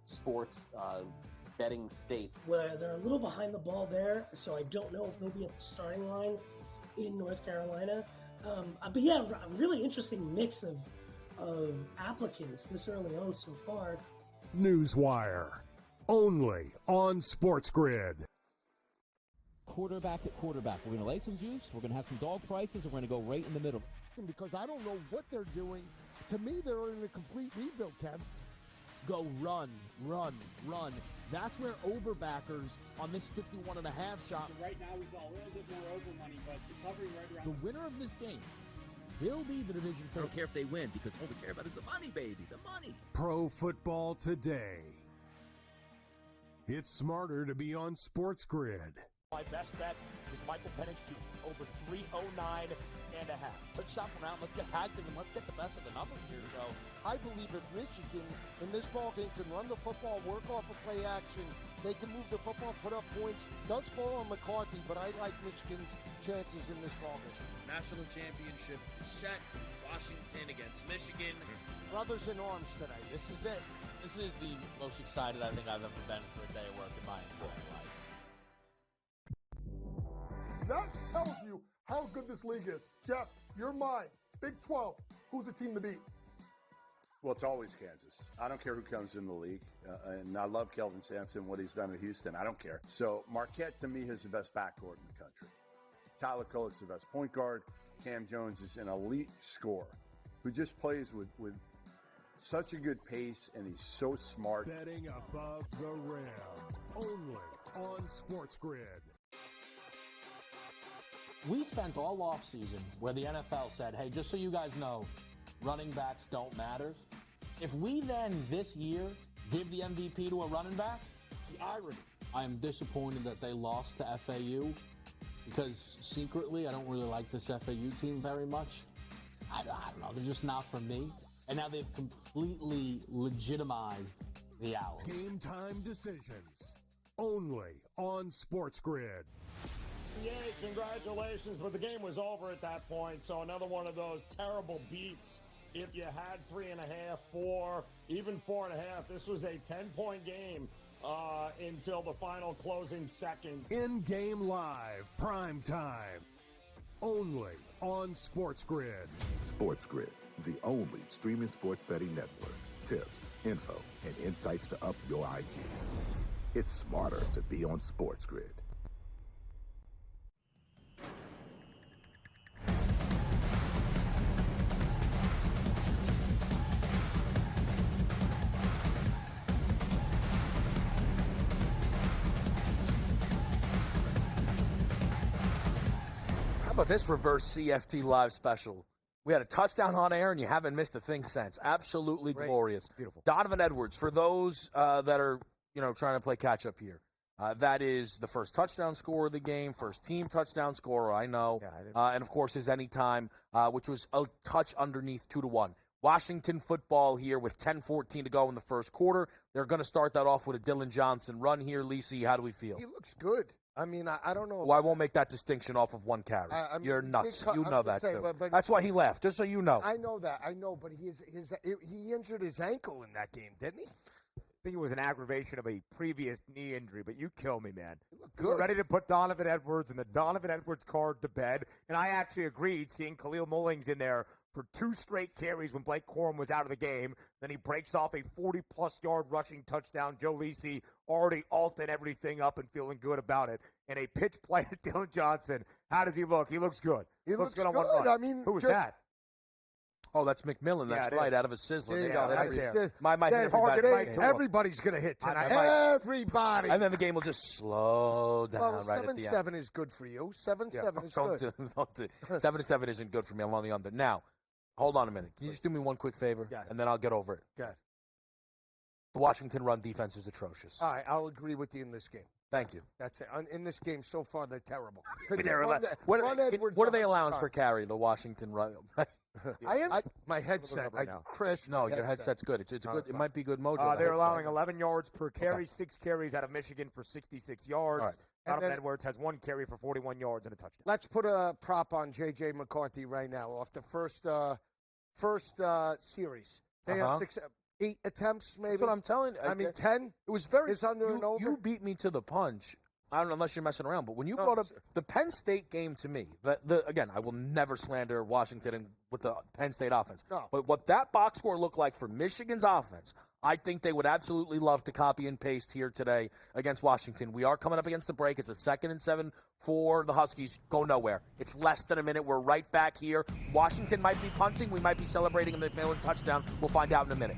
D: sports betting states.
E: Well, they're a little behind the ball there, so I don't know if they'll be at the starting line in North Carolina. But yeah, a really interesting mix of applicants this early on so far.
F: Newswire, only on SportsGrid.
G: Quarterback at quarterback. We're going to lay some juice. We're going to have some dog prices, and we're going to go right in the middle.
H: Because I don't know what they're doing. To me, they're in a complete rebuild, Kev.
K: Go run, run, run. That's where overbackers on this 51.5 shot.
J: Right now, we saw a little bit more over money, but it's hovering right around.
K: The winner of this game will be the division
M: I don't care if they win because all we care about is the money, baby, the money.
F: Pro Football Today. It's smarter to be on SportsGrid.
S: My best bet is Michael Penix Jr. over 309.5.
N: Touchdown from round. Let's get active and let's get the best of the numbers here, Joe.
H: I believe if Michigan in this ballgame can run the football, work off of play action, they can move the football, put up points. Does fall on McCarthy, but I like Michigan's chances in this ballgame.
M: National championship is set. Washington against Michigan.
H: Brothers in arms today. This is it.
N: This is the most excited I think I've ever been for a day of work in my entire life.
O: That tells you how good this league is. Jeff, you're mine. Big 12. Who's the team to beat?
P: Well, it's always Kansas. I don't care who comes in the league. And I love Kelvin Sampson, what he's done at Houston. I don't care. So Marquette, to me, is the best backcourt in the country. Tyler Kolek's the best point guard. Cam Jones is an elite scorer who just plays with such a good pace, and he's so smart.
F: Betting above the rim, only on SportsGrid.
Q: We spent all offseason where the NFL said, hey, just so you guys know, running backs don't matter. If we then this year give the MVP to a running back,
H: The irony.
Q: I am disappointed that they lost to FAU because secretly I don't really like this FAU team very much. I don't know. They're just not for me. And now they've completely legitimized the Owls.
F: Game time decisions, only on SportsGrid.
L: Yay, congratulations, but the game was over at that point, so another one of those terrible beats. If you had 3.5, 4, even 4.5, this was a 10-point game until the final closing seconds.
F: In-game live, prime time, only on SportsGrid.
R: SportsGrid, the only streaming sports betting network. Tips, info, and insights to up your IQ. It's smarter to be on SportsGrid.
I: How about this reverse CFT live special? We had a touchdown on air, and you haven't missed a thing since. Absolutely glorious.
A: Beautiful.
I: Donovan Edwards, for those that are trying to play catch-up here, that is the first touchdown scorer of the game, first team touchdown scorer, I know. Yeah, and, of course, his anytime, which was a touch underneath 2-1. Washington football here with 10:14 to go in the first quarter. They're going to start that off with a Dylan Johnson run here. Lisi, how do we feel?
H: He looks good. I mean, I don't know.
I: Well, I won't make that distinction off of one carry. You're nuts. You know that, too. That's why he left, just so you know.
H: I know that. I know, but he injured his ankle in that game, didn't he?
A: I think it was an aggravation of a previous knee injury, but you kill me, man.
H: Good.
A: We're ready to put Donovan Edwards and the Donovan Edwards card to bed, and I actually agreed seeing Khalil Mullings in there for 2 straight carries when Blake Corum was out of the game. Then he breaks off a 40-plus yard rushing touchdown. Joe Lisi already alting everything up and feeling good about it. And a pitch play to Dylan Johnson. How does he look? He looks good.
H: He looks
A: good on
H: good.
A: one run.
H: I mean,
A: who was
H: just-
A: that?
I: Oh, that's McMillan. That's right, out of a sizzler.
H: There you
I: Yeah,
H: go.
I: that's
H: That's
I: it.
H: it.
I: Might hit everybody.
H: Everybody's going to hit tonight. Everybody.
I: And then the game will just slow down
H: Well,
I: right at the end.
H: 7-7 is good for you. 7-7 is good.
I: Don't do 7-7 isn't good for me. I'm on the under. Now, hold on a minute. Can you just do me one quick favor?
H: Yes.
I: And then I'll get over it.
H: Good.
I: The Washington run defense is atrocious.
H: All right, I'll agree with you in this game.
I: Thank you.
H: That's it. In this game so far, they're terrible.
I: What are they allowing per carry, the Washington run?
H: My headset. I crashed.
I: No, your headset's good. It's good. It might be good mojo.
A: They're allowing 11 yards per carry, 6 carries out of Michigan for 66 yards.
I: All right.
A: Donovan Edwards has 1 carry for 41 yards and a touchdown.
B: Let's put a prop on J.J. McCarthy right now off the first series. They have 8 attempts, maybe.
I: That's what I'm telling you.
B: I mean, 10
I: It was very.
B: is under and over.
I: You beat me to the punch. I don't know unless you're messing around, but when you brought up the Penn State game to me, again, I will never slander Washington with the Penn State offense.
B: No.
I: But what that box score looked like for Michigan's offense, I think they would absolutely love to copy and paste here today against Washington. We are coming up against the break. It's a 2nd and 7 for the Huskies. Go nowhere. It's less than a minute. We're right back here. Washington might be punting. We might be celebrating a McMillan touchdown. We'll find out in a minute.